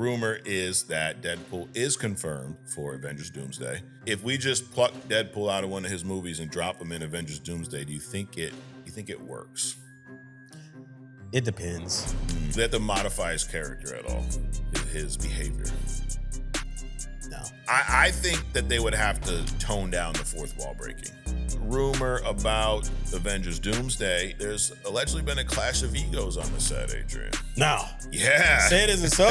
rumor is that Deadpool is confirmed for Avengers Doomsday. If we just pluck Deadpool out of one of his movies and drop him in Avengers Doomsday, do you think it works? It depends. Do they have to modify his character at all? His behavior? No. I think that they would have to tone down the fourth wall breaking. Rumor about Avengers Doomsday, there's allegedly been a clash of egos on the set, Adrian. No. Yeah. Say it isn't so.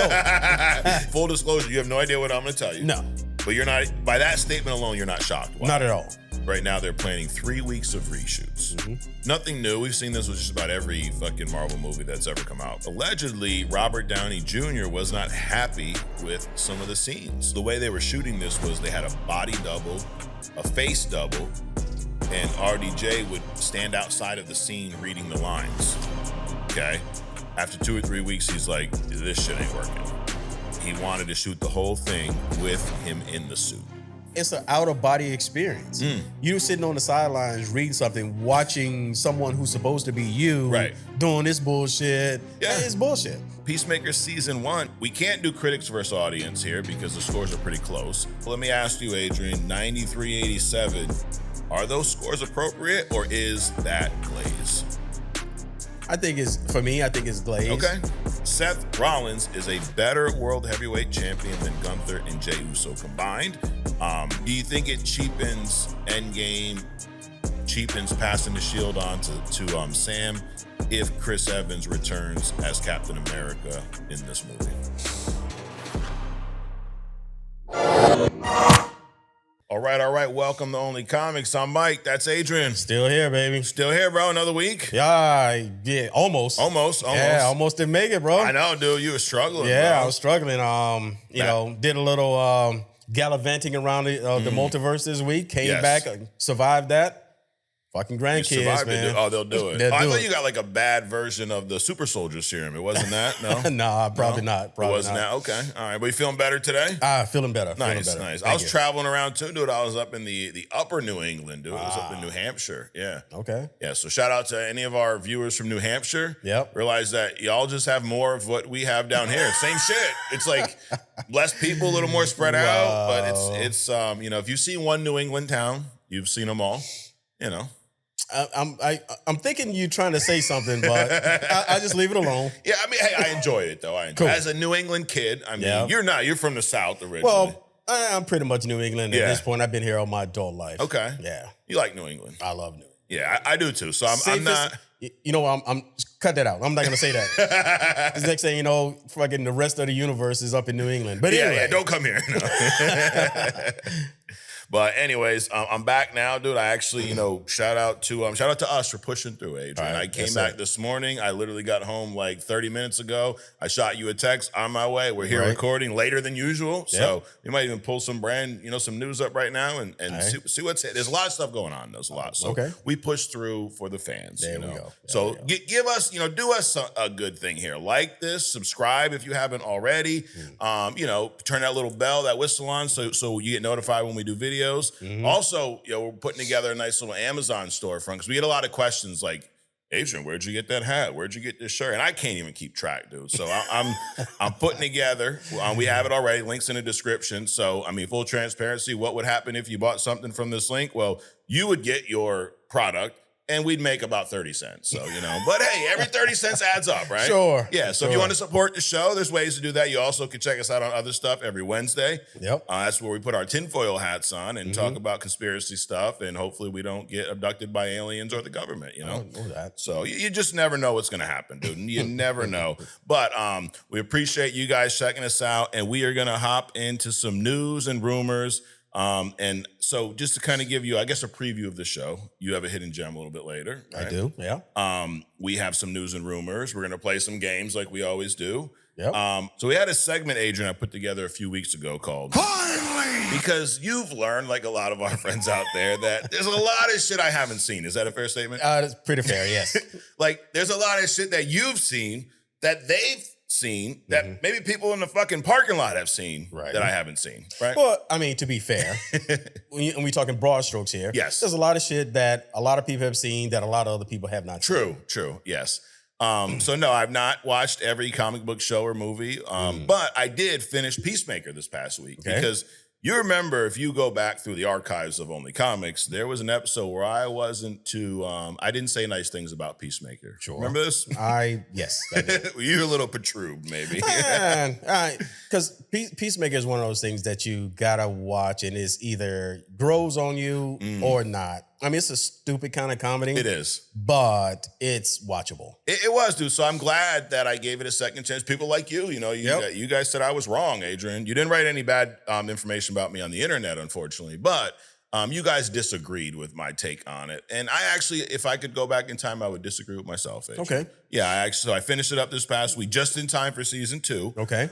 Full disclosure, you have no idea what I'm going to tell you. No. But you're not, by that statement alone, you're not shocked. Why? Not at all. Right now, they're planning 3 weeks of reshoots. Nothing new. We've seen this with just about every fucking Marvel movie that's ever come out. Allegedly, Robert Downey Jr. was not happy with some of the scenes. The way they were shooting this was they had a body double, a face double, and RDJ would stand outside of the scene reading the lines, okay? After 2 or 3 weeks, he's like, this shit ain't working. He wanted to shoot the whole thing with him in the suit. It's an out-of-body experience. You sitting on the sidelines reading something, watching someone who's supposed to be you doing this bullshit. Yeah. It's bullshit. Peacemaker Season 1, we can't do critics versus audience here because the scores are pretty close. Let me ask you, Adrian, 93-87, are those scores appropriate or is that Glaze? I think it's Glaze. Okay. Seth Rollins is a better world heavyweight champion than Gunther and Jey Uso combined. Do you think it cheapens Endgame, cheapens passing the shield on to Sam if Chris Evans returns as Captain America in this movie? All right. Welcome to Only Comics. I'm Mike. That's Adrian. Still here, baby. Still here, bro. Another week? Yeah, almost. Almost. Yeah, almost didn't make it, bro. I know, dude. You were struggling, Yeah, bro. I was struggling. Did a little gallivanting around the multiverse this week. Came back, survived that. Fucking grandkids, man. It. Oh, they'll do it. I thought you got like a bad version of the super soldier serum. It wasn't that? No? Nah, probably not. Probably it wasn't not. that? Okay. All right. But you feeling better today? Feeling better. Nice. Thank I was you. traveling around too, dude. I was up in the upper New England, dude. I was up in New Hampshire. Yeah. Okay. Yeah. So shout out to any of our viewers from New Hampshire. Yep. Realize that y'all just have more of what we have down here. Same shit. It's like less people, a little more spread out. But it's if you've seen one New England town, you've seen them all, I'm thinking you trying to say something, but I just leave it alone. Yeah, I mean, hey, I enjoy it though. Cool. As a New England kid, I mean, you're from the South originally. Well, I'm pretty much New England at this point. I've been here all my adult life. Okay. Yeah. You like New England? I love New England. Yeah, I do too. So I'm not. You know, I'm cut that out. I'm not gonna say that. This next thing you know, fucking the rest of the universe is up in New England. But anyway, don't come here. No. But anyways, I'm back now, dude. I actually, shout out to us for pushing through, Adrian. I came back this morning. I literally got home like 30 minutes ago. I shot you a text on my way. We're here recording later than usual. So we might even pull some some news up right now and see what's it. There's a lot of stuff going on. There's a lot. So we push through for the fans. There we go. So give us, do us a good thing here. Like this, subscribe if you haven't already. Turn that little bell, that whistle on so you get notified when we do videos. Also, we're putting together a nice little Amazon storefront because we get a lot of questions like, Adrian, where'd you get that hat? Where'd you get this shirt? And I can't even keep track, dude. So I'm putting together. We have it already. Links in the description. So I mean, full transparency. What would happen if you bought something from this link? Well, you would get your product. And we'd make about 30 cents. So, but hey, every 30 cents adds up, right? Sure. Yeah. So if you want to support the show, there's ways to do that. You also can check us out on other stuff every Wednesday. Yep. That's where we put our tinfoil hats on and talk about conspiracy stuff. And hopefully we don't get abducted by aliens or the government, I don't know that. So you just never know what's going to happen, dude. You never know. But we appreciate you guys checking us out. And we are going to hop into some news and rumors. And so just to kind of give you, I guess, a preview of the show, you have a hidden gem a little bit later. Right? I do, yeah. We have some news and rumors. We're going to play some games like we always do. Yep. So we had a segment, Adrian, I put together a few weeks ago called Finally! Because you've learned, like a lot of our friends out there, that there's a lot of shit I haven't seen. Is that a fair statement? That's pretty fair, yes. Like, there's a lot of shit that you've seen that they've seen that maybe people in the fucking parking lot have seen that I haven't seen, right? Well, I mean, to be fair, when we talking broad strokes here, yes, there's a lot of shit that a lot of people have seen that a lot of other people have not seen. True, yes. So no, I've not watched every comic book show or movie, but I did finish Peacemaker this past week because you remember if you go back through the archives of Only Comics, there was an episode where I wasn't too, I didn't say nice things about Peacemaker. Sure. Remember this? Yes. You're a little perturbed, maybe. Because Peacemaker is one of those things that you gotta watch and it's either grows on you or not. I mean, it's a stupid kind of comedy. It is. But it's watchable. It was, dude. So I'm glad that I gave it a second chance. People like you, you guys said I was wrong, Adrian. You didn't write any bad information about me on the internet, unfortunately. But you guys disagreed with my take on it. And I actually, if I could go back in time, I would disagree with myself, Adrian. Okay. Yeah, I finished it up this past week, just in time for season 2. Okay.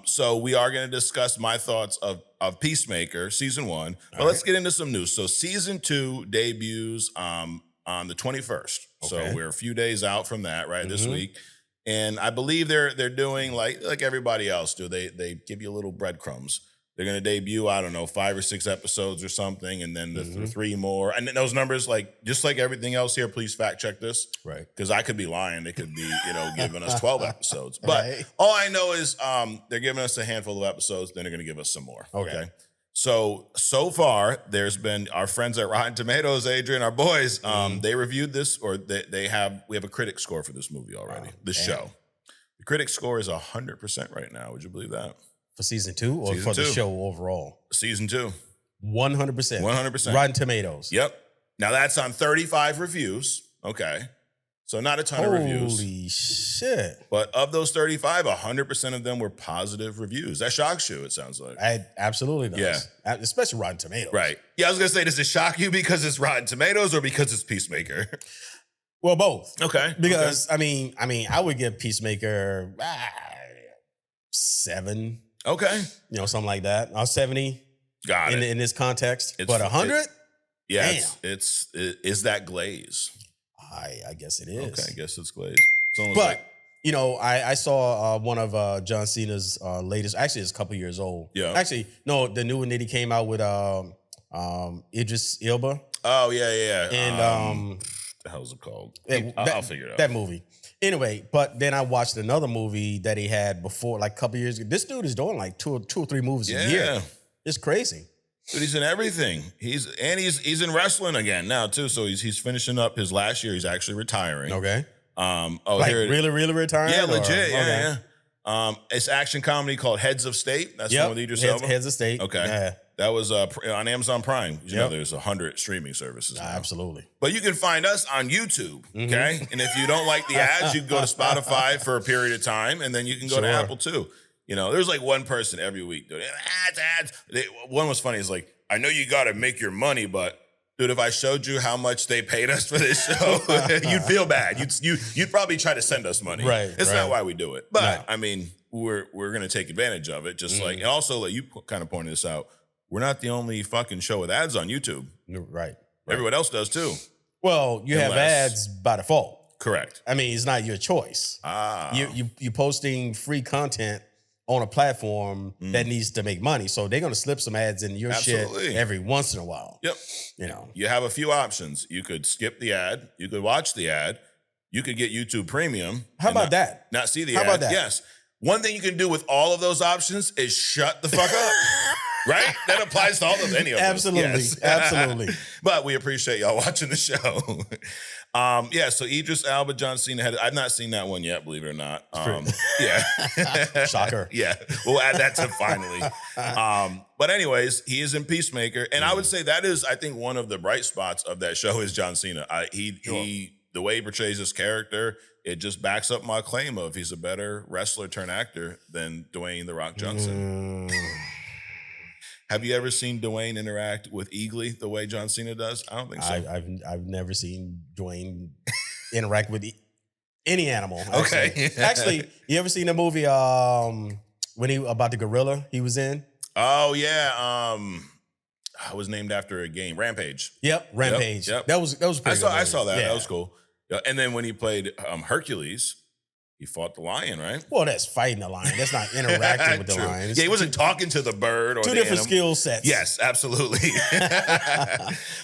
So we are going to discuss my thoughts of Peacemaker, season 1. But let's get into some news. So season 2 debuts on the 21st. So we're a few days out from that, right, this week. And I believe they're doing like everybody else do. They give you little breadcrumbs. They're going to debut, I don't know, 5 or 6 episodes or something, and then the 3 more. And those numbers, just like everything else here, please fact check this. Right. Because I could be lying. They could be, giving us 12 episodes. But all I know is they're giving us a handful of episodes, then they're going to give us some more. Okay. So far, there's been our friends at Rotten Tomatoes, Adrian, our boys, they reviewed this, or we have a critic score for this movie already, show. The critic score is 100% right now. Would you believe that? For season 2 or for the show overall? Season 2. 100%. 100%. Rotten Tomatoes. Yep. Now that's on 35 reviews. Okay. So not a ton of reviews. Holy shit. But of those 35, 100% of them were positive reviews. That shocks you, it sounds like. It absolutely does. Yeah. Especially Rotten Tomatoes. Right. Yeah, I was going to say, does it shock you because it's Rotten Tomatoes or because it's Peacemaker? Well, both. Okay. Because, I mean, I would give Peacemaker 7. Okay. Something like that. 70. Got it. In this context. But 100? Yeah. Is that Glaze? I guess it is. Okay, I guess it's Glaze. But, I saw one of John Cena's latest, actually it's a couple years old. Yeah. Actually, no, the new one that he came out with Idris Elba. Oh, yeah. And what the hell's it called? I'll figure it out. That movie. Anyway, but then I watched another movie that he had before, like a couple years ago. This dude is doing like two or three movies a year. It's crazy. Dude, he's in everything. He's in wrestling again now too. So he's finishing up his last year. He's actually retiring. Okay. Really retiring? Yeah, legit. Yeah. It's action comedy called Heads of State. That's the one with Idris Elba. Heads of State. Okay. Yeah. That was on Amazon Prime. You know, there's 100 streaming services now. Absolutely. But you can find us on YouTube, okay? And if you don't like the ads, you can go to Spotify for a period of time, and then you can go to Apple too. There's like one person every week doing ads. One was funny. It's like, I know you got to make your money, but dude, if I showed you how much they paid us for this show, you'd feel bad. You'd probably try to send us money. Right. It's not why we do it. But I mean, we're going to take advantage of it. Just like, and also you kind of pointed this out. We're not the only fucking show with ads on YouTube. Right. Everyone else does too. Well, you have ads by default. Correct. I mean, it's not your choice. You posting free content on a platform that needs to make money. So they're going to slip some ads in your shit every once in a while. Yep. You have a few options. You could skip the ad. You could watch the ad. You could get YouTube Premium. How about that? Not see the ad. How about that? Yes. One thing you can do with all of those options is shut the fuck up. Right? That applies to any of them. Absolutely. Absolutely. But we appreciate y'all watching the show. So Idris Elba, John Cena I've not seen that one yet, believe it or not. Shocker. Yeah. We'll add that to finally. But anyways, he is in Peacemaker. And I would say that is, I think, one of the bright spots of that show is John Cena. The way he portrays his character, it just backs up my claim of he's a better wrestler turned actor than Dwayne "The Rock" Johnson. Have you ever seen Dwayne interact with Eagly the way John Cena does? I don't think so. I've never seen Dwayne interact with any animal. Actually. Okay. Actually, you ever seen the movie when about the gorilla he was in? Oh yeah. I was named after a game, Rampage. Yep, Rampage. Yep. That was pretty good. I saw that. Yeah. That was cool. And then when he played Hercules, He fought the lion, right? Well, that's fighting the lion. That's not interacting with the lion. Yeah, he wasn't talking to the bird or two the different animal. skill sets. Yes, absolutely.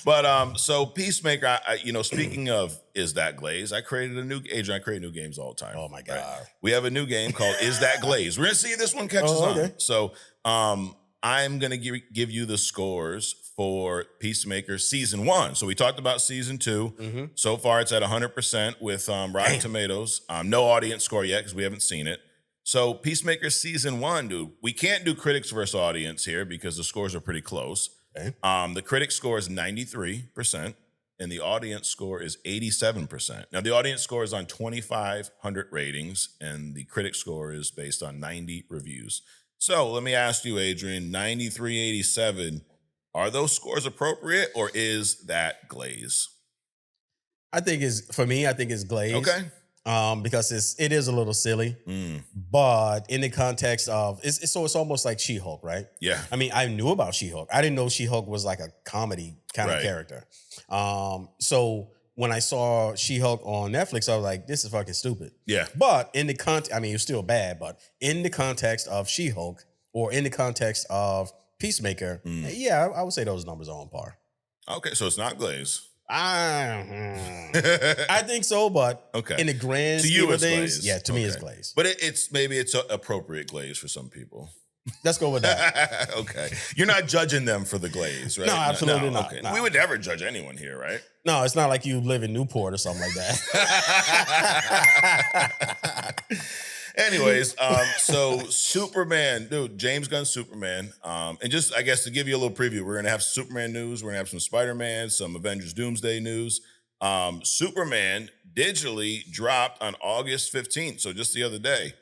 But so Peacemaker, speaking of Is That Glaze, I created new games all the time. Oh my God. Right? We have a new game called Is That Glaze. We're gonna see if this one catches on. Okay. So I'm gonna give you the scores for Peacemaker season 1. So we talked about season 2. Mm-hmm. So far, it's at 100% with Rotten Tomatoes. No audience score yet because we haven't seen it. So Peacemaker season 1, dude, we can't do critics versus audience here because the scores are pretty close. Okay. The critic score is 93%, and the audience score is 87%. Now, the audience score is on 2,500 ratings, and the critic score is based on 90 reviews. So let me ask you, Adrian, 93, 87, are those scores appropriate, or is that Glaze? I think it's Glaze. Okay. Because it is a little silly, but in the context of it's almost like She-Hulk, right? Yeah. I mean, I knew about She-Hulk. I didn't know She-Hulk was like a comedy kind of character. So when I saw She-Hulk on Netflix, I was like, this is fucking stupid. Yeah. But in the context, I mean, it was still bad, but in the context of She-Hulk or in the context of Peacemaker, yeah, I would say those numbers are on par. Okay, so it's not Glaze. I think so, but okay. In the grand to scheme you of things, Glaze. Yeah, to me it's Glaze. But maybe it's appropriate Glaze for some people. Let's go with that. Okay. You're not judging them for the Glaze, right? No, absolutely not. Okay. No. We would never judge anyone here, right? No, it's not like you live in Newport or something like that. Anyways, so Superman, dude, James Gunn Superman. And just, I guess, to give you a little preview, we're going to have Superman news. We're going to have some Spider-Man, some Avengers Doomsday news. Superman digitally dropped on August 15th, so just the other day.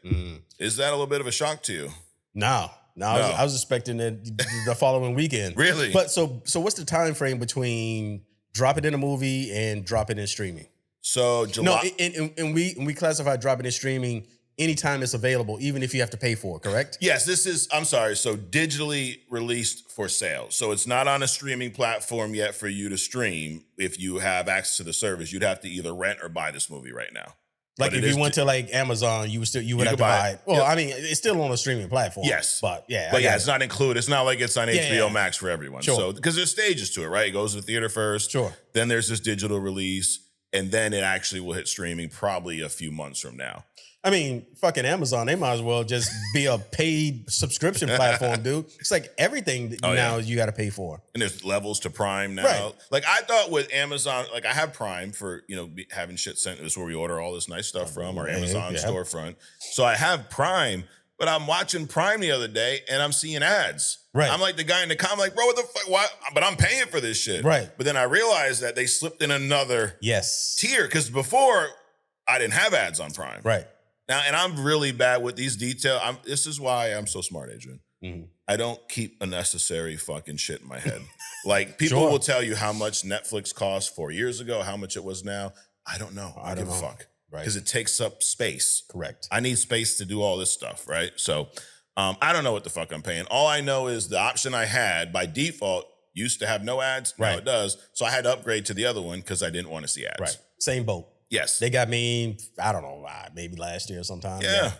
Is that a little bit of a shock to you? No. I was expecting it the following weekend. Really? But so what's the time frame between drop it in a movie and drop it in streaming? So July. No, and we classify drop it in streaming anytime it's available, even if you have to pay for it, correct? Yes, I'm sorry. So digitally released for sale. So it's not on a streaming platform yet for you to stream. If you have access to the service, you'd have to either rent or buy this movie right now. Like if you went to like Amazon, you would have to buy it. Well, I mean, it's still on a streaming platform. Yes. But yeah. It's not included. It's not like it's on HBO Max for everyone. Sure. So because there's stages to it, right? It goes to the theater first. Sure. Then there's this digital release. And then it actually will hit streaming probably a few months from now. I mean, fucking Amazon, they might as well just be a paid subscription platform, dude. It's like everything now you got to pay for. And there's levels to Prime now. Right. Like I thought with Amazon, like I have Prime for, having shit sent. This is where we order all this nice stuff from, our Amazon storefront. So I have Prime, but I'm watching Prime the other day and I'm seeing ads. Right. I'm like the guy in the comment, like, bro, what the fuck? Why? But I'm paying for this shit. Right. But then I realized that they slipped in another tier because before I didn't have ads on Prime. Right. Now, and I'm really bad with these details. This is why I'm so smart, Adrian. I don't keep unnecessary fucking shit in my head. Like people will tell you how much Netflix cost 4 years ago, how much it was now. I don't know. I don't give a fuck. Right. Because it takes up space. Correct. I need space to do all this stuff, right? So I don't know what the fuck I'm paying. All I know is the option I had by default used to have no ads. Now it does. So I had to upgrade to the other one because I didn't want to see ads. Right. Same boat. Yes. They got me, I don't know, maybe last year sometime. Yeah.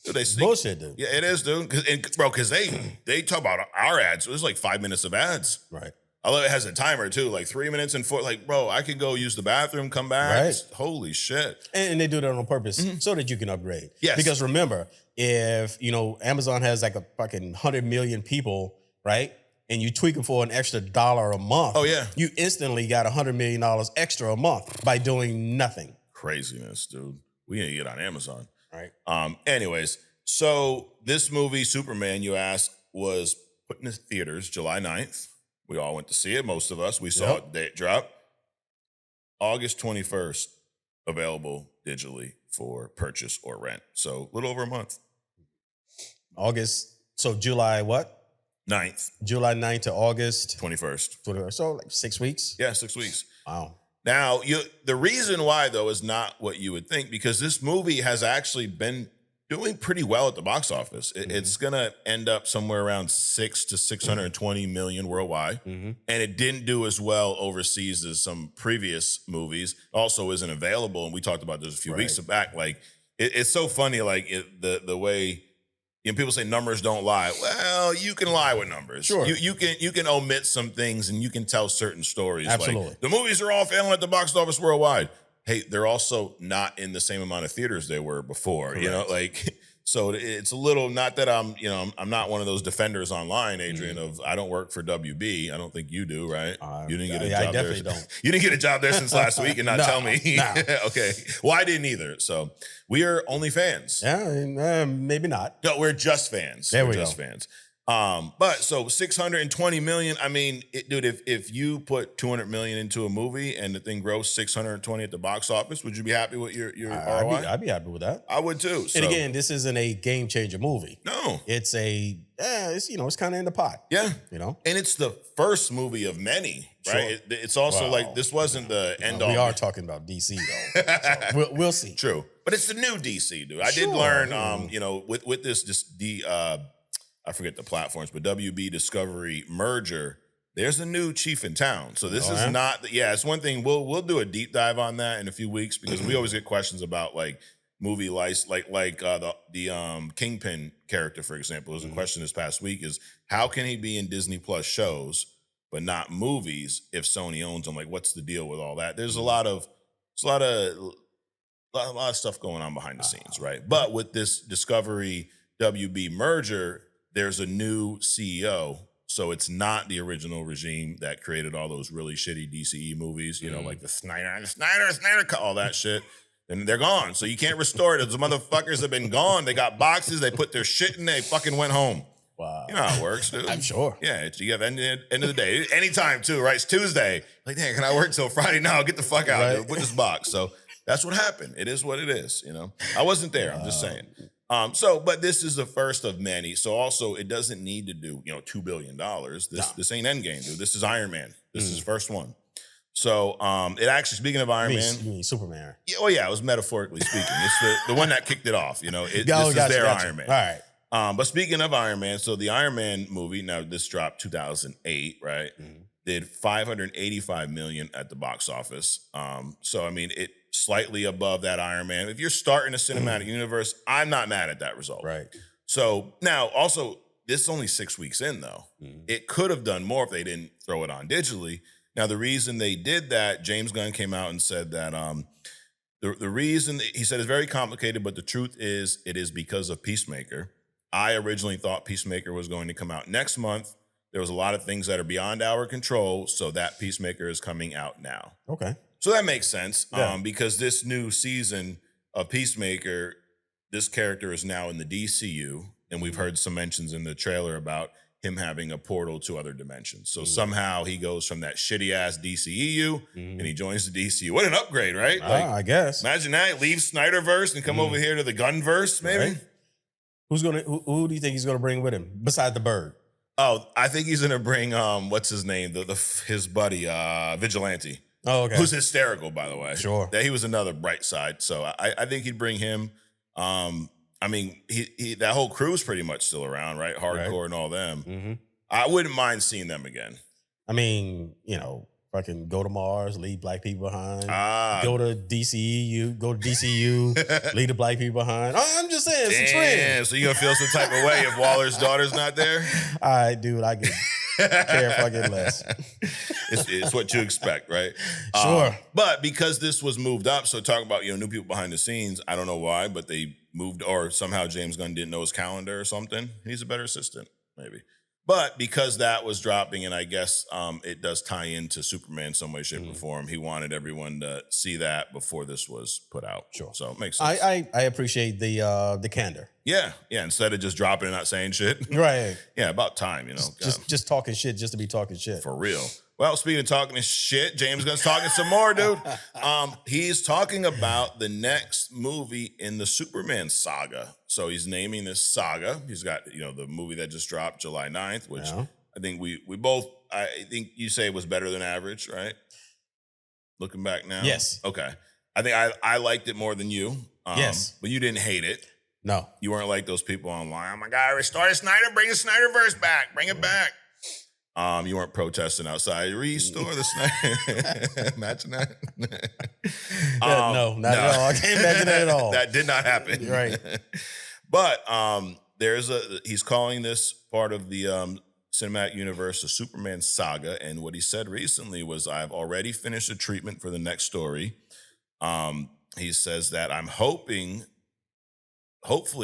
Dude, bullshit, dude. Yeah, it is, dude. Because they talk about our ads. So there's like 5 minutes of ads. Right. I love it has a timer too, like 3 minutes and 4. Like, bro, I can go use the bathroom, come back. Right. Holy shit. And they do that on purpose so that you can upgrade. Yes. Because remember, if, Amazon has like a fucking 100 million people, right? And you tweak them for an extra $1 a month. Oh, yeah. You instantly got $100 million extra a month by doing nothing. Craziness, dude. We need to get on Amazon. Right. Anyways, so this movie, Superman, you asked, was put in the theaters July 9th. We all went to see it. Most of us. We saw it day drop. August 21st, available digitally for purchase or rent. So a little over a month. So July what? 9th. July 9th to August 21st. So like 6 weeks? Yeah, 6 weeks. Wow. Now, the reason why, though, is not what you would think, because this movie has actually been doing pretty well at the box office. It's going to end up somewhere around 6 to 620 million worldwide. And it didn't do as well overseas as some previous movies. Also isn't available. And we talked about this a few weeks back. Like, it's so funny, like the way people say numbers don't lie. Well, you can lie with numbers. Sure. You can omit some things and you can tell certain stories. Absolutely. Like, the movies are all failing at the box office worldwide. Hey, they're also not in the same amount of theaters they were before. Correct. You know, like, so it's a little, not that I'm not one of those defenders online, Adrian, of I don't work for WB. I don't think you do, right? You didn't get a job I definitely there. don't. You didn't get a job there since last week and not tell me. No. Okay. Well, I didn't either. So we are only fans. Yeah, maybe not. No, we're just fans. There we're we just go. fans. But so 620 million. I mean, dude, if you put 200 million into a movie and the thing grows 620 at the box office, would you be happy with your ROI? I'd be happy with that. I would too. So. And again, this isn't a game changer movie. No, it's it's kind of in the pot. Yeah, and it's the first movie of many, right? Sure. It's also like this wasn't the end all. We are talking about DC though. So we'll see. True, but it's the new DC, dude. I did learn, with this I forget the platforms, but WB Discovery merger, there's a new chief in town. So this is not, it's one thing. We'll do a deep dive on that in a few weeks because we always get questions about like movie license, like the Kingpin character, for example. There was a question this past week is how can he be in Disney Plus shows but not movies if Sony owns them? Like, what's the deal with all that? There's a lot of stuff going on behind the scenes, right? But with this Discovery WB merger, there's a new CEO, so it's not the original regime that created all those really shitty DCE movies, like the Snyder, all that shit. And they're gone, so you can't restore it. Those motherfuckers have been gone. They got boxes. They put their shit in. They fucking went home. Wow, you know how it works, dude. I'm sure. Yeah, you have end of the day, anytime too, right? It's Tuesday. Like, damn, can I work till Friday? No, get the fuck out, dude. Put this box. So that's what happened. It is what it is. I wasn't there. I'm just saying. But this is the first of many. So also, it doesn't need to do, $2 billion. This ain't Endgame, dude. This is Iron Man. This is the first one. So it actually, speaking of Iron Man, you mean Superman? Yeah, well, yeah, it was metaphorically speaking. It's the one that kicked it off. This is their Iron Man. All right. But speaking of Iron Man, so the Iron Man movie, now this dropped 2008, right? Did 585 million at the box office. So I mean, it slightly above that Iron Man. If you're starting a cinematic universe, I'm not mad at that result. Right. So now also, this is only 6 weeks in though. It could have done more if they didn't throw it on digitally. Now, the reason they did that, James Gunn came out and said that the reason, he said it's very complicated, but the truth is it is because of Peacemaker. I originally thought Peacemaker was going to come out next month. There was a lot of things that are beyond our control, so that Peacemaker is coming out now. Okay. So that makes sense because this new season of Peacemaker, this character is now in the DCU, and we've heard some mentions in the trailer about him having a portal to other dimensions. So somehow he goes from that shitty-ass DCEU and he joins the DCU. What an upgrade, right? I guess. Imagine that. Leave Snyderverse and come over here to the Gunverse, maybe. Right. Who do you think he's gonna bring with him besides the bird? Oh, I think he's gonna bring what's his name? His buddy, Vigilante. Oh, okay. Who's hysterical, by the way. Sure. That he was another bright side. So I think he'd bring him. I mean, he that whole crew's pretty much still around, right? Hardcore and all them. I wouldn't mind seeing them again. I mean, fucking go to Mars, leave black people behind. Go to DCEU, leave the black people behind. I'm just saying, it's a trend. So you gonna feel some type of way if Waller's daughter's not there? All right, dude, I can care fucking less. It's what you expect, right? Sure. But because this was moved up, so talking about new people behind the scenes, I don't know why, but they moved, or somehow James Gunn didn't know his calendar or something. He's a better assistant, maybe. But because that was dropping, and I guess it does tie into Superman in some way, shape, or form, he wanted everyone to see that before this was put out. Sure. So it makes sense. I appreciate the candor. Yeah. Instead of just dropping and not saying shit. Right. Yeah, about time, Just talking shit just to be talking shit. For real. Well, speaking of talking shit, James Gunn's talking some more, dude. He's talking about the next movie in the Superman Saga. So he's naming this saga. He's got, the movie that just dropped July 9th, which I think we both, I think you say was better than average, right? Looking back now? Yes. Okay. I think I liked it more than you. Yes. But you didn't hate it. No. You weren't like those people online. Oh my God, restore Snyder, bring the Snyderverse back. Bring it back. You weren't protesting outside. Restore the Snyder. Imagine that. No, not at all. I can't imagine that at all. That did not happen. Right. But he's calling this part of the cinematic universe the Superman Saga. And what he said recently was, I've already finished the treatment for the next story. He says that I'm hopefully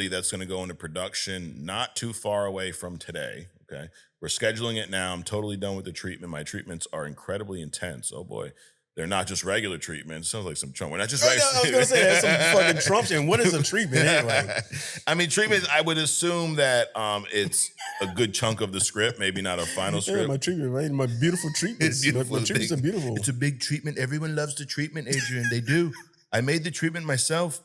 that's going to go into production not too far away from today. Okay. We're scheduling it now. I'm totally done with the treatment. My treatments are incredibly intense. Oh boy. They're not just regular treatments. Sounds like some Trump. We're not just regular. I was going to say, that's some fucking Trump shit. What is a treatment anyway? I mean, treatment, I would assume that it's a good chunk of the script, maybe not a final script. Yeah, my treatment, right? My beautiful treatments. My treatments are beautiful. It's a big treatment. Everyone loves the treatment, Adrian. They do. I made the treatment myself.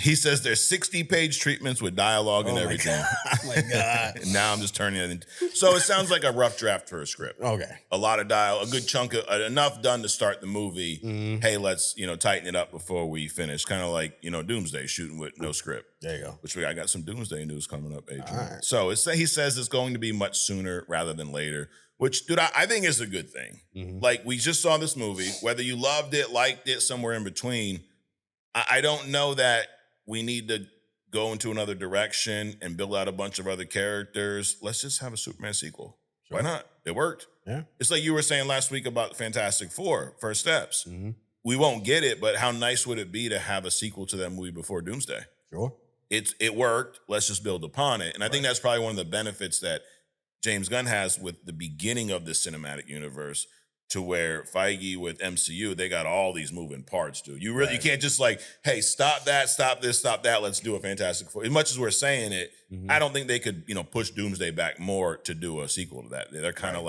He says there's 60-page treatments with dialogue and everything. Oh my God. And now I'm just turning it into. So it sounds like a rough draft for a script. Okay. A lot of dialogue, a good chunk of enough done to start the movie. Mm-hmm. Hey, let's, tighten it up before we finish. Kind of like, Doomsday shooting with no script. There you go. Which I got some Doomsday news coming up, Adrian. Right. So he says it's going to be much sooner rather than later, which, dude, I think is a good thing. Mm-hmm. Like, we just saw this movie, whether you loved it, liked it, somewhere in between. I don't know that we need to go into another direction and build out a bunch of other characters. Let's just have a Superman sequel. Sure. Why not? It worked. Yeah. It's like you were saying last week about Fantastic Four, First Steps. Mm-hmm. We won't get it, but how nice would it be to have a sequel to that movie before Doomsday? Sure. It worked. Let's just build upon it. And I think that's probably one of the benefits that James Gunn has with the beginning of this cinematic universe, to where Feige with MCU, they got all these moving parts, dude. You really you can't just like, hey, stop that, stop this, stop that. Let's do a Fantastic Four. As much as we're saying it, I don't think they could, push Doomsday back more to do a sequel to that. They're kind of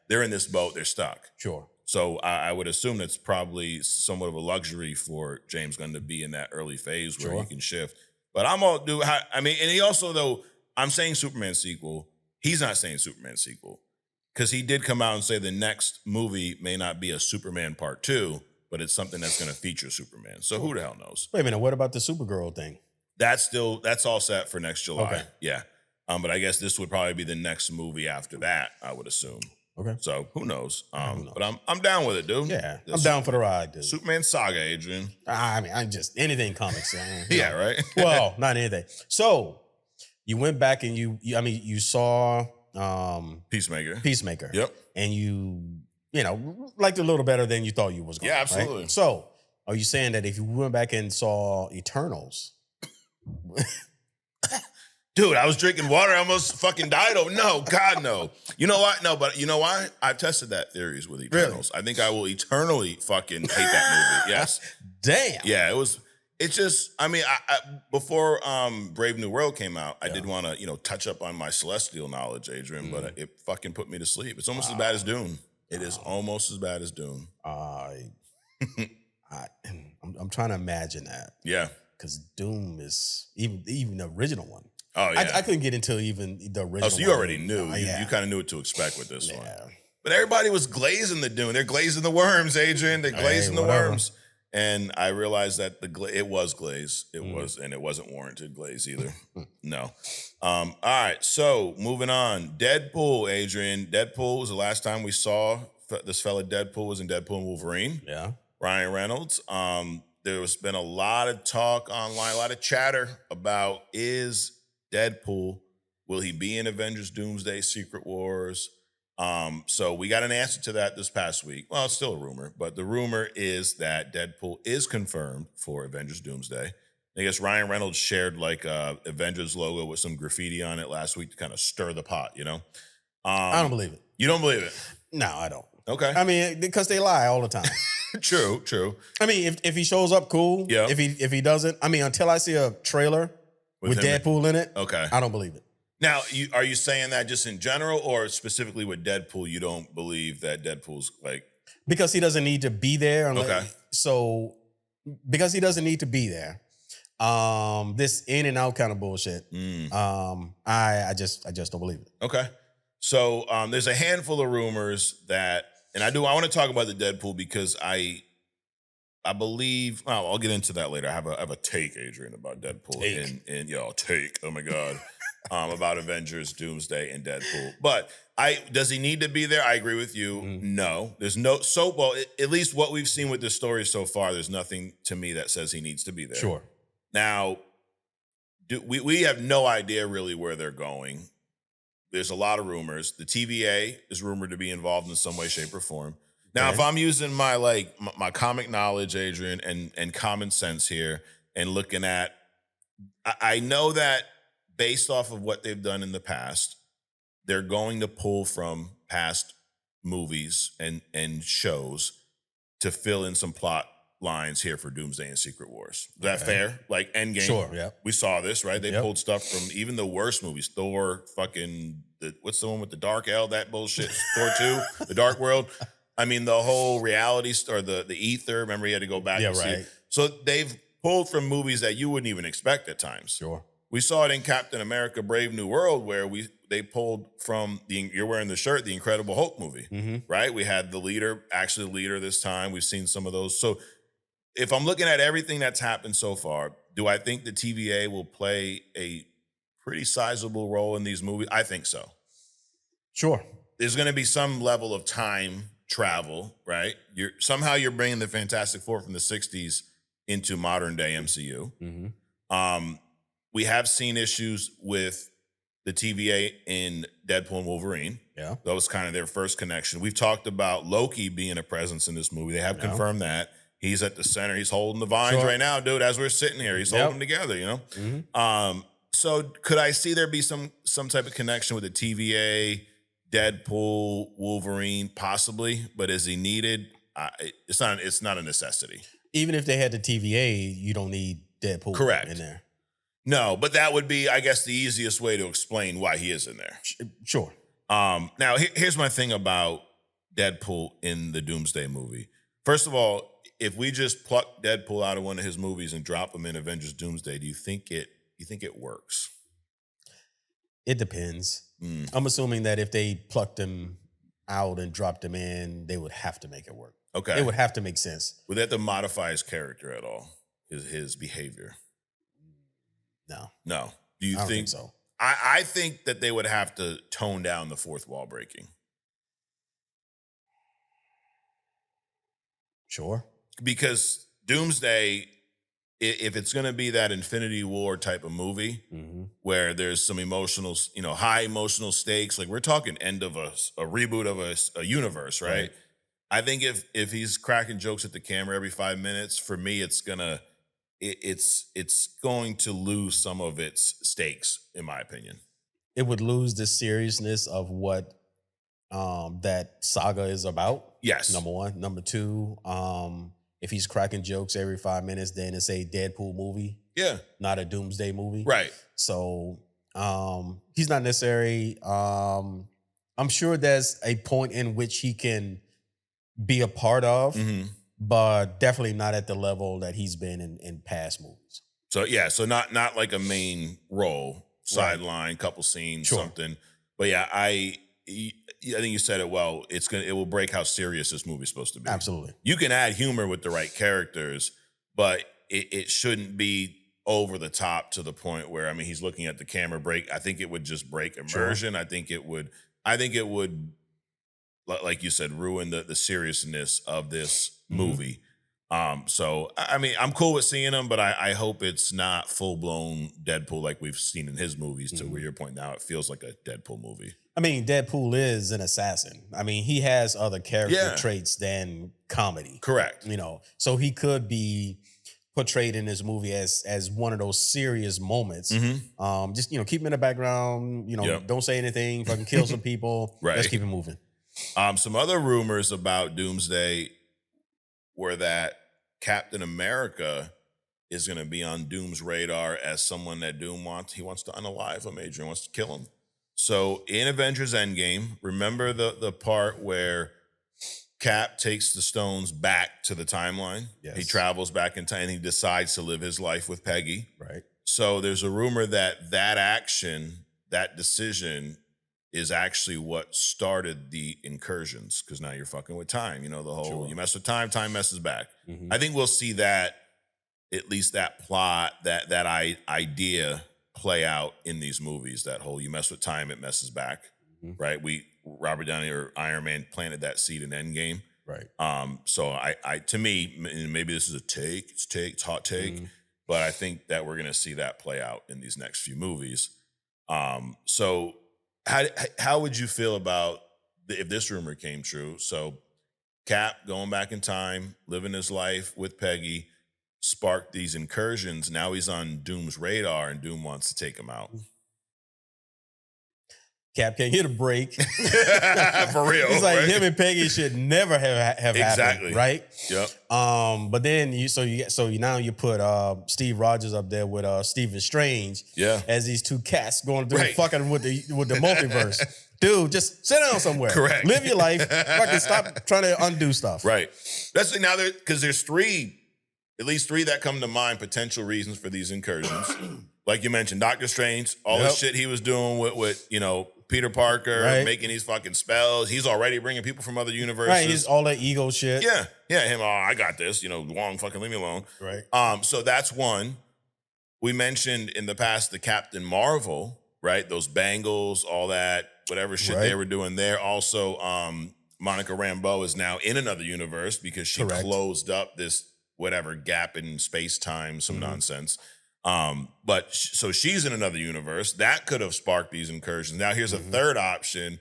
they're in this boat, they're stuck. Sure. So I would assume it's probably somewhat of a luxury for James Gunn to be in that early phase where he can shift. But I'm all, dude, and he also, though, I'm saying Superman sequel. He's not saying Superman sequel. Because he did come out and say the next movie may not be a Superman Part 2, but it's something that's going to feature Superman. So who the hell knows? Wait a minute. What about the Supergirl thing? That's all set for next July. Okay. Yeah. But I guess this would probably be the next movie after that, I would assume. Okay. So who knows? But I'm down with it, dude. Yeah. I'm down for the ride, dude. Superman Saga, Adrian. I mean, I'm just anything comics. Yeah, right? Well, not anything. So you went back and you saw Peacemaker. Yep. And you liked it a little better than you thought you was going to. Yeah, absolutely. Right? So are you saying that if you went back and saw Eternals? Dude, I was drinking water. I almost fucking died. No, God, no. You know what? No, but you know why? I've tested that theories with Eternals. Really? I think I will eternally fucking hate that movie. Yes. Damn. Yeah, it's just, before Brave New World came out, I did want to, touch up on my celestial knowledge, Adrian, but it fucking put me to sleep. It's almost as bad as Dune. It is almost as bad as Dune. I'm trying to imagine that. Yeah. Because Doom is even the original one. Oh, yeah. I couldn't get into even the original. Oh, so you already knew. You kind of knew what to expect with this one. But everybody was glazing the Dune. They're glazing the worms, Adrian. They're glazing the worms. And I realized that it was Glaze. It was, and it wasn't warranted Glaze either. No. All right. So moving on. Deadpool, Adrian. Deadpool was the last time we saw this fella. Deadpool was in Deadpool and Wolverine. Yeah. Ryan Reynolds. There's been a lot of talk online, a lot of chatter about, is Deadpool, will he be in Avengers Doomsday Secret Wars? So we got an answer to that this past week. Well, it's still a rumor, but the rumor is that Deadpool is confirmed for Avengers Doomsday. I guess Ryan Reynolds shared like a Avengers logo with some graffiti on it last week to kind of stir the pot, I don't believe it. You don't believe it? No, I don't. Okay. I mean, because they lie all the time. True. I mean, if he shows up, cool. Yeah. If he doesn't, until I see a trailer with Deadpool in it, okay, I don't believe it. Now, are you saying that just in general, or specifically with Deadpool, you don't believe that Deadpool's like... Because he doesn't need to be there. Okay. So, because he doesn't need to be there, this in and out kind of bullshit, I just don't believe it. Okay. So, there's a handful of rumors that, and I want to talk about the Deadpool because I believe, I'll get into that later. I have a take, Adrian, about Deadpool. Take. And take. Oh my God. about Avengers, Doomsday, and Deadpool. But does he need to be there? I agree with you. No, there's no at least what we've seen with this story so far, there's nothing to me that says he needs to be there. Sure. Now, we have no idea really where they're going. There's a lot of rumors. The TVA is rumored to be involved in some way, shape, or form. Now, if I'm using my my comic knowledge, Adrian, and common sense here, and looking at, I know that based off of what they've done in the past, they're going to pull from past movies and shows to fill in some plot lines here for Doomsday and Secret Wars. Is that fair? Like Endgame. Sure, yeah. We saw this, right? They pulled stuff from even the worst movies. Thor, what's the one with the Dark L? That bullshit. Thor 2, The Dark World. I mean, the whole reality or the ether. Remember, he had to go back and see it. So they've pulled from movies that you wouldn't even expect at times. Sure. We saw it in Captain America: Brave New World, where they pulled from you're wearing the shirt, the Incredible Hulk movie, right? We had the leader this time. We've seen some of those. So if I'm looking at everything that's happened so far, do I think the TVA will play a pretty sizable role in these movies? I think so. Sure. There's going to be some level of time travel, right? You're bringing the Fantastic Four from the 60s into modern day MCU. We have seen issues with the TVA in Deadpool and Wolverine. Yeah. That was kind of their first connection. We've talked about Loki being a presence in this movie. They have confirmed that. He's at the center. He's holding the vines right now, dude, as we're sitting here. He's holding them together, you know? So could I see there be some type of connection with the TVA, Deadpool, Wolverine, possibly? But is he needed? It's not a necessity. Even if they had the TVA, you don't need Deadpool in there. No, but that would be, I guess, the easiest way to explain why he is in there. Sure. Now, here's my thing about Deadpool in the Doomsday movie. First of all, if we just pluck Deadpool out of one of his movies and drop him in Avengers Doomsday, do you think it works? It depends. I'm assuming that if they plucked him out and dropped him in, they would have to make it work. Okay. It would have to make sense. Would they have to modify his character at all? His behavior? No. Do you think so? I think that they would have to tone down the fourth wall breaking. Sure. Because Doomsday, if it's going to be that Infinity War type of movie where there's some emotional, high emotional stakes, like we're talking end of a reboot of a universe, right? I think if he's cracking jokes at the camera every 5 minutes, for me, it's going to lose some of its stakes, in my opinion. It would lose the seriousness of what that saga is about. Yes. Number one. Number two, if he's cracking jokes every 5 minutes, then it's a Deadpool movie. Yeah. Not a Doomsday movie. Right. So he's not necessary. I'm sure there's a point in which he can be a part of, but definitely not at the level that he's been in past movies. So yeah, so not like a main role, sideline, couple scenes, something. But yeah, I think you said it well. It will break how serious this movie's supposed to be. Absolutely. You can add humor with the right characters, but it shouldn't be over the top to the point where, I mean, he's looking at the camera break. I think it would just break immersion. Sure. I think it would, like you said, ruin the seriousness of this movie. So, I mean, I'm cool with seeing him, but I hope it's not full-blown Deadpool like we've seen in his movies, to where you're pointing out it feels like a Deadpool movie. I mean, Deadpool is an assassin. I mean, he has other character traits than comedy. Correct. So he could be portrayed in this movie as one of those serious moments. Just, keep him in the background, don't say anything, fucking kill some people. Right. Let's keep it moving. Some other rumors about Doomsday were that Captain America is going to be on Doom's radar as someone that Doom wants. He wants to unalive him. Adrian wants to kill him. So in Avengers Endgame, remember the part where Cap takes the stones back to the timeline? Yes. He travels back in time and he decides to live his life with Peggy. Right. So there's a rumor that action, that decision, is actually what started the incursions, because now you're fucking with time. The whole, you mess with time, time messes back. I think we'll see that, at least that plot, that idea play out in these movies. That whole you mess with time, it messes back, right? Robert Downey or Iron Man planted that seed in Endgame. Right. So I to me, maybe this is a take, it's hot take, but I think that we're gonna see that play out in these next few movies. So how would you feel about if this rumor came true? So Cap going back in time, living his life with Peggy, sparked these incursions. Now he's on Doom's radar, and Doom wants to take him out. Cap can't hit a break. For real. It's like right? him and Peggy should never have Exactly. happened, right? Yep. But then now you put Steve Rogers up there with Stephen Strange, as these two cats going through fucking with the multiverse. Dude, just sit down somewhere. Correct. Live your life. Fucking stop trying to undo stuff. Right. That's now because there's at least three that come to mind, potential reasons for these incursions. Like you mentioned, Doctor Strange, all the shit he was doing with Peter Parker, making these fucking spells. He's already bringing people from other universes. Right, he's all that ego shit. Yeah, him, I got this. Wong, fucking leave me alone. Right. So that's one. We mentioned in the past the Captain Marvel, right? Those bangles, all that, whatever shit they were doing there. Also, Monica Rambeau is now in another universe because she closed up this whatever gap in space-time, some nonsense. So she's in another universe. That could have sparked these incursions. Now here's a third option,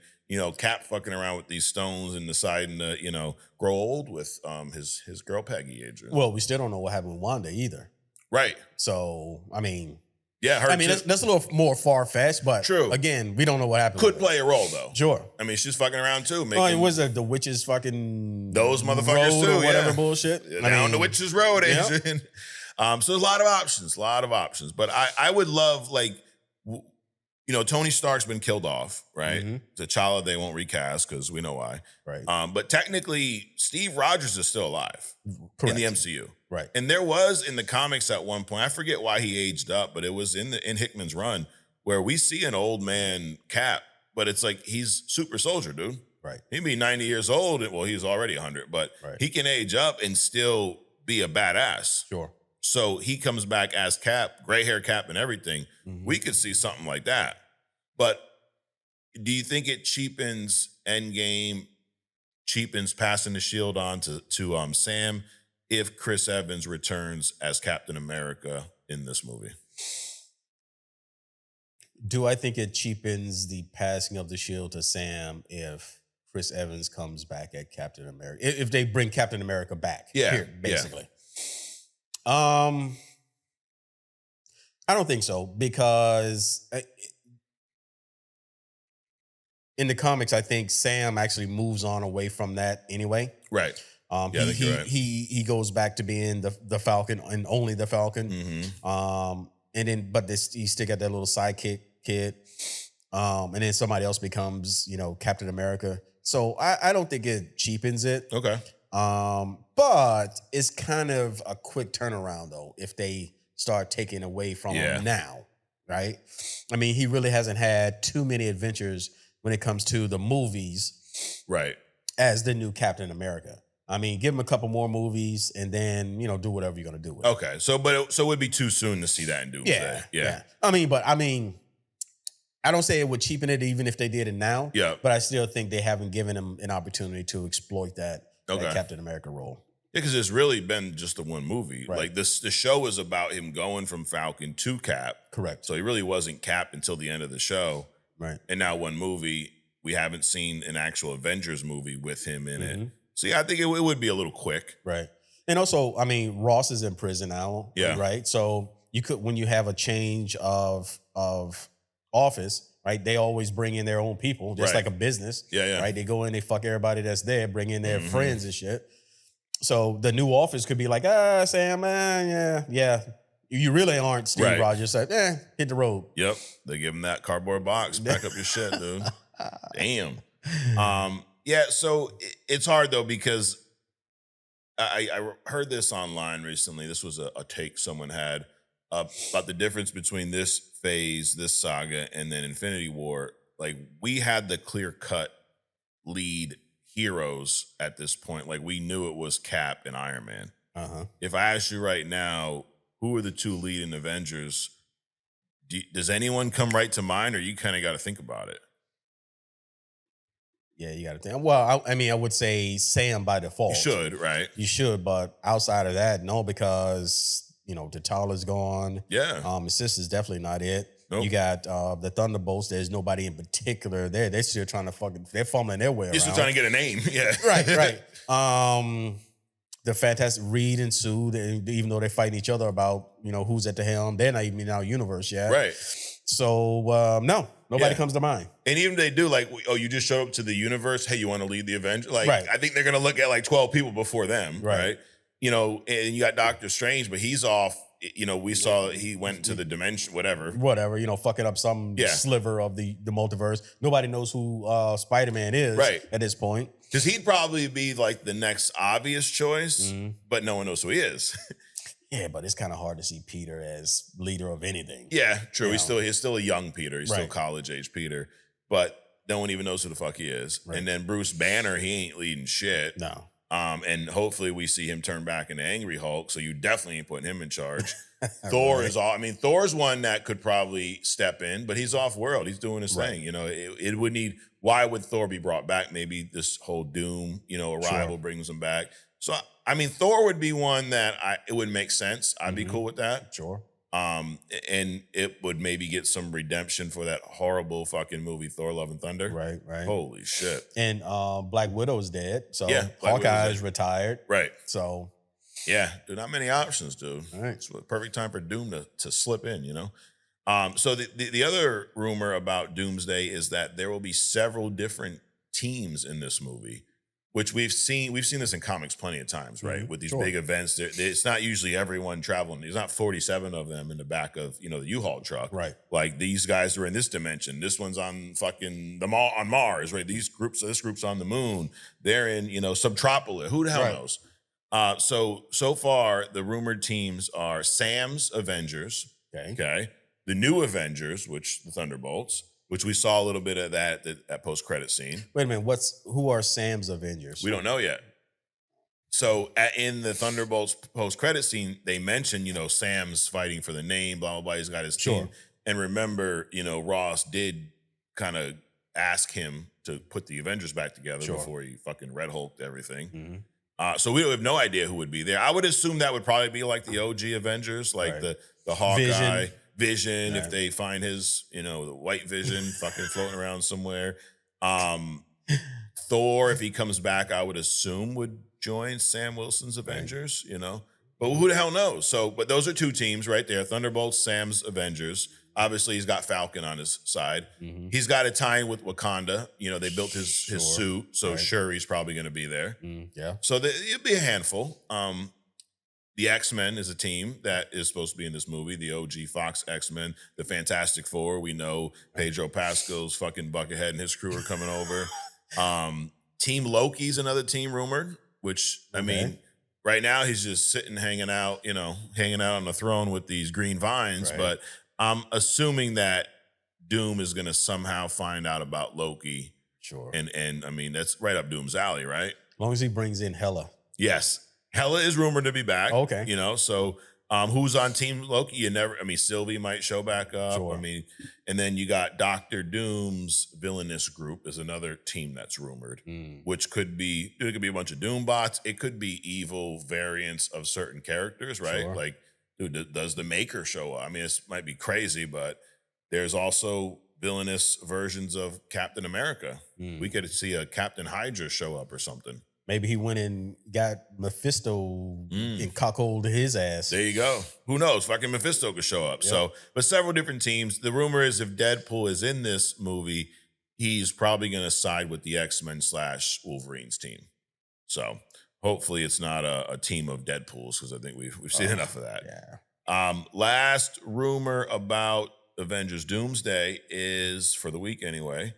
Cap fucking around with these stones and deciding to, grow old with his girl Peggy, Adrian. Well, we still don't know what happened with Wanda either. Right. So, I mean... Yeah, that's a little more far-fetched, but true. Again, we don't know what happened. Could play a role, though. Sure. I mean, she's fucking around, too. Was it the witches fucking... Those motherfuckers, too, or whatever bullshit? Down the witches' road, Adrian. So there's a lot of options. But I would love, Tony Stark's been killed off, right? T'Challa they won't recast because we know why. Right. But technically, Steve Rogers is still alive in the MCU. Right. And there was in the comics at one point, I forget why he aged up, but it was in Hickman's run where we see an old man Cap, but it's like he's super soldier, dude. Right. He'd be 90 years old. Well, he's already 100, but he can age up and still be a badass. Sure. So he comes back as Cap, gray hair Cap and everything. We could see something like that. But do you think it cheapens Endgame, cheapens passing the shield on to Sam if Chris Evans returns as Captain America in this movie? Do I think it cheapens the passing of the shield to Sam if Chris Evans comes back at Captain America? If they bring Captain America back, basically. I don't think so because in the comics, I think Sam actually moves on away from that anyway. Right. He goes back to being the Falcon and only the Falcon. And then he still got that little sidekick kid. And then somebody else becomes, Captain America. So I don't think it cheapens it. Okay. But it's kind of a quick turnaround though if they start taking away from him now, right? I mean, he really hasn't had too many adventures when it comes to the movies, right? As the new Captain America. I mean, give him a couple more movies and then, do whatever you're going to do with it. Okay. So it would be too soon to see that in Doomsday. Yeah. I mean, I don't say it would cheapen it even if they did it now. Yeah. But I still think they haven't given him an opportunity to exploit that Captain America role. Yeah, because it's really been just the one movie. Right. Like the show is about him going from Falcon to Cap. Correct. So he really wasn't Cap until the end of the show. Right. And now one movie, we haven't seen an actual Avengers movie with him in it. So I think it would be a little quick. Right. And also, I mean, Ross is in prison now. Yeah. Right. So when you have a change of office, right, they always bring in their own people, just like a business. Yeah. Right. They go in, they fuck everybody that's there, bring in their friends and shit. So the new office could be like, Sam, man, yeah. You really aren't Steve Rogers. Like, hit the road. Yep. They give him that cardboard box. Pack up your shit, dude. Damn. So it's hard, though, because I heard this online recently. This was a take someone had about the difference between this phase, this saga, and then Infinity War. Like, we had the clear-cut lead heroes at this point. Like, we knew it was Cap and Iron Man. If I ask you right now, who are the two leading Avengers? Does anyone come right to mind, or you kind of got to think about it? Yeah, you got to think. Well, I mean, I would say Sam by default. You should, right? You should, but outside of that, no, because T'Challa's gone. Yeah. His sister's definitely not it. Nope. You got the Thunderbolts. There's nobody in particular there. They're still trying to they're fumbling their way around. You're still trying to get a name. Yeah. Right. The Fantastic Reed and Sue, even though they're fighting each other about, who's at the helm, they're not even in our universe yet. Right. So, no, nobody comes to mind. And even if they do, like, oh, you just showed up to the universe. Hey, you want to lead the Avengers? Like, right. I think they're going to look at like 12 people before them. Right. And you got Doctor Strange, but he's off. We saw he went to the dimension, whatever, fucking up some sliver of the multiverse. Nobody knows who Spider-Man is at this point. Because he'd probably be like the next obvious choice, but no one knows who he is. Yeah, but it's kind of hard to see Peter as leader of anything. Yeah, true. He's still a young Peter. He's still college age Peter, but no one even knows who the fuck he is. Right. And then Bruce Banner, he ain't leading shit. No. And hopefully we see him turn back into Angry Hulk. So you definitely ain't putting him in charge. Thor is all. I mean, Thor's one that could probably step in, but he's off world. He's doing his thing. It would need. Why would Thor be brought back? Maybe this whole Doom, arrival brings him back. So I mean, Thor would be one that it would make sense. I'd be cool with that. Sure. And it would maybe get some redemption for that horrible fucking movie Thor: Love and Thunder. Right. Holy shit. And Black Widow's dead. So Black Hawkeye's retired. Right. So yeah, dude, not many options, dude. All right. It's a perfect time for Doom to slip in, So the other rumor about Doomsday is that there will be several different teams in this movie, which we've seen this in comics plenty of times, right? With these big events, it's not usually everyone traveling. There's not 47 of them in the back of the U-Haul truck, right? Like these guys are in this dimension. This one's on fucking on Mars, right? This group's on the moon. They're in Subtropolis. Who the hell knows? So far the rumored teams are Sam's Avengers, okay, the new Avengers, which the Thunderbolts. Which we saw a little bit of that post-credit scene. Wait a minute, who are Sam's Avengers? We don't know yet. So in the Thunderbolts post-credit scene, they mention, Sam's fighting for the name, blah, blah, blah. He's got his team. And remember, Ross did kind of ask him to put the Avengers back together before he fucking Red Hulked everything. So we have no idea who would be there. I would assume that would probably be like the OG Avengers, like the Hawkeye. Vision, if they find his, the white Vision fucking floating around somewhere. Thor, if he comes back, I would assume would join Sam Wilson's Avengers, But who the hell knows? So, but those are two teams right there. Thunderbolts, Sam's Avengers. Obviously, he's got Falcon on his side. He's got a tie-in with Wakanda. They built his suit, so sure, he's probably going to be there. Yeah. So it'll be a handful. The X-Men is a team that is supposed to be in this movie. The OG Fox X-Men, the Fantastic Four. We know Pedro Pascal's fucking Buckethead and his crew are coming over. Team Loki's another team rumored, which, I mean, right now he's just sitting, hanging out on the throne with these green vines. Right. But I'm assuming that Doom is going to somehow find out about Loki. Sure. And I mean, that's right up Doom's alley, right? As long as he brings in Hela. Yes. Hela is rumored to be back. Okay. So who's on Team Loki? Sylvie might show back up. Sure. And then you got Doctor Doom's villainous group is another team that's rumored, which could be a bunch of Doom bots. It could be evil variants of certain characters, right? Sure. Like, dude, does the Maker show up? I mean, it might be crazy, but there's also villainous versions of Captain America. We could see a Captain Hydra show up or something. Maybe he went and got Mephisto and cuckolded his ass. There you go. Who knows? Fucking Mephisto could show up. Yep. So, but several different teams. The rumor is if Deadpool is in this movie, he's probably going to side with the X-Men / Wolverine's team. So hopefully it's not a team of Deadpools because I think we've seen enough of that. Yeah. Last rumor about Avengers Doomsday is, for the week anyway,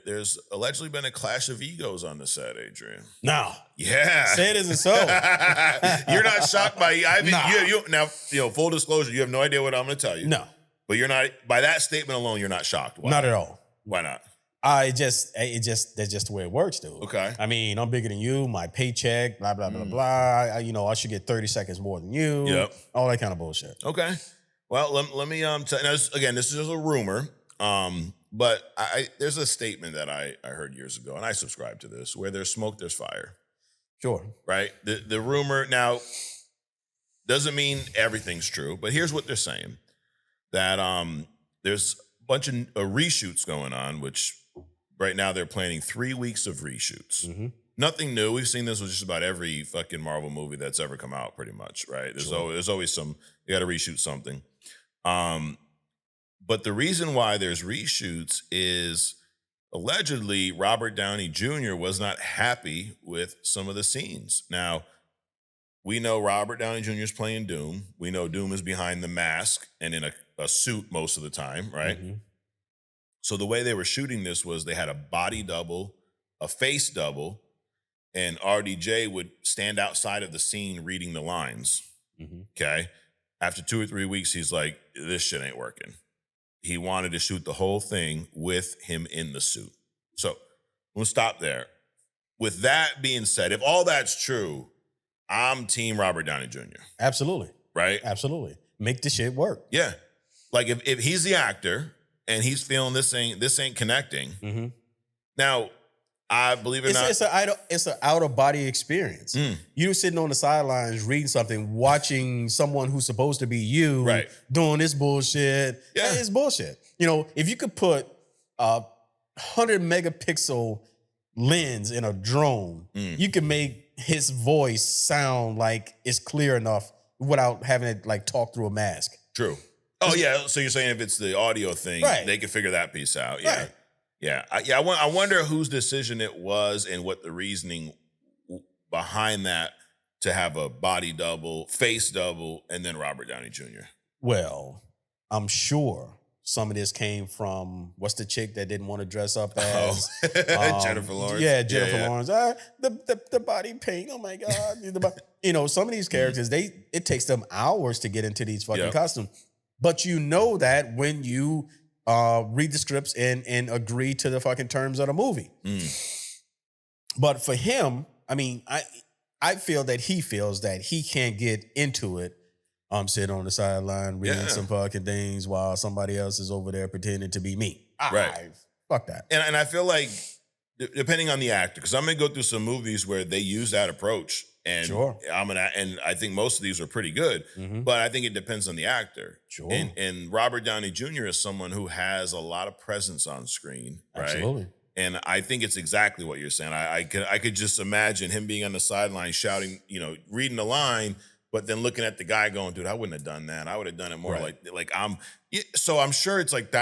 there's allegedly been a clash of egos on the set, Adrian. No. Yeah. Say it isn't so. You're not shocked by... Now, full disclosure, you have no idea what I'm going to tell you. No. But you're not... By that statement alone, you're not shocked. Why? Not at all. Why not? That's just the way it works, dude. Okay. I mean, I'm bigger than you, my paycheck, blah, blah, blah, blah. I should get 30 seconds more than you. Yep. All that kind of bullshit. Okay. Well, let me tell now, again, this is just a rumor. But there's a statement that I heard years ago, and I subscribe to this: where there's smoke, there's fire. Sure. Right? The rumor now doesn't mean everything's true, but here's what they're saying: that there's a bunch of reshoots going on, which right now they're planning 3 weeks of reshoots. Mm-hmm. Nothing new. We've seen this with just about every fucking Marvel movie that's ever come out, pretty much, right? There's always some, you got to reshoot something. But the reason why there's reshoots is allegedly Robert Downey Jr. was not happy with some of the scenes. Now, we know Robert Downey Jr. is playing Doom. We know Doom is behind the mask and in a suit most of the time, right? Mm-hmm. So the way they were shooting this was they had a body double, a face double, and RDJ would stand outside of the scene reading the lines. Mm-hmm. Okay. After 2 or 3 weeks, he's like, this shit ain't working. He wanted to shoot the whole thing with him in the suit. So we'll stop there. With that being said, if all that's true, I'm team Robert Downey Jr. Absolutely. Right? Absolutely. Make the shit work. Yeah. Like if he's the actor and he's feeling this ain't connecting. Mm-hmm. Now, I believe it or not. It's an out of body experience. You're sitting on the sidelines reading something, watching someone who's supposed to be you doing this bullshit. Yeah. It's bullshit. You know, if you could put a 100 megapixel lens in a drone, you can make his voice sound like it's clear enough without having it like talk through a mask. True. Oh yeah. So you're saying if it's the audio thing, they can figure that piece out. Yeah. Right. Yeah, I wonder whose decision it was and what the reasoning behind that to have a body double, face double, and then Robert Downey Jr. Well, I'm sure some of this came from, what's the chick that didn't want to dress up as? Jennifer Lawrence. Yeah, Jennifer Lawrence. The body paint, oh my God. You know, some of these characters, it takes them hours to get into these fucking costumes. But you know that when you read the scripts and agree to the fucking terms of the movie. But for him, I mean, I feel that he feels that he can't get into it. I'm sitting on the sideline reading some fucking things while somebody else is over there pretending to be me. Fuck that. And I feel like, depending on the actor, because I'm going to go through some movies where they use that approach. And and I think most of these are pretty good, but I think it depends on the actor. Sure. And Robert Downey Jr. is someone who has a lot of presence on screen, right? Absolutely. And I think it's exactly what you're saying. I could just imagine him being on the sideline shouting, reading the line, but then looking at the guy going, dude, I wouldn't have done that. I would have done it more like I'm. So I'm sure it's like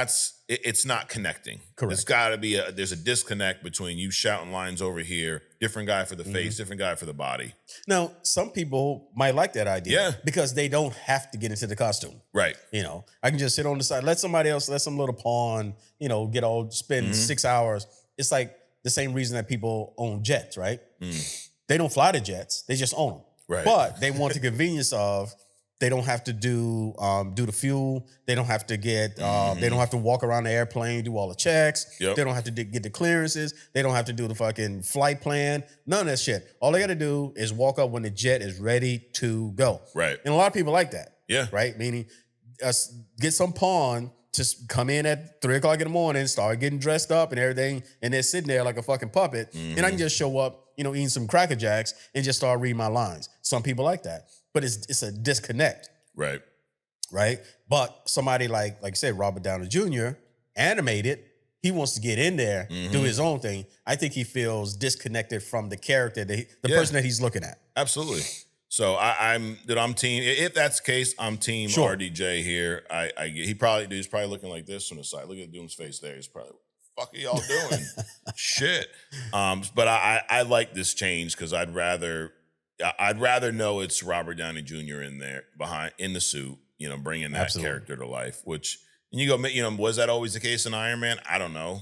it's not connecting. Correct. It's got to be there's a disconnect between you shouting lines over here, different guy for the face, different guy for the body. Now, some people might like that idea because they don't have to get into the costume. Right. I can just sit on the side, let somebody else, let some little pawn, spend 6 hours. It's like the same reason that people own jets, right? They don't fly the jets, they just own them. Right. But they want the convenience of they don't have to do the fuel. They don't have to get they don't have to walk around the airplane, do all the checks. Yep. They don't have to get the clearances. They don't have to do the fucking flight plan. None of that shit. All they got to do is walk up when the jet is ready to go. Right. And a lot of people like that. Yeah. Right. Meaning, get some pawn to come in at 3 o'clock in the morning, start getting dressed up and everything, and they're sitting there like a fucking puppet. And I can just show up, eating some Cracker Jacks and just start reading my lines. Some people like that, but it's a disconnect. Right. Right. But somebody like I said, Robert Downey Jr., animated, he wants to get in there, do his own thing. I think he feels disconnected from the character, the person that he's looking at. Absolutely. So I'm team. If that's the case, I'm team RDJ here. He's probably looking like this from the side. Look at Doom's face there. He's probably, fuck are y'all doing? Shit. But I like this change because I'd rather know it's Robert Downey Jr. in there in the suit, bringing that character to life. Which, and you go, was that always the case in Iron Man? I don't know.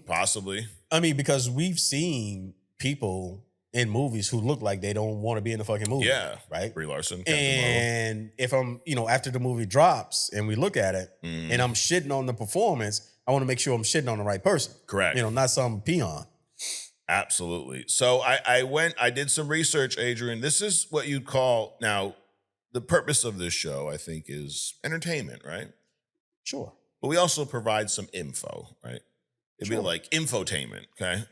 Possibly. I mean, because we've seen people in movies who look like they don't want to be in the fucking movie. Yeah. Right? Brie Larson. And if I'm, after the movie drops and we look at it and I'm shitting on the performance, I want to make sure I'm shitting on the right person. Correct. Not some peon. Absolutely. So I did some research, Adrian. This is what you'd call, now, the purpose of this show, I think, is entertainment, right? Sure. But we also provide some info, right? It'd be Sure. like infotainment, okay?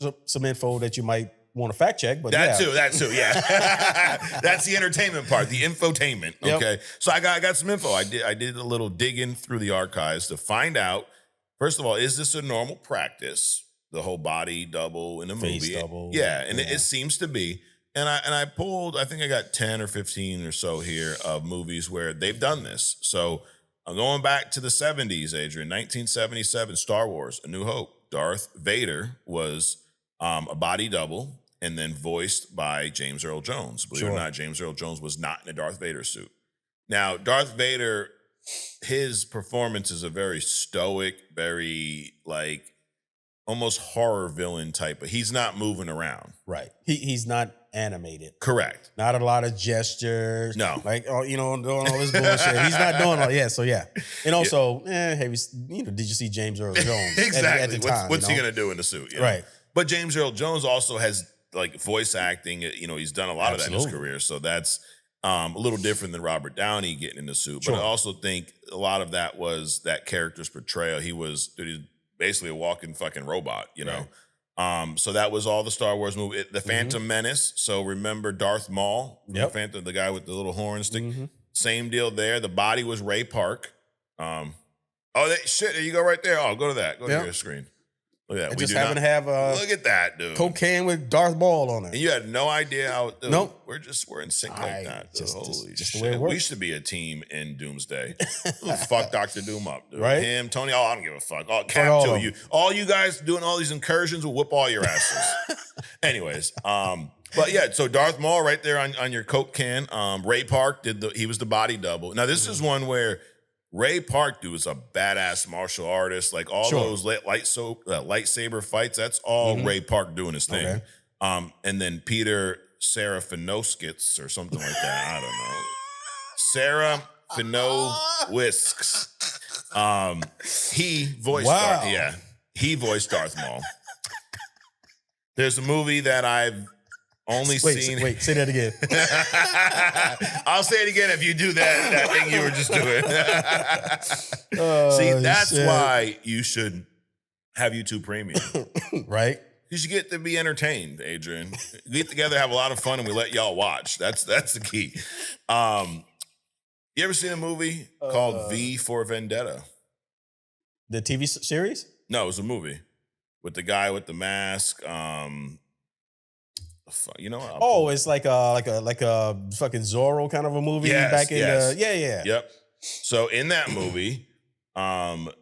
So, some info that you might want to fact check, but That too, yeah. That's the entertainment part, the infotainment, okay? Yep. So I got some info. I did a little digging through the archives to find out, first of all, is this a normal practice? The whole body double in a Face movie. double. Yeah, and it seems to be. And I pulled, I think I got 10 or 15 or so here of movies where they've done this. So I'm going back to the 70s, Adrian. 1977, Star Wars, A New Hope. Darth Vader was a body double and then voiced by James Earl Jones. Believe it or not, James Earl Jones was not in a Darth Vader suit. Now, Darth Vader, his performance is a very stoic, very like almost horror villain type, but he's not moving around. Right. He's not animated. Correct. Not a lot of gestures. No. Like, doing all this bullshit. He's not doing all, so yeah. And also, did you see James Earl Jones? Exactly. At the time, what's he going to do in the suit? You know? Right. But James Earl Jones also has like voice acting. He's done a lot of that in his career. So that's a little different than Robert Downey getting in the suit. But I also think a lot of that was that character's portrayal. He's basically a walking fucking robot, you know? Right. So that was all the Star Wars movie. The Phantom Menace. So remember Darth Maul? Yep. The guy with the little horn stick. Same deal there. The body was Ray Park. There you go right there. Oh, go to that. Go to your screen. Look at that. I just happen to have look at that, dude. Cocaine with Darth Maul on it. And you had no idea how. Dude, nope. We're in sync like that. Dude. Holy just shit. the way it works. We should be a team in Doomsday. Fuck Dr. Doom up, dude. Right? Him, Tony. Oh, I don't give a fuck. Oh, Cap too. You, all you guys doing all these incursions will whip all your asses. Anyways, but yeah, so Darth Maul right there on your Coke can. Ray Park he was the body double. Now this is one where Ray Park, dude, is a badass martial artist. Like all those lightsaber fights, that's all Ray Park doing his thing. Okay. And then Peter Serafinowskis or something like that. I don't know. Serafinowskis. He voiced he voiced Darth Maul. There's a movie that I've only seen. Wait, say that again. I'll say it again if you do that thing you were just doing. See, that's why you should have YouTube Premium. Right? You should get to be entertained, Adrian. We get together, have a lot of fun, and we let y'all watch. That's the key. You ever seen a movie called V for Vendetta? The TV series? No, it was a movie with the guy with the mask. It's like a fucking Zorro kind of a movie back in the Yep. So in that movie, the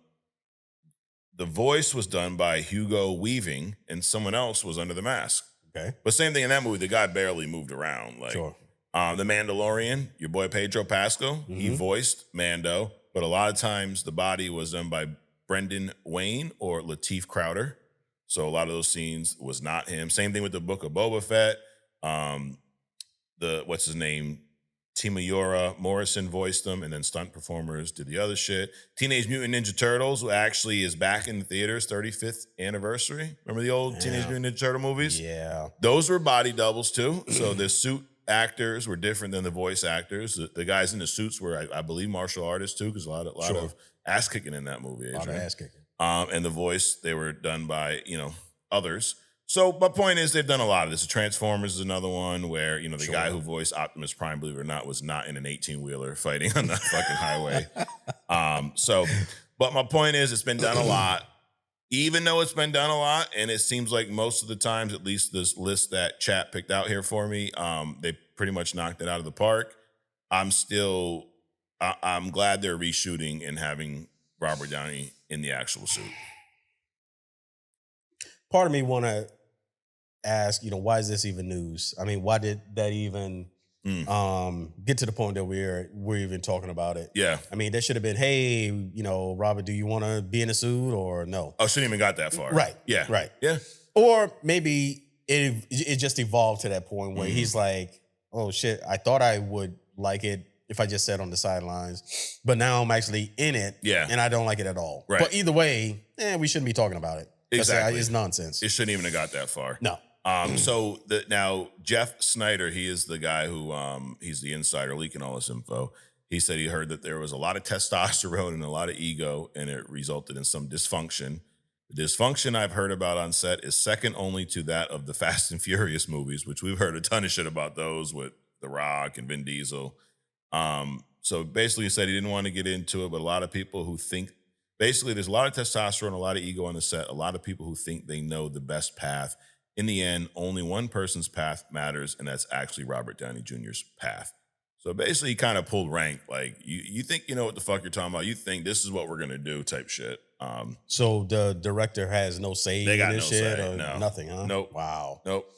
voice was done by Hugo Weaving, and someone else was under the mask. Okay. But same thing in that movie, the guy barely moved around. Like the Mandalorian, your boy Pedro Pascal, he voiced Mando, but a lot of times the body was done by Brendan Wayne or Lateef Crowder. So a lot of those scenes was not him. Same thing with the Book of Boba Fett. What's his name? Timurra Morrison voiced them, and then stunt performers did the other shit. Teenage Mutant Ninja Turtles actually is back in the theaters, 35th anniversary. Remember the old Teenage Mutant Ninja Turtle movies? Yeah. Those were body doubles too. So the suit actors were different than the voice actors. The guys in the suits were, I believe, martial artists too, because a lot of ass kicking in that movie. A lot of ass kicking. And the voice, they were done by, others. So my point is they've done a lot of this. Transformers is another one where, the guy who voiced Optimus Prime, believe it or not, was not in an 18-wheeler fighting on the fucking highway. But my point is it's been done a lot. Even though it's been done a lot, and it seems like most of the times, at least this list that chat picked out here for me, they pretty much knocked it out of the park. I'm glad they're reshooting and having Robert Downey in the actual suit. Part of me want to ask, why is this even news? I mean, why did that even get to the point that we're even talking about it? Yeah. I mean, that should have been, hey, Robert, do you want to be in a suit or no? Oh, shouldn't even got that far. Right. Yeah. Right. Yeah. Or maybe it just evolved to that point where he's like, oh shit, I thought I would like it if I just sat on the sidelines, but now I'm actually in it, and I don't like it at all. Right. But either way, we shouldn't be talking about it. Exactly. It's nonsense. It shouldn't even have got that far. No. So now Jeff Snyder, he is the guy who he's the insider leaking all this info. He said he heard that there was a lot of testosterone and a lot of ego, and it resulted in some dysfunction. The dysfunction I've heard about on set is second only to that of the Fast and Furious movies, which we've heard a ton of shit about those with The Rock and Vin Diesel. So basically he said he didn't want to get into it, but a lot of people who think, basically there's a lot of testosterone, a lot of ego on the set, a lot of people who think they know the best path. In the end, only one person's path matters, and that's actually Robert Downey Jr.'s path. So basically he kind of pulled rank, like, you think you know what the fuck you're talking about, you think this is what we're going to do type shit. So the director has no say They got in this no shit say, or no. nothing, huh? Nope. Wow. Nope.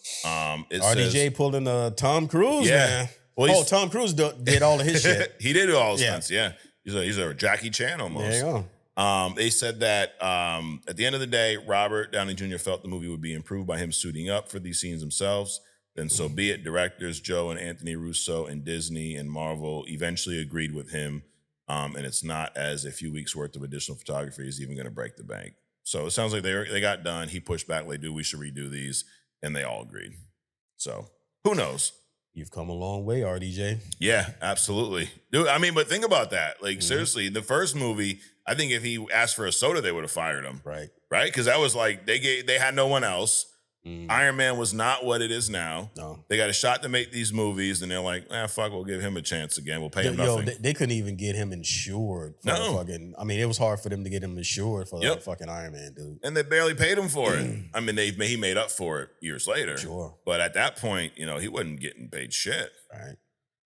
It RDJ says, pulling Tom Cruise, Yeah. man. Well, Tom Cruise did all of his shit. He did do all his Yeah. stunts, yeah. He's a Jackie Chan almost. There you go. They said that at the end of the day, Robert Downey Jr. felt the movie would be improved by him suiting up for these scenes themselves. Then so be it. Directors Joe and Anthony Russo and Disney and Marvel eventually agreed with him. And it's not as a few weeks worth of additional photography is even going to break the bank. So it sounds like they got done. He pushed back like, dude, we should redo these. And they all agreed. So who knows? You've come a long way, RDJ. Yeah, absolutely. Dude, I mean, but think about that. Like, seriously, the first movie, I think if he asked for a soda, they would have fired him. Right. Right? Because that was like, they had no one else. Iron Man was not what it is now. No. They got a shot to make these movies, and they're like, fuck, we'll give him a chance again. We'll pay him nothing. They couldn't even get him insured. For No. fucking, I mean, it was hard for them to get him insured for the fucking Iron Man, dude. And they barely paid him for it. I mean, he made up for it years later. Sure. But at that point, he wasn't getting paid shit. Right.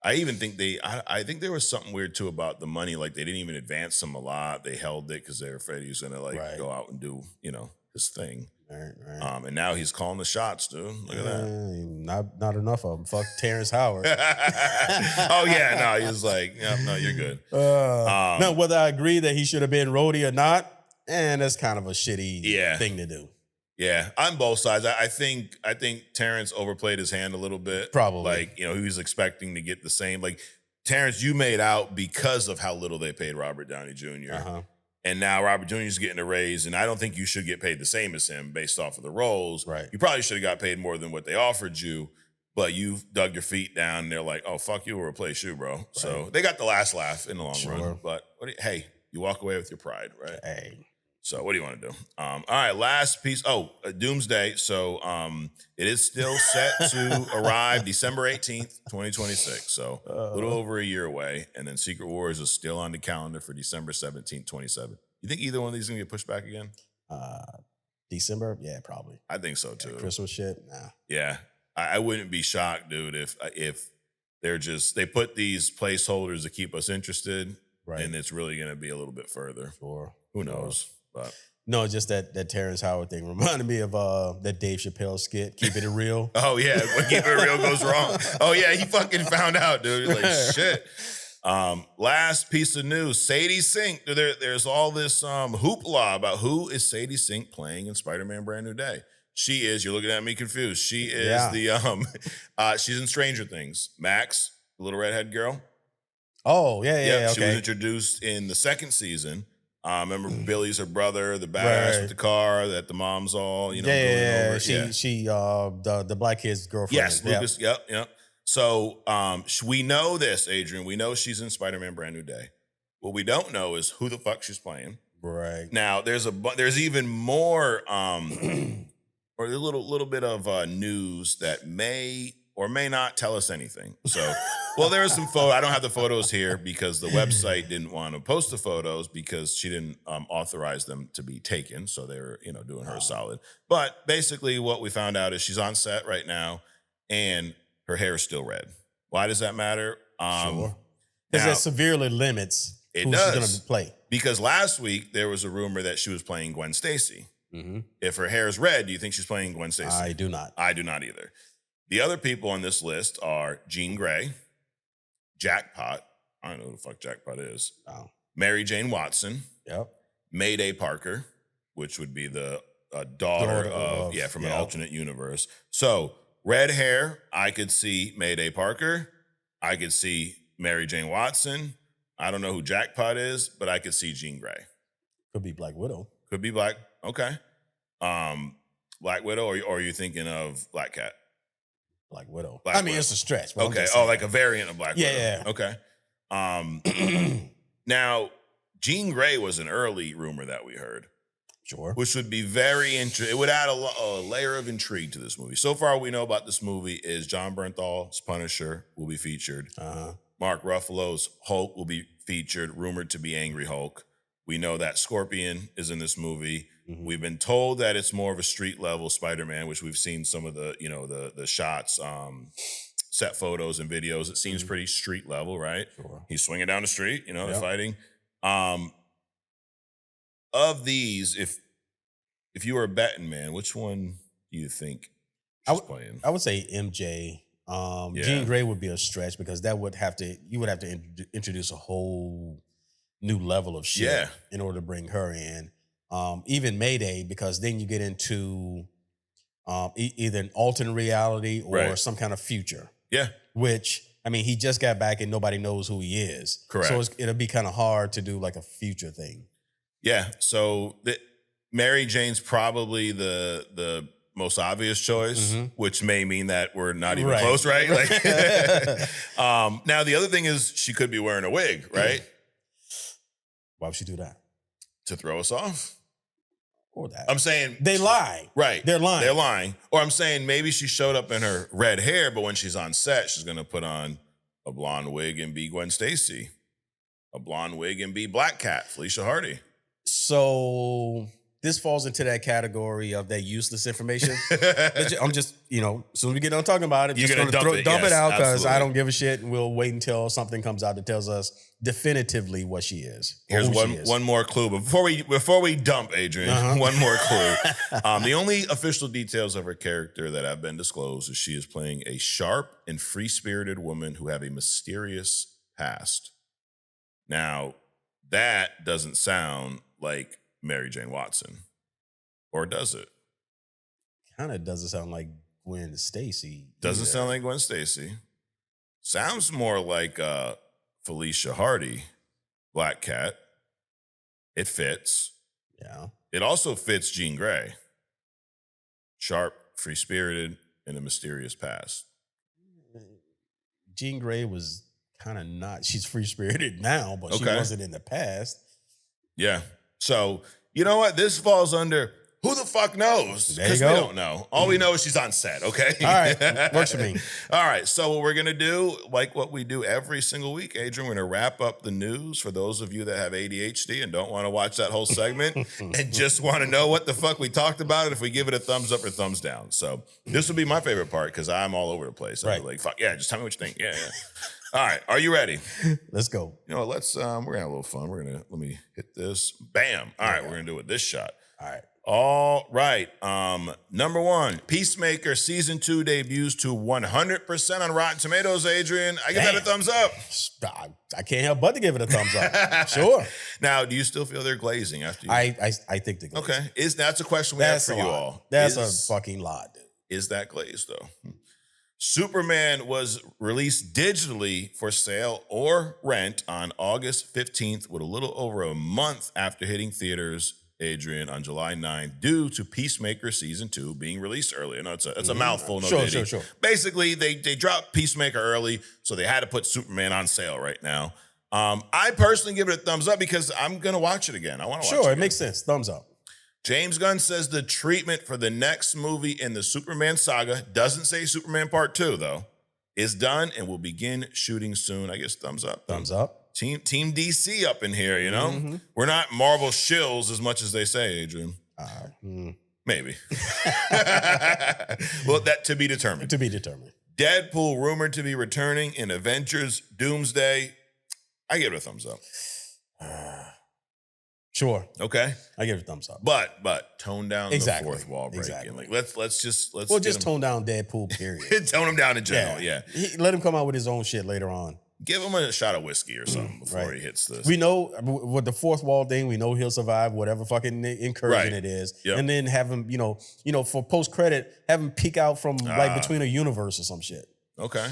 I even think I think there was something weird too about the money. Like they didn't even advance him a lot. They held it because they were afraid he was gonna go out and do, his thing. Right. And now he's calling the shots, dude. Look at that. Not enough of them. Fuck Terrence Howard. Oh yeah, no, he was like, no, you're good. Now, whether I agree that he should have been Rhodey or not, that's kind of a shitty thing to do. Yeah, on both sides. I think Terrence overplayed his hand a little bit. Probably. Like, he was expecting to get the same. Like, Terrence, you made out because of how little they paid Robert Downey Jr. Uh-huh. And now Robert Jr. is getting a raise, and I don't think you should get paid the same as him based off of the roles. Right. You probably should have got paid more than what they offered you, but you dug your feet down, and they're like, oh, fuck you, we'll replace you, bro. Right. So they got the last laugh in the long run. But, hey, you walk away with your pride, right? Hey. So what do you want to do? All right, last piece. Doomsday. So it is still set to arrive December 18th, 2026. So a little over a year away. And then Secret Wars is still on the calendar for December 17th, 27. You think either one of these is going to get pushed back again? December? Yeah, probably. I think so too. Christmas shit? Nah. Yeah. I wouldn't be shocked, dude, if they put these placeholders to keep us interested. Right. And it's really going to be a little bit further. Sure. Who knows? But no, just that Terrence Howard thing reminded me of that Dave Chappelle skit, Keeping It Real. Oh, yeah. When Keeping It Real goes wrong. Oh, yeah. He fucking found out, dude. Like, shit. Last piece of news. Sadie Sink. There's all this hoopla about who is Sadie Sink playing in Spider-Man Brand New Day. She is, you're looking at me confused. She is she's in Stranger Things. Max, the little redhead girl. Oh, yeah. She was introduced in the second season. Remember Billy's her brother, the badass with the car that the mom's all, going over. She the black kid's girlfriend. Yes, Lucas. Yep. So we know this, Adrian. We know she's in Spider-Man Brand New Day. What we don't know is who the fuck she's playing. Right. Now there's even more or a little bit of news that may or may not tell us anything. So, well, there are some photos. I don't have the photos here because the website didn't want to post the photos because she didn't authorize them to be taken. So they were, doing her a solid. But basically what we found out is she's on set right now and her hair is still red. Why does that matter? Sure. Because that severely limits who she's going to play. Because last week there was a rumor that she was playing Gwen Stacy. Mm-hmm. If her hair is red, do you think she's playing Gwen Stacy? I do not. I do not either. The other people on this list are Jean Grey, Jackpot. I don't know who the fuck Jackpot is. Oh. Mary Jane Watson. Yep. Mayday Parker, which would be the daughter of from an alternate universe. So red hair, I could see Mayday Parker. I could see Mary Jane Watson. I don't know who Jackpot is, but I could see Jean Grey. Could be Black Widow. Could be Black. Okay. Black Widow, or are you thinking of Black Cat? Black Widow. Black I mean, Widow. it's a stretch. But Okay. Oh, like a variant of Black Widow. Yeah. Okay. Now, Jean Grey was an early rumor that we heard. Sure. Which would be very interesting. It would add a layer of intrigue to this movie. So far, what we know about this movie is John Bernthal's Punisher will be featured. Mark Ruffalo's Hulk will be featured, rumored to be Angry Hulk. We know that Scorpion is in this movie. We've been told that it's more of a street level Spider-Man, which we've seen some of the, the shots, set photos and videos. It seems pretty street level, right? Sure. He's swinging down the street, they're fighting. Of these, if you were a betting man, which one do you think she's playing? I would say MJ. Jean Grey would be a stretch because you would have to introduce a whole new level of shit in order to bring her in. Even Mayday, because then you get into either an alternate reality or some kind of future. Yeah. Which, I mean, he just got back and nobody knows who he is. Correct. So it'll be kind of hard to do like a future thing. Yeah. So Mary Jane's probably the most obvious choice, which may mean that we're not even close, right? Like, now, the other thing is she could be wearing a wig, right? Why would she do that? To throw us off. Or that. I'm saying they lie. Right. They're lying. They're lying. Or I'm saying maybe she showed up in her red hair, but when she's on set, she's going to put on a blonde wig and be Gwen Stacy. A blonde wig and be Black Cat, Felicia Hardy. So this falls into that category of that useless information. I'm just, as soon as we get done talking about it, you're going to dump it out because I don't give a shit, and we'll wait until something comes out that tells us definitively what she is. Here's one more clue before we dump Adrian. One more clue. The only official details of her character that have been disclosed is she is playing a sharp and free-spirited woman who have a mysterious past. Now, that doesn't sound like Mary Jane Watson, or does it? Kind of doesn't sound like Gwen Stacy. Doesn't sound like Gwen Stacy. Sounds more like Felicia Hardy, Black Cat. It fits. Yeah. It also fits Jean Grey. Sharp, free-spirited, and a mysterious past. Jean Grey was kind of not. She's free-spirited now, but she wasn't in the past. Yeah. So, you know what? This falls under who the fuck knows? Because we don't know. All we know is she's on set, okay? All right. Works for me. All right. So what we're going to do, like what we do every single week, Adrian, we're going to wrap up the news for those of you that have ADHD and don't want to watch that whole segment and just want to know what the fuck we talked about and if we give it a thumbs up or thumbs down. So this will be my favorite part because I'm all over the place. I'm like, fuck, yeah, just tell me what you think. Yeah. All right, are you ready? Let's go. You know, let's we're gonna have a little fun. Let me hit this. Bam. All right, we're gonna do it with this shot. All right. Number one, Peacemaker season 2 debuts to 100% on Rotten Tomatoes. Adrian, I give that a thumbs up. I can't help but to give it a thumbs up. Sure. Now, do you still feel they're glazing after you? I think they're glazing. Okay. That's a question we have for you all. That's a fucking lot, dude. Is that glazed though? Superman was released digitally for sale or rent on August 15th, with a little over a month after hitting theaters, Adrian, on July 9th, due to Peacemaker Season 2 being released early. I know it's a mouthful. Sure. Basically, they dropped Peacemaker early, so they had to put Superman on sale right now. I personally give it a thumbs up because I'm going to watch it again. I want to watch it again. Sure, it makes sense. Thumbs up. James Gunn says the treatment for the next movie in the Superman Saga, doesn't say Superman Part 2, though, is done and will begin shooting soon. I guess thumbs up. Thumbs up. Team DC up in here, you know? We're not Marvel shills as much as they say, Adrian. Maybe. Well, that to be determined. To be determined. Deadpool rumored to be returning in Avengers Doomsday. I give it a thumbs up. Sure. Okay. I give it a thumbs up. But tone down the fourth wall breaking. Exactly. Like let's just tone down Deadpool, period. Tone him down in general, yeah. Let him come out with his own shit later on. Give him a shot of whiskey or something before he hits this. We know with the fourth wall thing, we know he'll survive whatever fucking incursion it is. Yep. And then have him, for post-credit, have him peek out from like between a universe or some shit. Okay.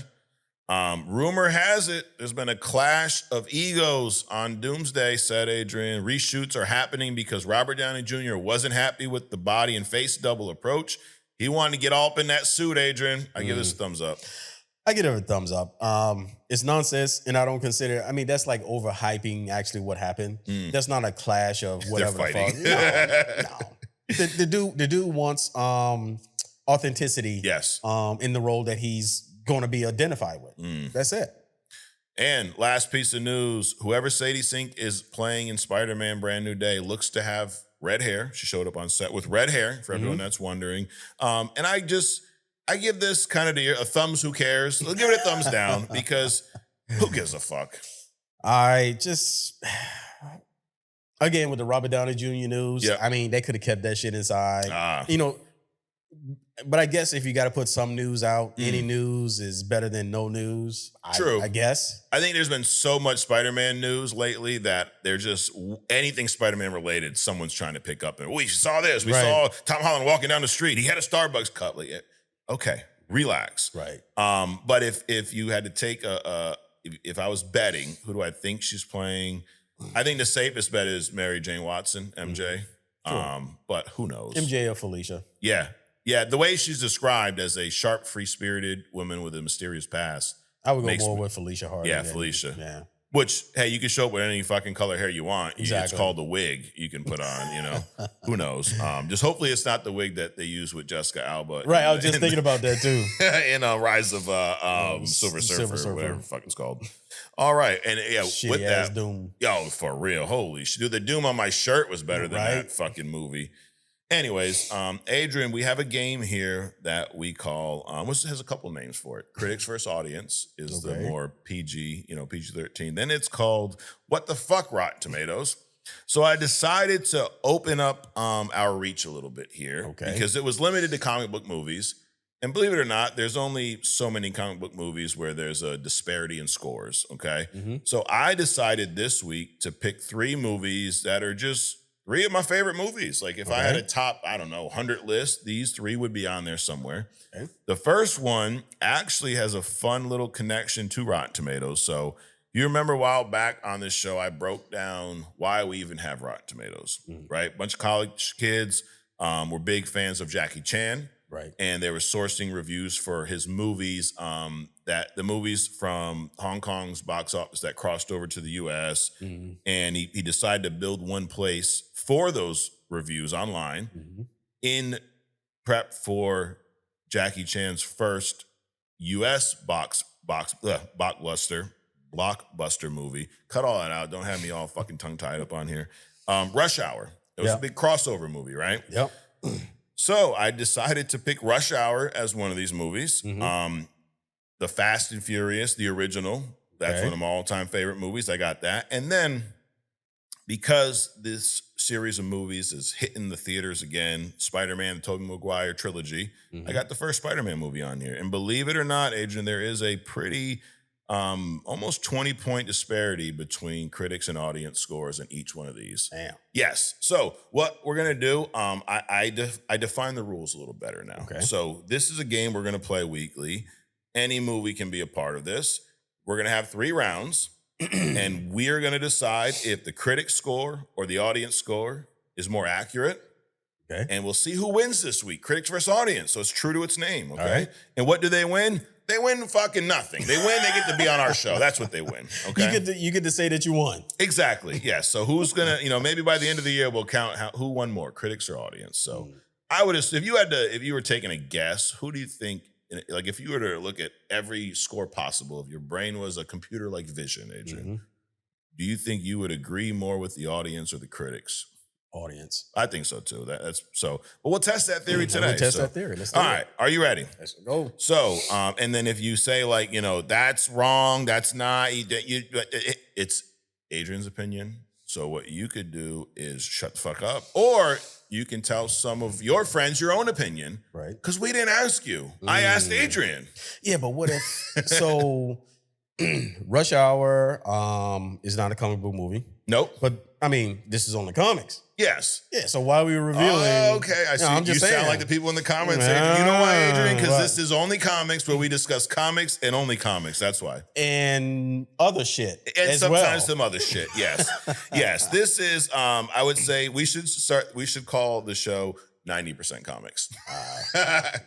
Rumor has it there's been a clash of egos on Doomsday, said Adrian. Reshoots are happening because Robert Downey Jr. wasn't happy with the body and face double approach. He wanted to get all up in that suit, Adrian. I give this a thumbs up. I give it a thumbs up. It's nonsense, and I don't consider. I mean, that's like overhyping actually what happened. That's not a clash of whatever. They're fighting. No. The dude wants authenticity. Yes. In the role that he's going to be identified with. That's it. And last piece of news: whoever Sadie Sink is playing in Spider-Man: Brand New Day looks to have red hair. She showed up on set with red hair. For everyone that's wondering, and I give this kind of a thumbs. Who cares? We'll give it a thumbs down because who gives a fuck? I just, again, with the Robert Downey Jr. news, I mean, they could have kept that shit inside. You know, but I guess if you got to put some news out, any news is better than no news. True. I guess. I think there's been so much Spider-Man news lately that they're just anything Spider-Man related, someone's trying to pick up. And we saw this. We saw Tom Holland walking down the street. He had a Starbucks cup. Like, okay, relax. Right. But if you had to take if I was betting, who do I think she's playing? I think the safest bet is Mary Jane Watson, MJ. But who knows? MJ or Felicia. Yeah. Yeah, the way she's described as a sharp, free-spirited woman with a mysterious past. I would go more with Felicia Hardy. Yeah, Felicia. Yeah. Which, hey, you can show up with any fucking color hair you want. Exactly. It's called the wig you can put on, you know. Who knows? Just hopefully it's not the wig that they use with Jessica Alba. Right, I was just thinking about that too. In Rise of Silver Surfer, whatever the fuck it's called. All right, and yeah, with that, Doom. Yo, for real, holy shit. Dude, the Doom on my shirt was better than that fucking movie. Anyways, Adrian, we have a game here that we call, which has a couple names for it. Critics versus Audience is the more PG, PG-13. Then it's called What the Fuck Rotten Tomatoes. So I decided to open up our reach a little bit here because it was limited to comic book movies. And believe it or not, there's only so many comic book movies where there's a disparity in scores, okay? So I decided this week to pick 3 movies that are just 3 of my favorite movies. Like if I had a top, 100 list, these 3 would be on there somewhere. The first one actually has a fun little connection to Rotten Tomatoes. So you remember a while back on this show, I broke down why we even have Rotten Tomatoes, right? A bunch of college kids were big fans of Jackie Chan. Right. And they were sourcing reviews for his movies, that the movies from Hong Kong's box office that crossed over to the US. And he decided to build one place for those reviews online in prep for Jackie Chan's first US blockbuster movie. Cut all that out. Don't have me all fucking tongue tied up on here. Rush Hour. It was a big crossover movie, right? Yep. So I decided to pick Rush Hour as one of these movies. The Fast and Furious, the original. That's one of my all-time favorite movies. I got that. And then because this series of movies is hitting the theaters again, Spider-Man, the Tobey Maguire trilogy, I got the first Spider-Man movie on here. And believe it or not, Adrian, there is a pretty almost 20-point disparity between critics and audience scores in each one of these. Damn. Yes. So what we're going to do, I define the rules a little better now. So this is a game we're going to play weekly. Any movie can be a part of this. We're going to have 3 rounds, and we are going to decide if the critic score or the audience score is more accurate. And we'll see who wins this week. Critics versus audience. So it's true to its name. And what do they win? They win fucking nothing. They win, they get to be on our show. That's what they win. You get to say that you won. Exactly. Yes. So who's gonna, maybe by the end of the year we'll count who won more, critics or audience. So I would assume if you were taking a guess, who do you think, like if you were to look at every score possible, if your brain was a computer like vision, Adrian, do you think you would agree more with the audience or the critics? Audience. I think so too. That's so. But we'll test that theory today. We'll test that theory. Let's do all right. Are you ready? Let's go. So, and then if you say like, that's wrong, that's not, it's Adrian's opinion. So what you could do is shut the fuck up, or you can tell some of your friends your own opinion, right? Because we didn't ask you. I asked Adrian. Yeah, but what if? So, Rush Hour is not a comic book movie. Nope. But I mean, this is on the comics. Yes. Yeah, so why are we revealing? Oh, okay. I see. I'm just you saying. sound like the people in the comments. You know why, Adrian? Because this is only comics where we discuss comics and only comics. That's why. And other shit. And as sometimes well. some other shit. Yes. Yes. This is, I would say we should call the show 90% comics.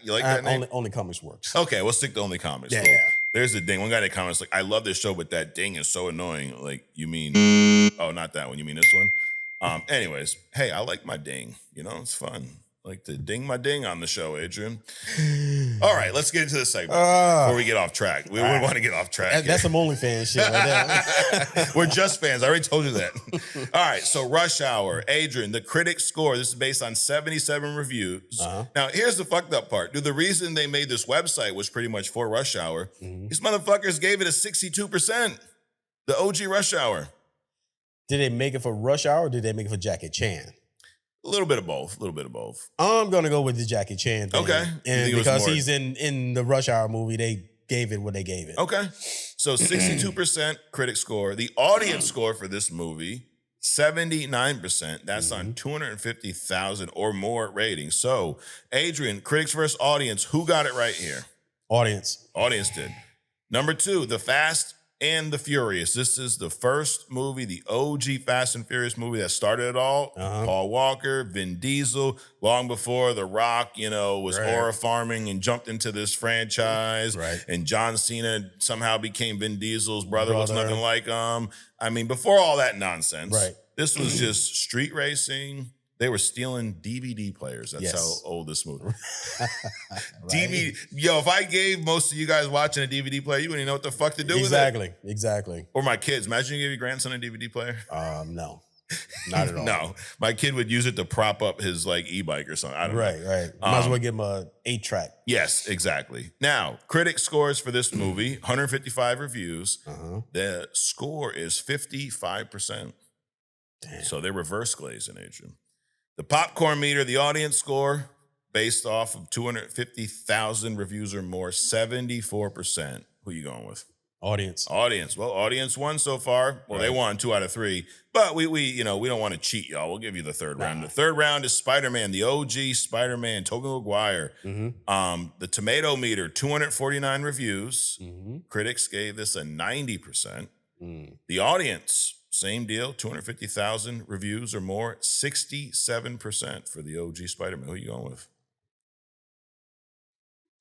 You like that name? Only comics works. Okay, we'll stick to only comics. Yeah, Cool. yeah. There's a ding. One guy in the comments like, I love this show, but that ding is so annoying. Like, you mean, oh, not that one. You mean this one? Anyways, hey, I like my ding. You know, it's fun. I like to ding my ding on the show, Adrian. All right, let's get into the segment before we get off track. We wouldn't want to get off track. That's some OnlyFans shit right there. We're just fans. I already told you that. All right, so Rush Hour. Adrian, the critic score. This is based on 77 reviews. Now, here's the fucked up part. The reason they made this website was pretty much for Rush Hour. These motherfuckers gave it a 62%. The OG Rush Hour. Did they make it for Rush Hour or did they make it for Jackie Chan? A little bit of both. A little bit of both. I'm going to go with the Jackie Chan thing. Okay. And because he's in the Rush Hour movie, they gave it what they gave it. Okay. So 62% critic score. The audience score for this movie, 79%. That's on 250,000 or more ratings. So, Adrian, critics versus audience, who got it right here? Audience. Audience did. Number 2, The Fast and the Furious. This is the first movie, the OG Fast and Furious movie that started it all. Paul Walker, Vin Diesel, long before The Rock, was horror farming and jumped into this franchise. Right. And John Cena somehow became Vin Diesel's brother. Looks nothing like him. I mean, before all that nonsense, this was just street racing. They were stealing DVD players. That's how old this movie is. DVD. Yo, if I gave most of you guys watching a DVD player, you wouldn't even know what the fuck to do with it. Exactly. Or my kids. Imagine you gave your grandson a DVD player. No. Not at all. No. My kid would use it to prop up his e-bike or something. I don't know. Right. Might as well give him a 8-track. Yes, exactly. Now, critic scores for this movie, 155 reviews. The score is 55%. Damn. So they reverse Glaze in Adrian. The popcorn meter, the audience score, based off of 250,000 reviews or more, 74%. Who you going with? Audience. Well, audience won so far. Well, they won 2 out of 3. But we don't want to cheat, y'all. We'll give you the third round. The third round is Spider-Man, the OG Spider-Man, Tobey Maguire. The tomato meter, 249 reviews. Critics gave this a 90%. The audience, same deal, 250,000 reviews or more, 67% for the OG Spider-Man. Who are you going with?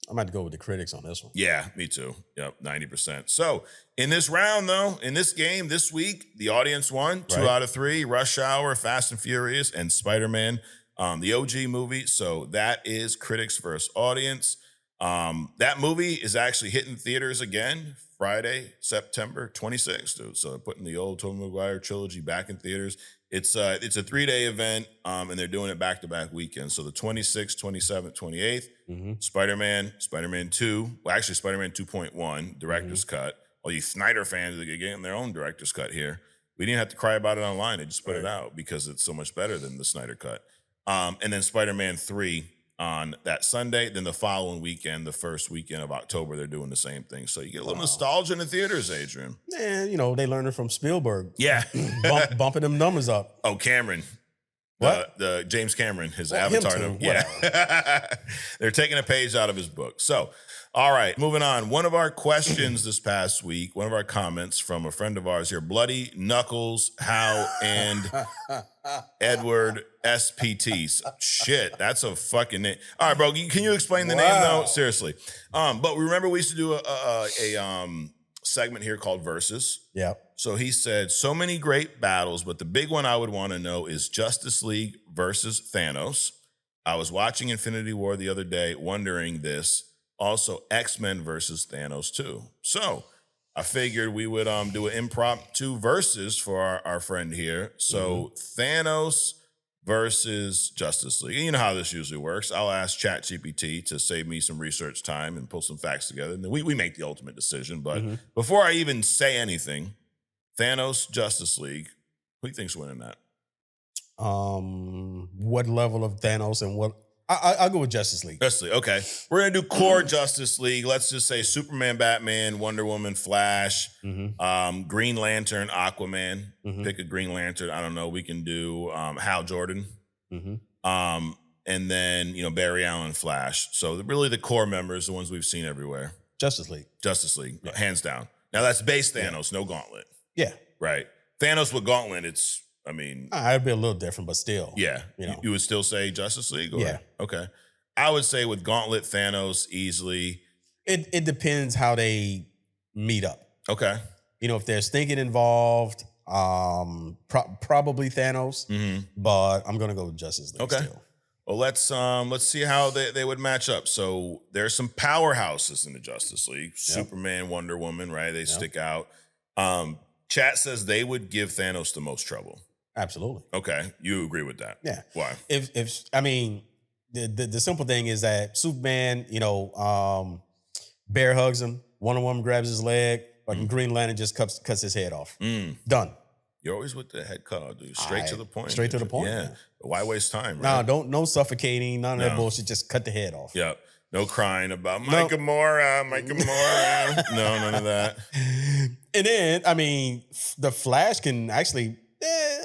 I'm about to go with the critics on this one. Yeah, me too. Yep, 90%. So in this round, though, in this game this week, the audience won 2 out of 3, Rush Hour, Fast and Furious, and Spider-Man, the OG movie. So that is critics versus audience. That movie is actually hitting theaters again Friday, September 26th, dude. So they're putting the old Tobey Maguire trilogy back in theaters. It's a 3-day event, and they're doing it back-to-back weekends. So the 26th, 27th, 28th, Spider-Man 2, well, actually Spider-Man 2.1, director's cut. All you Snyder fans are getting their own director's cut here. We didn't have to cry about it online. They just put it out because it's so much better than the Snyder cut. And then Spider-Man 3 on that Sunday. Then the following weekend, the first weekend of October, they're doing the same thing. So you get a little nostalgia in the theaters, Adrian. Man, they learned it from Spielberg. Yeah. Bumping them numbers up. Oh, Cameron. What? The James Cameron, his Avatar. Yeah. They're taking a page out of his book. So, all right, moving on. One of our questions this past week, one of our comments from a friend of ours here, Bloody Knuckles, How, and Edward SPT. Shit, that's a fucking name. All right, bro, can you explain the name, though? Seriously. But remember we used to do a segment here called Versus. Yeah. So he said, so many great battles, but the big one I would want to know is Justice League versus Thanos. I was watching Infinity War the other day, wondering this. Also, X-Men versus Thanos too. So I figured we would do an impromptu versus for our friend here. So Thanos versus Justice League. And you know how this usually works. I'll ask ChatGPT to save me some research time and pull some facts together. And then we make the ultimate decision. But before I even say anything, Thanos, Justice League, who do you think's winning that? What level of Thanos and what I'll go with Justice League. Justice League, okay. We're going to do core Justice League. Let's just say Superman, Batman, Wonder Woman, Flash, Green Lantern, Aquaman. Pick a Green Lantern. I don't know. We can do Hal Jordan. And then, Barry Allen, Flash. So really the core members, the ones we've seen everywhere. Justice League. Justice League, hands down. Now that's base Thanos, no Gauntlet. Yeah. Right. Thanos with Gauntlet, it'd be a little different, but still. Yeah. You would still say Justice League? Or? Yeah. Okay. I would say with Gauntlet, Thanos easily. It depends how they meet up. Okay. If there's thinking involved, probably Thanos, but I'm going to go with Justice League still. Well, let's see how they would match up. So there's some powerhouses in the Justice League. Yep. Superman, Wonder Woman, right? They stick out. Chat says they would give Thanos the most trouble. Absolutely. Okay. You agree with that? Yeah. Why? The simple thing is that Superman, bear hugs him, Wonder Woman grabs his leg, fucking Green Lantern just cuts his head off. Done. You're always with the head cut, dude. Straight to the point. Straight to the point. Yeah. Why waste time? Right? No suffocating, none of that bullshit. Just cut the head off. Yeah. No crying about Mike Gamora. No, none of that. And then, the Flash can actually,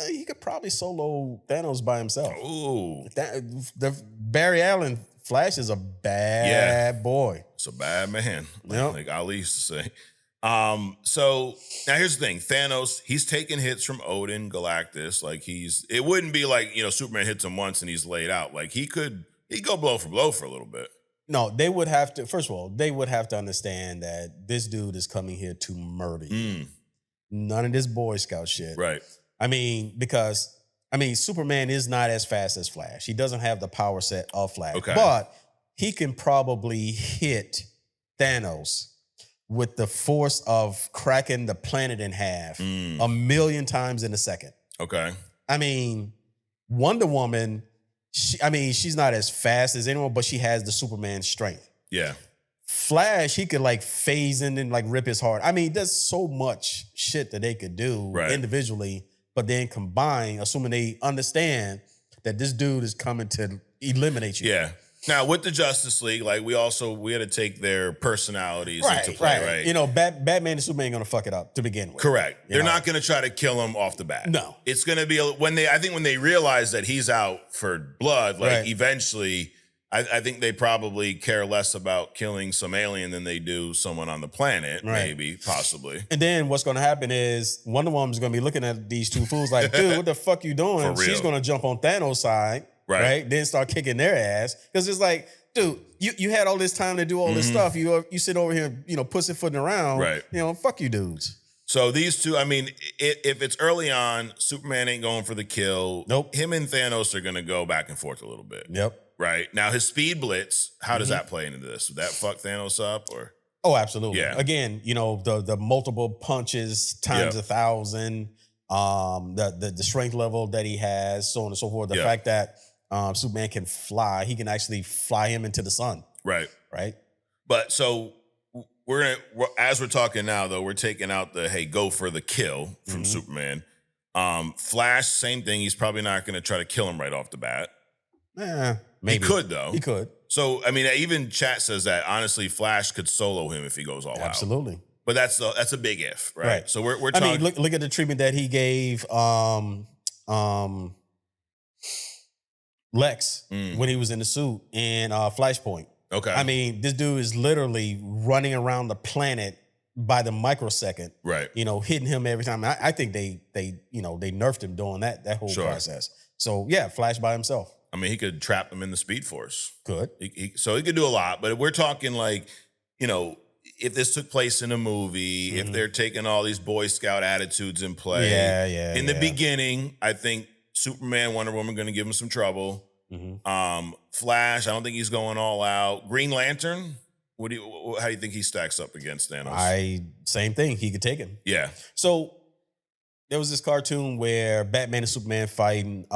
he could probably solo Thanos by himself. Ooh. The Barry Allen Flash is a bad boy. It's a bad man, like Ali used to say. So now here's the thing. Thanos, he's taking hits from Odin, Galactus. It wouldn't be like, Superman hits him once and he's laid out. Like he'd go blow for blow for a little bit. No, they would have to, first of all, they would have to understand that this dude is coming here to murder you. None of this Boy Scout shit. Right. Because Superman is not as fast as Flash. He doesn't have the power set of Flash. Okay. But he can probably hit Thanos with the force of cracking the planet in half 1,000,000 times in a second. Okay. Wonder Woman, she's not as fast as anyone, but she has the Superman strength. Yeah. Flash, he could phase in and rip his heart. There's so much shit that they could do individually, but then combine, assuming they understand that this dude is coming to eliminate you. Yeah. Now with the Justice League, we had to take their personalities into play, right? Batman and Superman ain't gonna fuck it up to begin with. Correct. They're not gonna try to kill him off the bat. No. It's gonna be when they realize that he's out for blood, eventually, I think they probably care less about killing some alien than they do someone on the planet, maybe, possibly. And then what's gonna happen is Wonder Woman's gonna be looking at these two fools like, dude, what the fuck you doing? For real. She's gonna jump on Thanos' side. Right. Then start kicking their ass. Because it's like, dude, you had all this time to do all this stuff. You sit over here, pussyfooting around. Right. Fuck you dudes. So these two, if it's early on, Superman ain't going for the kill. Nope. Him and Thanos are going to go back and forth a little bit. Yep. Right. Now, his speed blitz, how does that play into this? Would that fuck Thanos up or? Oh, absolutely. Yeah. Again, the multiple punches times 1,000, the strength level that he has, so on and so forth. The fact that Superman can fly. He can actually fly him into the sun. Right. Right. But so as we're talking now, though, we're taking out the, go for the kill from Superman. Flash, same thing. He's probably not going to try to kill him right off the bat. Maybe. He could, though. He could. So, even chat says that, honestly, Flash could solo him if he goes all out. Absolutely. But that's a big if, right? So we're talking. Look at the treatment that he gave Lex when he was in the suit in Flashpoint. Okay. This dude is literally running around the planet by the microsecond. Right. Hitting him every time. I think they nerfed him doing that whole process. So yeah, Flash by himself. He could trap him in the Speed Force. Good. So he could do a lot. But we're talking if this took place in a movie, if they're taking all these Boy Scout attitudes in play. In the beginning, I think Superman, Wonder Woman going to give him some trouble. Flash, I don't think he's going all out. Green Lantern, how do you think he stacks up against Thanos? Same thing. He could take him. Yeah. So there was this cartoon where Batman and Superman fighting.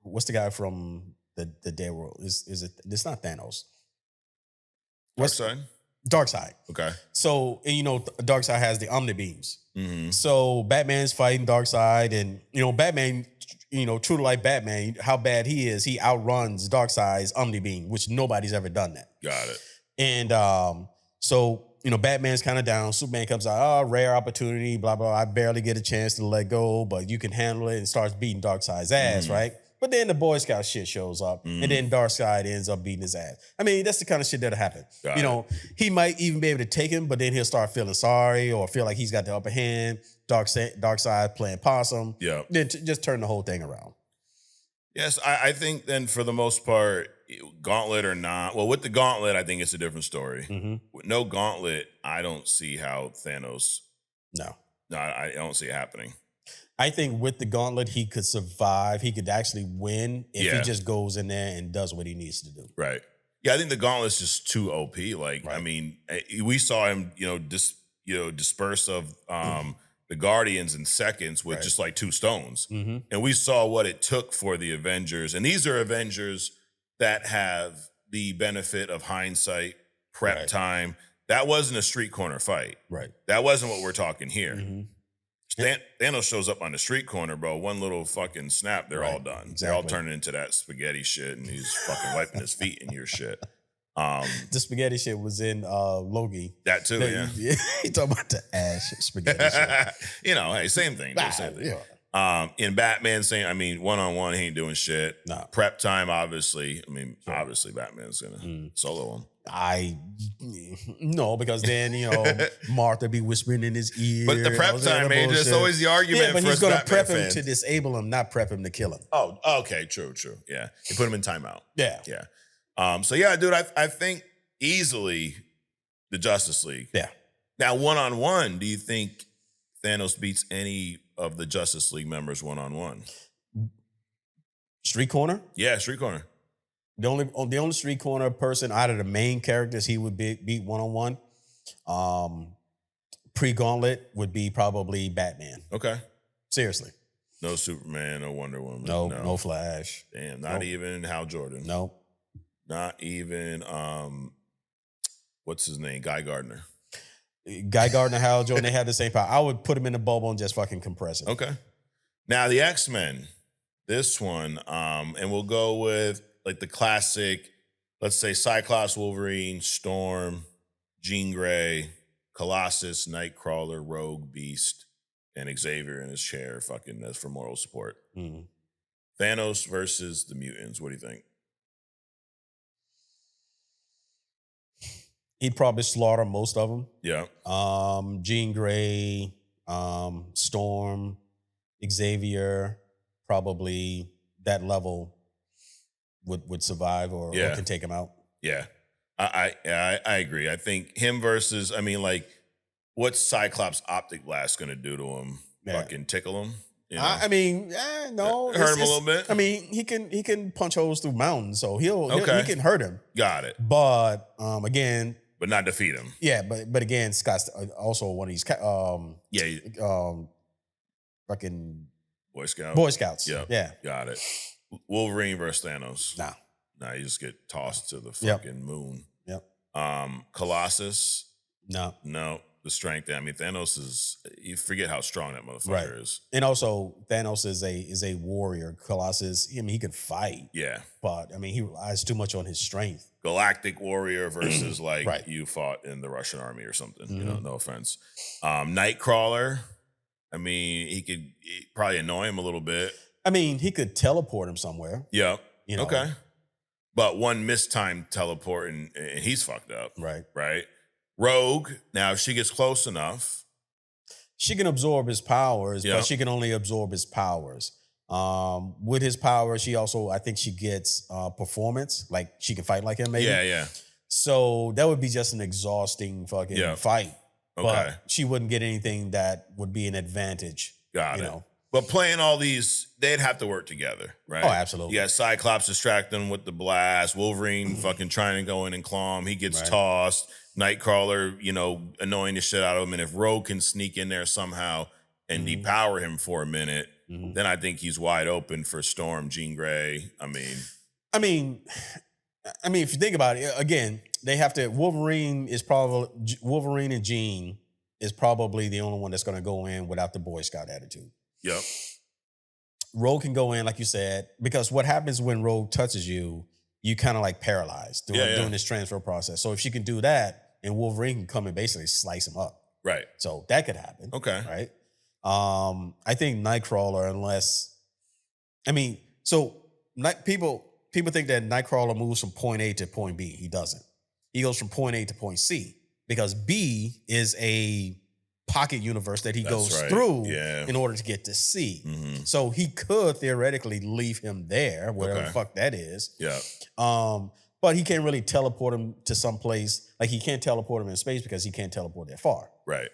What's the guy from the Dead World? Is it? It's not Thanos. What's that? Darkseid. Okay. So, and Darkseid has the Omni Beams. Mm-hmm. So Batman's fighting Darkseid, and Batman, true to life Batman, how bad he is, he outruns Darkseid's Omni Beam, which nobody's ever done that. Got it. And so Batman's kind of down. Superman comes out, rare opportunity, blah blah. I barely get a chance to let go, but you can handle it, and starts beating Darkseid's ass, right? But then the Boy Scout shit shows up, and then Darkseid ends up beating his ass. I mean, that's the kind of shit that'll happen. He might even be able to take him, but then he'll start feeling sorry or feel like he's got the upper hand. Darkseid playing possum. Yeah. Then just turn the whole thing around. Yes, I think then for the most part, Gauntlet or not, well, with the Gauntlet, I think it's a different story. Mm-hmm. With no Gauntlet, I don't see how Thanos. No, I don't see it happening. I think with the Gauntlet, he could survive. He could actually win if he just goes in there and does what he needs to do. Right. Yeah, I think the Gauntlet's just too OP. Like, right. I mean, we saw him, disperse of the Guardians in seconds with just like 2 stones. Mm-hmm. And we saw what it took for the Avengers. And these are Avengers that have the benefit of hindsight, prep time. That wasn't a street corner fight. Right. That wasn't what we're talking here. Mm-hmm. Thanos shows up on the street corner, bro. One little fucking snap, they're all done. Exactly. They're all turning into that spaghetti shit, and he's fucking wiping his feet in your shit. The spaghetti shit was in Loki. That too, yeah. He talking about the ash spaghetti shit. Hey, same thing. Same thing. Yeah. In Batman, one-on-one, he ain't doing shit. No. Prep time, obviously. Obviously, Batman's gonna solo him. No, because then Martha be whispering in his ear. But the prep time, man, there's always the argument. Yeah, but for he's going to Batman prep him fans. to disable him, not prep him to kill him. Oh, okay, true. Yeah, they put him in timeout. Yeah. So yeah, dude, I think easily the Justice League. Yeah. Now, one-on-one, do you think Thanos beats any of the Justice League members one-on-one? Street corner? Yeah, street corner. The only street corner person out of the main characters he would beat one-on-one, pre-Gauntlet would be probably Batman. Okay. Seriously. No Superman, no Wonder Woman. No Flash. Damn, not even Hal Jordan. No. Not even, what's his name? Guy Gardner. Hal Jordan, they had the same power. I would put him in a bubble and just fucking compress it. Okay. Now, the X-Men, this one, and we'll go with like the classic, let's say Cyclops, Wolverine, Storm, Jean Grey, Colossus, Nightcrawler, Rogue, Beast, and Xavier in his chair, fucking that's for moral support. Mm-hmm. Thanos versus the mutants. What do you think? He'd probably slaughter most of them. Yeah. Jean Grey, Storm, Xavier, probably that level would survive or can take him out. Yeah. I agree. I think him versus, what's Cyclops Optic Blast going to do to him? Yeah. Fucking tickle him? No. Hurt him a little bit? He can punch holes through mountains, so he can hurt him. Got it. But again, but not defeat him. Yeah, but again, Scott's also one of these fucking Boy Scouts. Yep. Yeah. Got it. Wolverine versus Thanos. Nah, you just get tossed to the fucking moon. Yep. Colossus. No. The strength. Thanos is, you forget how strong that motherfucker is. And also Thanos is a warrior. Colossus, he can fight. Yeah. But he relies too much on his strength. Galactic warrior versus you fought in the Russian army or something. Mm-hmm. No offense. Nightcrawler. He could probably annoy him a little bit. He could teleport him somewhere. Yeah. Okay. But one mistimed teleport and he's fucked up. Right. Rogue, now if she gets close enough, she can absorb his powers, but she can only absorb his powers. With his powers, she also, I think she gets performance, like she can fight like him maybe. Yeah. So that would be just an exhausting fucking fight. Okay. But she wouldn't get anything that would be an advantage. Got it. But playing all these, they'd have to work together, right? Oh, absolutely. You got Cyclops distracting with the blast, Wolverine fucking trying to go in and claw him, he gets tossed. Nightcrawler, annoying the shit out of him. And if Rogue can sneak in there somehow and depower him for a minute, then I think he's wide open for Storm, Jean Grey. If you think about it, again, they have to. Wolverine and Jean is probably the only one that's going to go in without the Boy Scout attitude. Yep. Rogue can go in, like you said, because what happens when Rogue touches you, you kind of like paralyzed during this transfer process. So if she can do that, and Wolverine can come and basically slice him up. Right. So that could happen. Okay. Right. I think Nightcrawler, people think that Nightcrawler moves from point A to point B. He doesn't. He goes from point A to point C because B is a pocket universe that he goes through in order to get to C. Mm-hmm. So he could theoretically leave him there, whatever the fuck that is. Yeah. But he can't really teleport him to some place. Like he can't teleport him in space because he can't teleport that far. Right.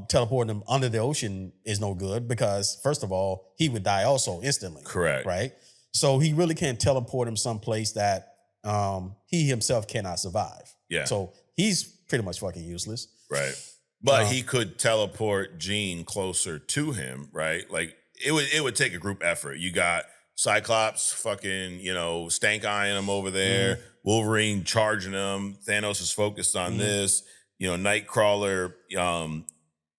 Teleporting him under the ocean is no good because first of all, he would die also instantly. Correct. Right. So he really can't teleport him someplace that he himself cannot survive. Yeah. So he's pretty much fucking useless. Right. But he could teleport Jean closer to him, right? Like it would take a group effort. You got Cyclops fucking, stank eyeing him over there. Mm-hmm. Wolverine charging him. Thanos is focused on this. Nightcrawler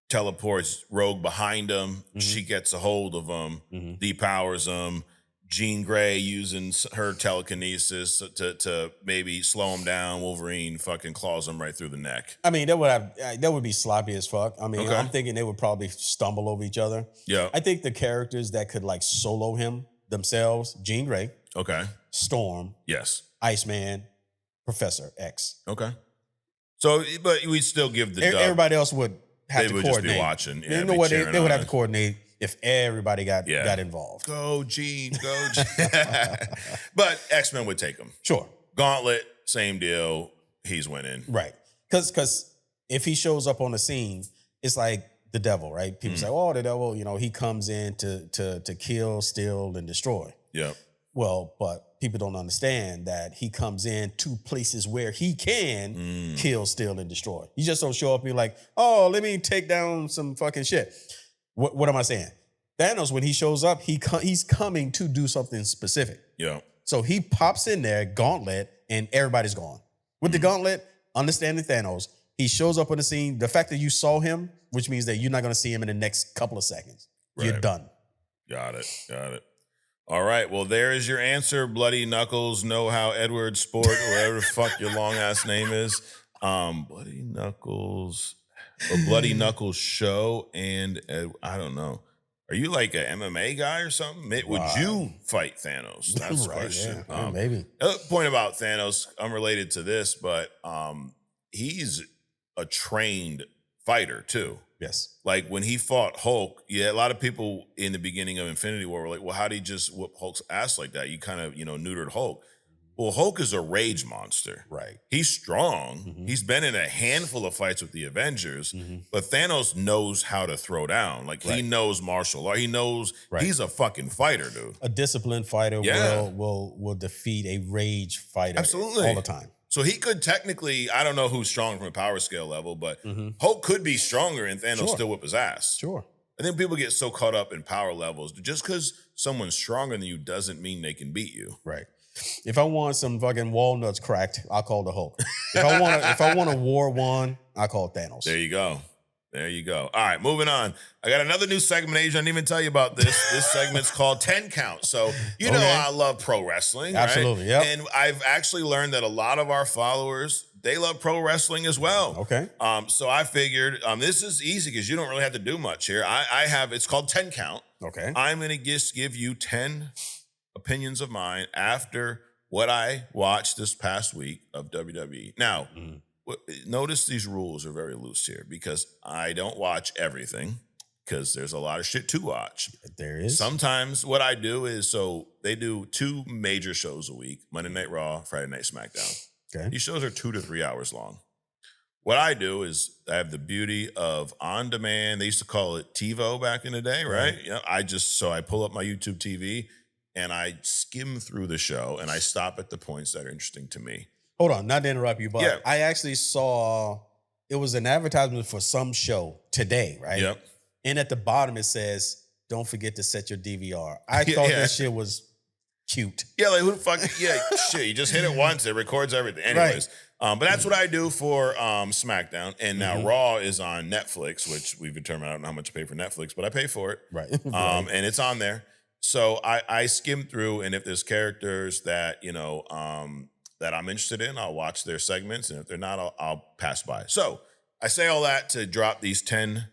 teleports Rogue behind him. Mm-hmm. She gets a hold of him, depowers him. Jean Grey using her telekinesis to maybe slow him down. Wolverine fucking claws him right through the neck. I mean, that would be sloppy as fuck. I mean, I'm thinking they would probably stumble over each other. Yeah. I think the characters that could like solo him themselves, Jean Grey. Okay. Storm. Yes. Iceman. Professor X. Okay. So, but we still give the everybody else would have to coordinate. They would just be watching. Yeah, you know what? They would have to coordinate if everybody got involved. Go, Jean. Go, Jean. But X-Men would take him. Sure. Gauntlet, same deal. He's winning. Right. Because if he shows up on the scene, it's like the devil, right? People say, oh, the devil, he comes in to kill, steal, and destroy. Yeah. Well, but people don't understand that he comes in to places where he can kill, steal, and destroy. You just don't show up and be like, oh, let me take down some fucking shit. What am I saying? Thanos, when he shows up, he's coming to do something specific. Yeah. So he pops in there, Gauntlet, and everybody's gone. With the Gauntlet, understanding Thanos, he shows up on the scene. The fact that you saw him, which means that you're not going to see him in the next couple of seconds. Right. You're done. Got it. All right. Well, there is your answer, Bloody Knuckles, Know How Edward Sport, whatever the fuck your long ass name is. Bloody Knuckles, a Bloody Knuckles show, and I don't know. Are you like an MMA guy or something? Would you fight Thanos? That's the question. Yeah. Maybe. Point about Thanos, unrelated to this, but he's a trained fighter too. Yes. Like when he fought Hulk, a lot of people in the beginning of Infinity War were like, well, how did he just whoop Hulk's ass like that? You kind of, neutered Hulk. Well, Hulk is a rage monster. Right. He's strong. Mm-hmm. He's been in a handful of fights with the Avengers, but Thanos knows how to throw down. Like he knows martial law. He knows he's a fucking fighter, dude. A disciplined fighter will defeat a rage fighter absolutely all the time. So he could technically, I don't know who's strong from a power scale level, but Hulk could be stronger and Thanos still whip his ass. Sure. I think people get so caught up in power levels. Just because someone's stronger than you doesn't mean they can beat you. Right. If I want some fucking walnuts cracked, I'll call the Hulk. If I want a war won, I'll call Thanos. There you go. All right, moving on. I got another new segment, Age. I didn't even tell you about this. This segment's called 10 Count. So, know I love pro wrestling. Absolutely, right? And I've actually learned that a lot of our followers, they love pro wrestling as well. Okay. So I figured this is easy because you don't really have to do much here. It's called 10 Count. Okay. I'm going to just give you 10 opinions of mine after what I watched this past week of WWE. Now, notice these rules are very loose here because I don't watch everything because there's a lot of shit to watch. There is. Sometimes what I do is, they do 2 major shows a week, Monday Night Raw, Friday Night SmackDown. Okay. These shows are 2 to 3 hours long. What I do is I have the beauty of on demand. They used to call it TiVo back in the day, right? Yeah. I pull up my YouTube TV and I skim through the show and I stop at the points that are interesting to me. Hold on, not to interrupt you, but I actually saw, it was an advertisement for some show today, right? Yep. And at the bottom it says, don't forget to set your DVR. I thought that shit was cute. Yeah, like who the fuck, shit, you just hit it once, it records everything. Anyways, But that's what I do for SmackDown. And now Raw is on Netflix, which we've determined I don't know how much to pay for Netflix, but I pay for it. Right. And it's on there. So I skim through, and if there's characters that, that I'm interested in, I'll watch their segments. And if they're not, I'll pass by. So I say all that to drop these 10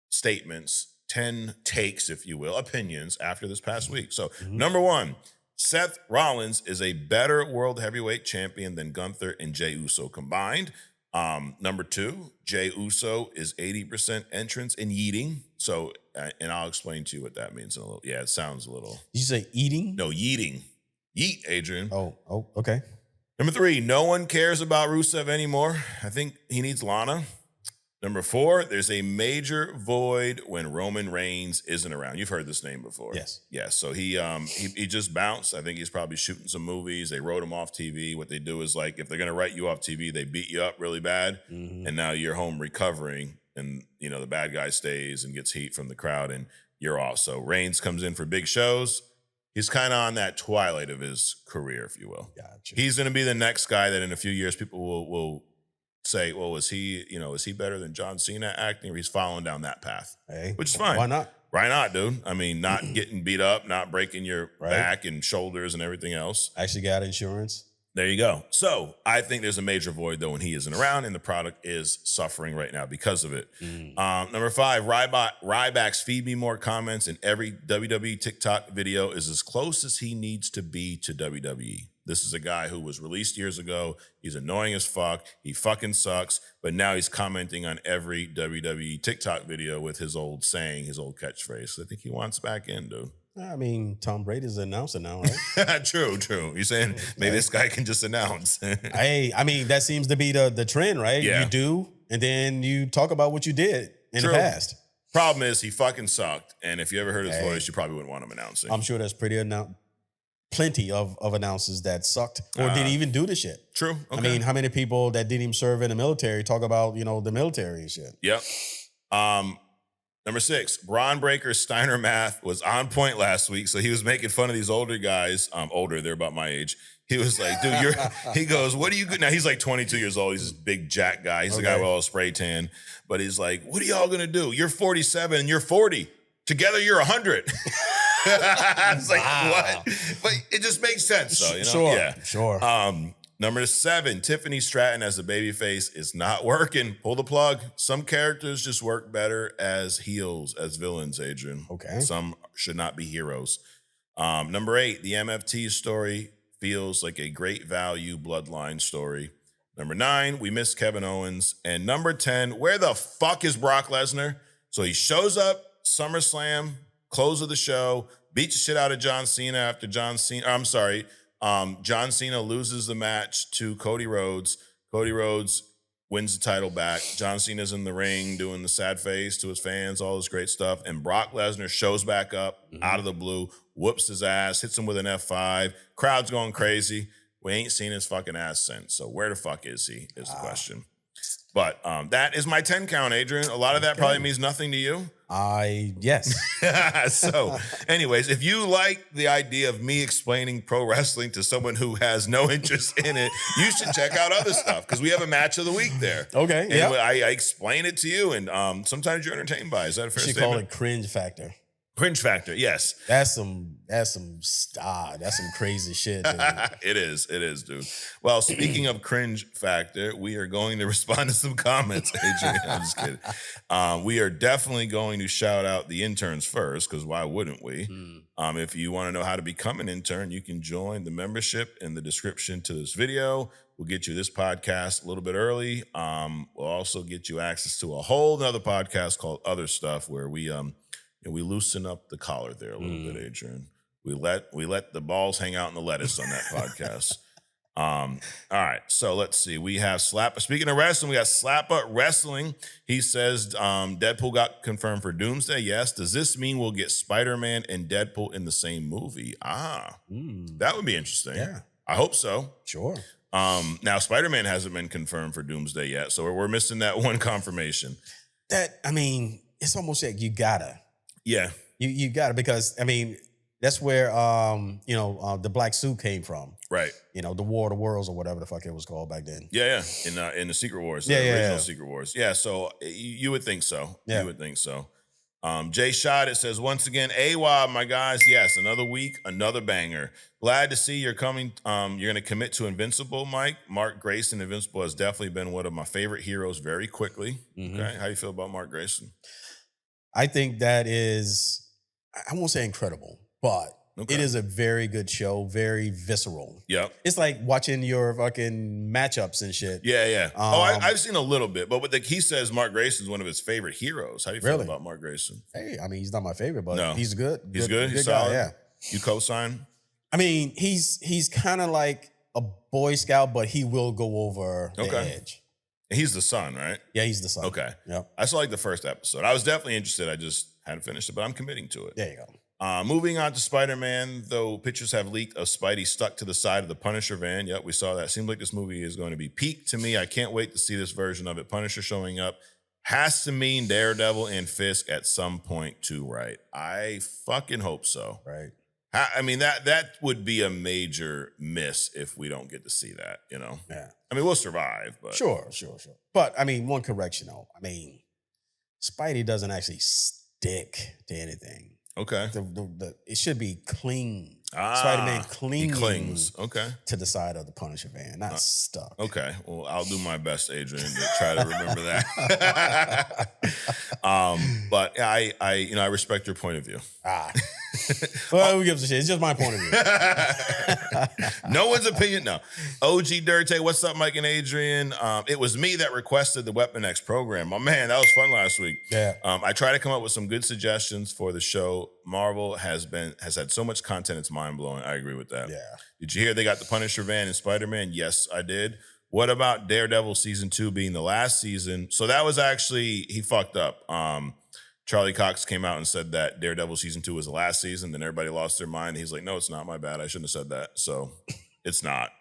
statements, 10 takes, if you will, opinions after this past week. So number one, Seth Rollins is a better world heavyweight champion than Gunther and Jey Uso combined. Number two, Jey Uso is 80% entrance in yeeting. So, and I'll explain to you what that means in a little. Yeah, it sounds a little. Did you say eating? No, yeeting. Yeet, Adrian. Oh, okay. Number three, no one cares about Rusev anymore. I think he needs Lana. Number four, there's a major void when Roman Reigns isn't around. You've heard this name before. Yes. Yes. So he just bounced. I think he's probably shooting some movies. They wrote him off TV. What they do is, like, if they're going to write you off TV, they beat you up really bad. And now you're home recovering, and the bad guy stays and gets heat from the crowd, and you're off. So Reigns comes in for big shows. He's kind of on that twilight of his career, if you will. Gotcha. He's going to be the next guy that in a few years people will say, well, is he better than John Cena acting, or he's following down that path? Hey, which is fine. Why not? Why not, dude? I mean, not getting beat up, not breaking your back and shoulders and everything else. Actually got insurance. There you go. So I think there's a major void, though, when he isn't around, and the product is suffering right now because of it. Number five, Ryback's feed me more comments in every WWE TikTok video is as close as he needs to be to WWE. This is a guy who was released years ago. He's annoying as fuck. He fucking sucks. But now he's commenting on every WWE TikTok video with his old saying, his old catchphrase. So I think he wants back in, dude. I mean, Tom Brady's an announcer now, right? True. You're saying maybe this guy can just announce. Hey, I mean, that seems to be the trend, right? Yeah. You do, and then you talk about what you did in the past. Problem is, he fucking sucked. And if you ever heard his voice, you probably wouldn't want him announcing. I'm sure there's plenty of announcers that sucked or didn't even do the shit. True. Okay. I mean, how many people that didn't even serve in the military talk about, the military and shit? Yep. Number six, Braun Breaker's Steiner math was on point last week. So he was making fun of these older guys. Older, they're about my age. He was like, dude, he goes, what are you, now he's like 22 years old. He's this big jack guy. He's the guy with all the spray tan. But he's like, what are y'all going to do? You're 47 and you're 40. Together, you're 100. It's like, what? But it just makes sense, though. Sure. Number seven, Tiffany Stratton as a babyface is not working. Pull the plug. Some characters just work better as heels, as villains, Adrian. Okay. Some should not be heroes. Number eight, the MFT story feels like a great value bloodline story. Number nine, we miss Kevin Owens. And number 10, where the fuck is Brock Lesnar? So he shows up, SummerSlam, close of the show, beats the shit out of John Cena after John Cena loses the match to Cody Rhodes. Cody Rhodes wins the title back. John Cena's in the ring doing the sad face to his fans, all this great stuff. And Brock Lesnar shows back up out of the blue, whoops his ass, hits him with an F5. Crowd's going crazy. We ain't seen his fucking ass since. So where the fuck is he is the question. But that is my 10 count, Adrian. A lot of that probably means nothing to you. Yes. So, anyways, if you like the idea of me explaining pro wrestling to someone who has no interest in it, you should check out other stuff because we have a match of the week there. Okay. Yeah. I explain it to you, and sometimes you're entertained by it. Is that a fair statement? You call it cringe factor. Cringe factor, yes. That's some crazy shit. Dude. It is, dude. Well, speaking of cringe factor, we are going to respond to some comments, Adrian. I'm just kidding. We are definitely going to shout out the interns first, because why wouldn't we? If you want to know how to become an intern, you can join the membership in the description to this video. We'll get you this podcast a little bit early. We'll also get you access to a whole nother podcast called Other Stuff, where we loosen up the collar there a little bit, Adrian. We let the balls hang out in the lettuce on that podcast. All right, so let's see. We have Speaking of wrestling, we got Slappa Wrestling. He says Deadpool got confirmed for Doomsday. Yes. Does this mean we'll get Spider-Man and Deadpool in the same movie? That would be interesting. Yeah. I hope so. Sure. Now, Spider-Man hasn't been confirmed for Doomsday yet, so we're missing that one confirmation. It's almost like you gotta. Yeah. You got it, because, that's where the black suit came from. Right. You know, the War of the Worlds or whatever the fuck it was called back then. Yeah. In the Secret Wars, Yeah, the yeah, original yeah. Secret Wars. Yeah. So you would think so. Yeah. You would think so. Jay Shot, it says, once again, AWAB, my guys. Yes, another week, another banger. Glad to see you're coming. You're going to commit to Invincible, Mike. Mark Grayson, Invincible, has definitely been one of my favorite heroes very quickly. Okay. How do you feel about Mark Grayson? I think that is, I won't say incredible, but it is a very good show, very visceral. Yep. It's like watching your fucking matchups and shit. Yeah. I've seen a little bit, but he says Mark Grayson is one of his favorite heroes. How do you feel about Mark Grayson? Hey, I mean, he's not my favorite, but he's good. He's good? He's guy, solid? yeah. You co-sign? I mean, he's kind of like a Boy Scout, but he will go over the edge. He's the son, right? Yeah, he's the son. Okay. Yep. I saw like the first episode. I was definitely interested. I just hadn't finished it, but I'm committing to it. There you go. Moving on to Spider-Man, though pictures have leaked of Spidey stuck to the side of the Punisher van. Yep, we saw that. Seems like this movie is going to be peak to me. I can't wait to see this version of it. Punisher showing up has to mean Daredevil and Fisk at some point too, right? I fucking hope so. Right. I mean, that would be a major miss if we don't get to see that, you know? Yeah. I mean, we'll survive, but... Sure. But, I mean, one correction, though. I mean, Spidey doesn't actually stick to anything. Okay. It should be clean. Spider-Man clings. Okay. To the side of the Punisher van, not stuck. Okay. Well, I'll do my best, Adrian, to try to remember that. But I respect your point of view. Well, who gives a shit? It's just my point of view. No one's opinion. No. OG Dirte, what's up, Mike and Adrian? It was me that requested the Weapon X program. My man, that was fun last week. Yeah. I try to come up with some good suggestions for the show. Marvel has had so much content, it's mind-blowing. I agree with that. Yeah. Did you hear they got the Punisher van in Spider-Man? Yes, I did. What about Daredevil season 2 being the last season? So that was actually, he fucked up. Charlie Cox came out and said that Daredevil season 2 was the last season. Then everybody lost their mind. He's like, no, it's not. My bad. I shouldn't have said that. So it's not.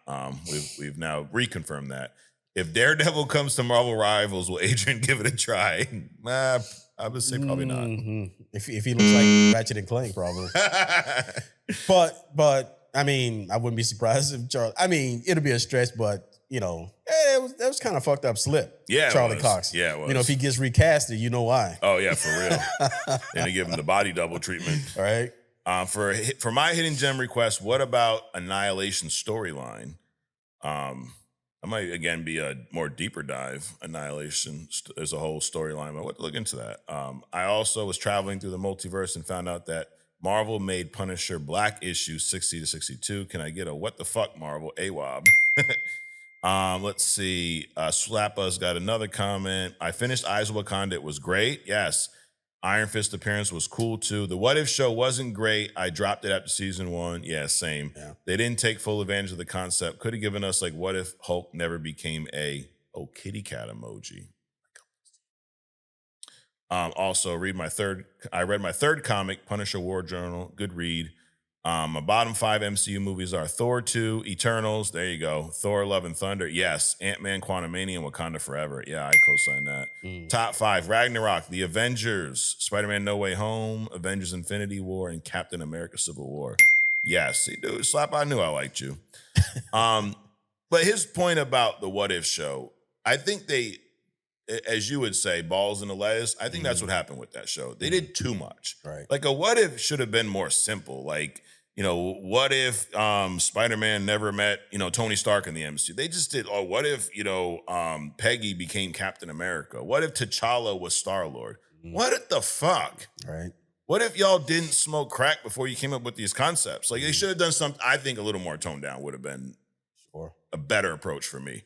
We've now reconfirmed that. If Daredevil comes to Marvel Rivals, will Adrian give it a try? I would say probably not. If he looks like Ratchet and Clank, probably. But I mean, I wouldn't be surprised if Charlie. I mean, it'll be a stretch, but you know, that was kind of fucked up slip. Yeah, Charlie Cox. Yeah, it was. You know, if he gets recasted, you know why. Oh yeah, for real. And they give him the body double treatment. All right. For my hidden gem request, what about Annihilation storyline? I might again be a more deeper dive. Annihilation is a whole storyline. But what to look into that. I also was traveling through the multiverse and found out that Marvel made Punisher Black issue 60 to 62. Can I get a what the fuck, Marvel? AWAB. Let's see. Slappa's got another comment. I finished Eyes of Wakanda. It was great. Yes. Iron Fist appearance was cool too. The What If show wasn't great. I dropped it after season 1. Yeah, same. Yeah. They didn't take full advantage of the concept. Could have given us like, what if Hulk never became a kitty cat emoji? Also, I read my third comic, Punisher War Journal. Good read. My bottom 5 MCU movies are Thor 2, Eternals. There you go. Thor, Love and Thunder. Yes. Ant-Man, Quantumania, and Wakanda Forever. Yeah, I co-sign that. Top 5, Ragnarok, The Avengers, Spider-Man No Way Home, Avengers Infinity War, and Captain America Civil War. Yes. See, dude, Slap, I knew I liked you. But his point about the What If show, I think they, as you would say, balls in the lettuce. I think that's what happened with that show. They did too much. Right. Like a What If should have been more simple. Like, you know, what if Spider-Man never met, Tony Stark in the MCU? They just did, what if, Peggy became Captain America? What if T'Challa was Star-Lord? What the fuck? Right. What if y'all didn't smoke crack before you came up with these concepts? Like, they should have done something, I think, a little more toned down would have been a better approach for me.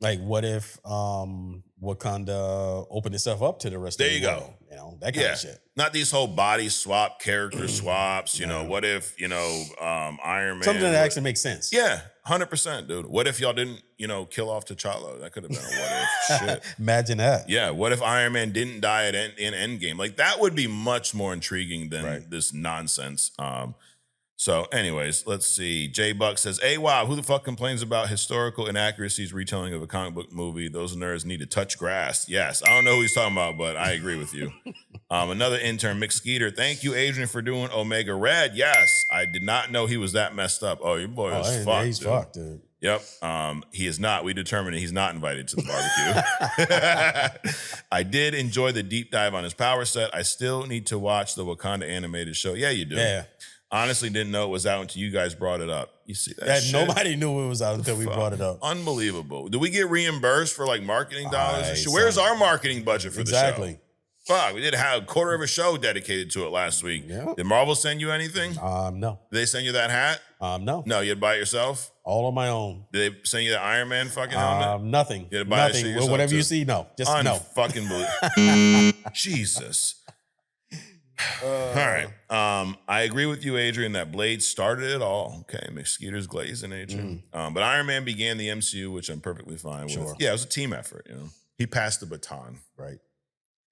Like, what if Wakanda opened itself up to the rest of the world? There you go. That kind of shit. Not these whole body swap, character swaps. What if, Iron Man. Something that actually makes sense. Yeah, 100%, dude. What if y'all didn't, kill off T'Challa? That could have been a what if. Shit. Imagine that. Yeah, what if Iron Man didn't die in Endgame? Like, that would be much more intriguing than this nonsense. So anyways, let's see. Jay Buck says, hey, wow, who the fuck complains about historical inaccuracies retelling of a comic book movie? Those nerds need to touch grass. Yes, I don't know who he's talking about, but I agree with you. Another intern, Mick Skeeter. Thank you, Adrian, for doing Omega Red. Yes, I did not know he was that messed up. Oh, your boy is fucked. He's fucked, dude. Yep. He is not. We determined he's not invited to the barbecue. I did enjoy the deep dive on his power set. I still need to watch the Wakanda animated show. Yeah, you do. Yeah. Honestly, didn't know it was out until you guys brought it up. You see that shit? Nobody knew it was out until we brought it up. Unbelievable. Do we get reimbursed for like marketing dollars and shit? Where's our marketing budget for the show? Fuck, we did have a quarter of a show dedicated to it last week. Yeah. Did Marvel send you anything? No. Did they send you that hat? No. No, you had to buy it yourself? All on my own. Did they send you the Iron Man fucking helmet? Nothing. You had to buy that shit yourself Whatever too? you see, no. Just no. Fucking believe. Jesus. All right. I agree with you, Adrian, that Blade started it all. Okay, McSkeeter's Glaze and Adrian. But Iron Man began the MCU, which I'm perfectly fine with. Yeah, it was a team effort, you know. He passed the baton. Right.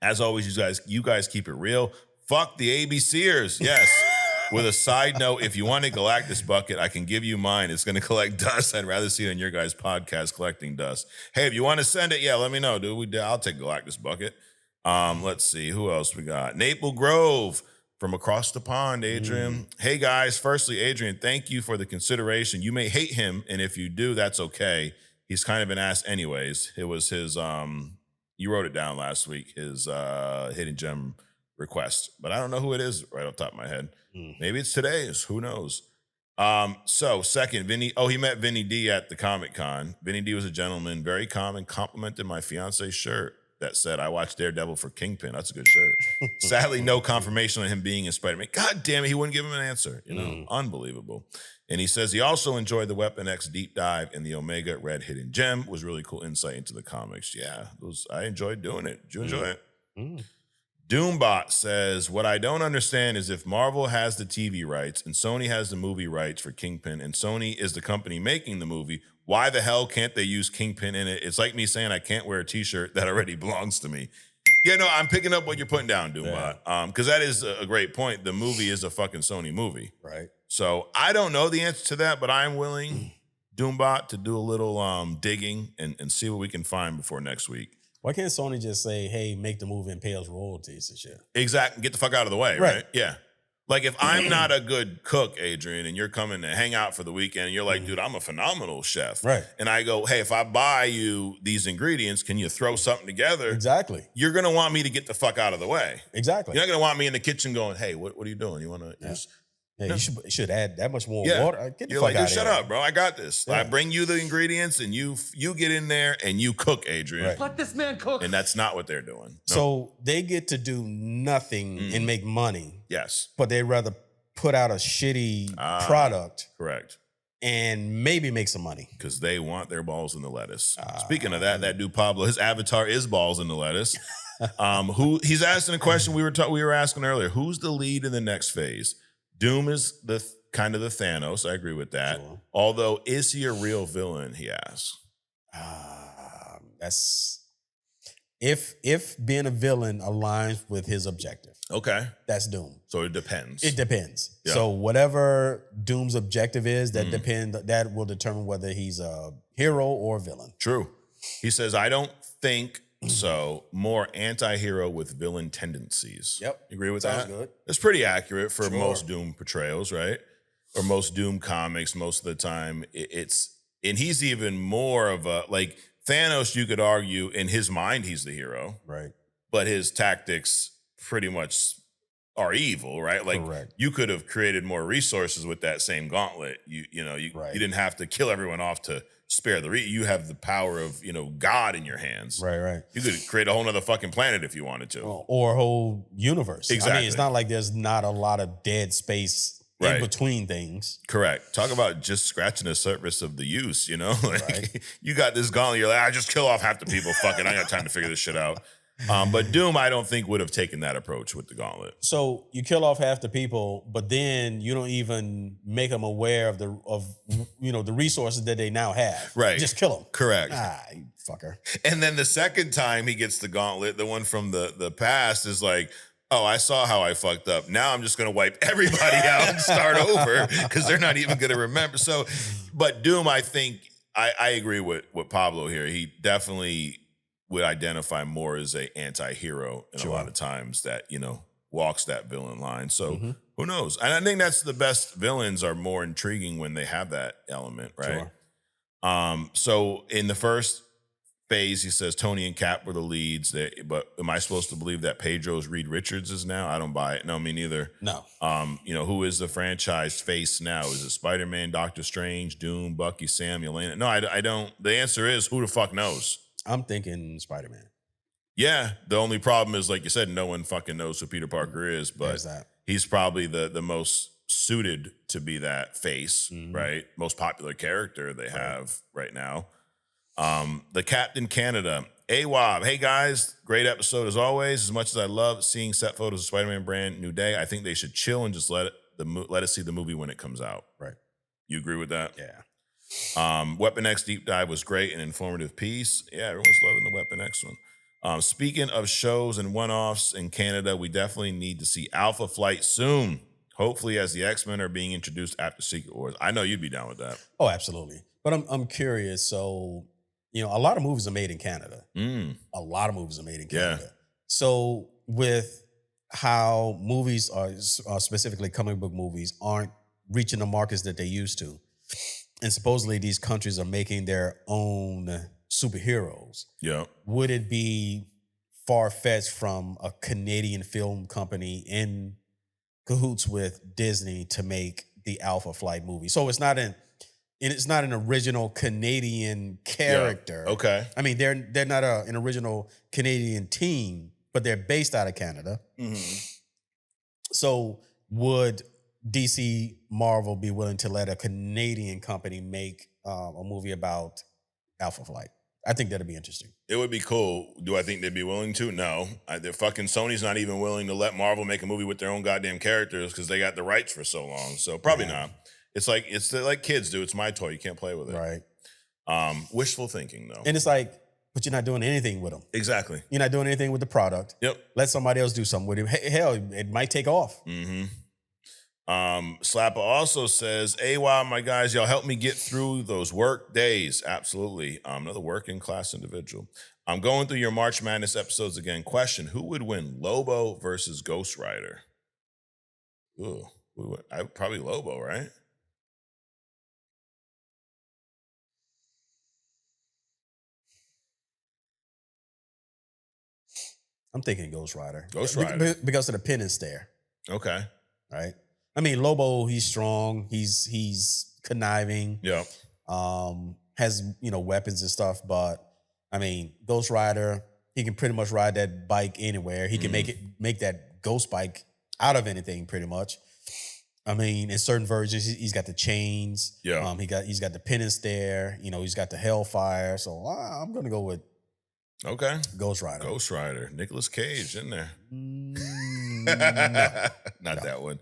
As always, you guys keep it real. Fuck the ABCers. Yes. With a side note, if you want a Galactus bucket, I can give you mine. It's going to collect dust. I'd rather see it on your guys' podcast collecting dust. Hey, if you want to send it, yeah, let me know, dude. I'll take Galactus bucket. Let's see. Who else we got? Maple Grove from across the pond, Adrian. Hey, guys. Firstly, Adrian, thank you for the consideration. You may hate him, and if you do, that's okay. He's kind of an ass anyways. It was his... You wrote it down last week, his hidden gem request, but I don't know who it is right off the top of my head. Maybe it's today's, who knows? So second, Vinny, he met Vinny D at the Comic-Con. Vinny D was a gentleman, very calm, and complimented my fiance's shirt that said, I watched Daredevil for Kingpin. That's a good shirt. Sadly, no confirmation on him being in Spider-Man. God damn it, he wouldn't give him an answer. You know, unbelievable. And he says he also enjoyed the Weapon X deep dive in the Omega Red Hidden Gem. Was really cool insight into the comics. Yeah, I enjoyed doing it. Did you enjoy it? Doombot says, what I don't understand is if Marvel has the TV rights and Sony has the movie rights for Kingpin and Sony is the company making the movie, why the hell can't they use Kingpin in it? It's like me saying I can't wear a t-shirt that already belongs to me. Yeah, no, I'm picking up what you're putting down, Doombot. Because that is a great point. The movie is a fucking Sony movie. Right. So I don't know the answer to that, but I'm willing, Doombot, to do a little digging and see what we can find before next week. Why can't Sony just say, hey, make the movie and pay us royalties and shit? Exactly. Get the fuck out of the way, right? Yeah. Like if I'm not a good cook, Adrian, and you're coming to hang out for the weekend, and you're like, dude, I'm a phenomenal chef. Right. And I go, hey, if I buy you these ingredients, can you throw something together? Exactly. You're going to want me to get the fuck out of the way. Exactly. You're not going to want me in the kitchen going, hey, what are you doing? You want to just... Yeah, you should add that much more water. Get the You're fuck like, out dude, shut up, bro. I got this. I bring you the ingredients and you get in there and you cook, Adrian. Right. Let this man cook. And that's not what they're doing. No. So they get to do nothing and make money. Yes. But they'd rather put out a shitty product. Correct. And maybe make some money. Because they want their balls in the lettuce. Speaking of that dude Pablo, his avatar is balls in the lettuce. He's asking a question we were asking earlier. Who's the lead in the next phase? Doom is the kind of the Thanos. I agree with that. Sure. Although, is he a real villain? He asks. That's if being a villain aligns with his objective. Okay, that's Doom. So it depends. It depends. Yeah. So whatever Doom's objective is, that will determine whether he's a hero or a villain. True. He says, I don't think so. More anti-hero with villain tendencies. Yep. You agree with Sounds that? Good. That's pretty accurate for most Doom portrayals, right? Or most Doom comics. Most of the time, and he's even more of a, like Thanos, you could argue in his mind, he's the hero. Right. But his tactics pretty much are evil, right? Like you could have created more resources with that same gauntlet. You didn't have to kill everyone off to spare you have the power of, God in your hands. Right. You could create a whole nother fucking planet if you wanted to. Or a whole universe. Exactly. I mean, it's not like there's not a lot of dead space in between things. Correct. Talk about just scratching the surface of the use, You got this gauntlet, you're like, I just kill off half the people. Fuck it, I got time to figure this shit out. But Doom, I don't think would have taken that approach with the gauntlet. So you kill off half the people, but then you don't even make them aware of the resources that they now have. Right. Just kill them. Correct. You fucker. And then the second time he gets the gauntlet, the one from the past is like, oh, I saw how I fucked up. Now I'm just going to wipe everybody out and start over because they're not even going to remember. So, but Doom, I think, I agree with Pablo here. He definitely would identify more as a anti-hero and a lot of times that, walks that villain line. So who knows? And I think that's the best villains are more intriguing when they have that element, right? So in the first phase, he says Tony and Cap were the leads. But am I supposed to believe that Pedro's Reed Richards is now? I don't buy it. No, me neither. No. Who is the franchise face now? Is it Spider-Man, Doctor Strange, Doom, Bucky, Sam, Yelena? No, I don't. The answer is who the fuck knows? I'm thinking Spider-Man. Yeah. The only problem is, like you said, no one fucking knows who Peter Parker is, but he's probably the most suited to be that face, right? Most popular character they have right now. The Captain Canada, AWAB. Hey guys, great episode as always. As much as I love seeing set photos of Spider-Man Brand New Day, I think they should chill and just let us see the movie when it comes out. Right. You agree with that? Yeah. Weapon X Deep Dive was great and informative piece. Yeah, everyone's loving the Weapon X one. Speaking of shows and one-offs in Canada, we definitely need to see Alpha Flight soon. Hopefully, as the X-Men are being introduced after Secret Wars. I know you'd be down with that. Oh, absolutely. But I'm curious. So, a lot of movies are made in Canada. A lot of movies are made in Canada. Yeah. So with how movies are specifically comic book movies aren't reaching the markets that they used to, and supposedly these countries are making their own superheroes. Yeah. Would it be far-fetched from a Canadian film company in cahoots with Disney to make the Alpha Flight movie? So it's not an original Canadian character. Yeah. Okay. I mean, they're not an original Canadian team, but they're based out of Canada. So would DC Marvel be willing to let a Canadian company make a movie about Alpha Flight? I think that'd be interesting. It would be cool. Do I think they'd be willing to? No. They're fucking Sony's not even willing to let Marvel make a movie with their own goddamn characters because they got the rights for so long. So probably not. It's like kids do. It's my toy. You can't play with it. Right. Wishful thinking, though. And it's like, but you're not doing anything with them. Exactly. You're not doing anything with the product. Yep. Let somebody else do something with it. Hell, it might take off. Slapper also says, AWA, my guys, y'all help me get through those work days. Absolutely. Another working class individual. I'm going through your March Madness episodes again. Question, who would win, Lobo versus Ghost Rider? Ooh, probably Lobo, right? I'm thinking Ghost Rider. Ghost Rider. Because of the pin and stare. Okay. Right? I mean, Lobo, he's strong. He's conniving. Yeah. Has, weapons and stuff. But, I mean, Ghost Rider, he can pretty much ride that bike anywhere. He can make that ghost bike out of anything pretty much. I mean, in certain versions, he's got the chains. Yeah. He's got the pin and stare. He's got the hellfire. So I'm going to go with Ghost Rider. Ghost Rider. Nicolas Cage in there. No. Not that one.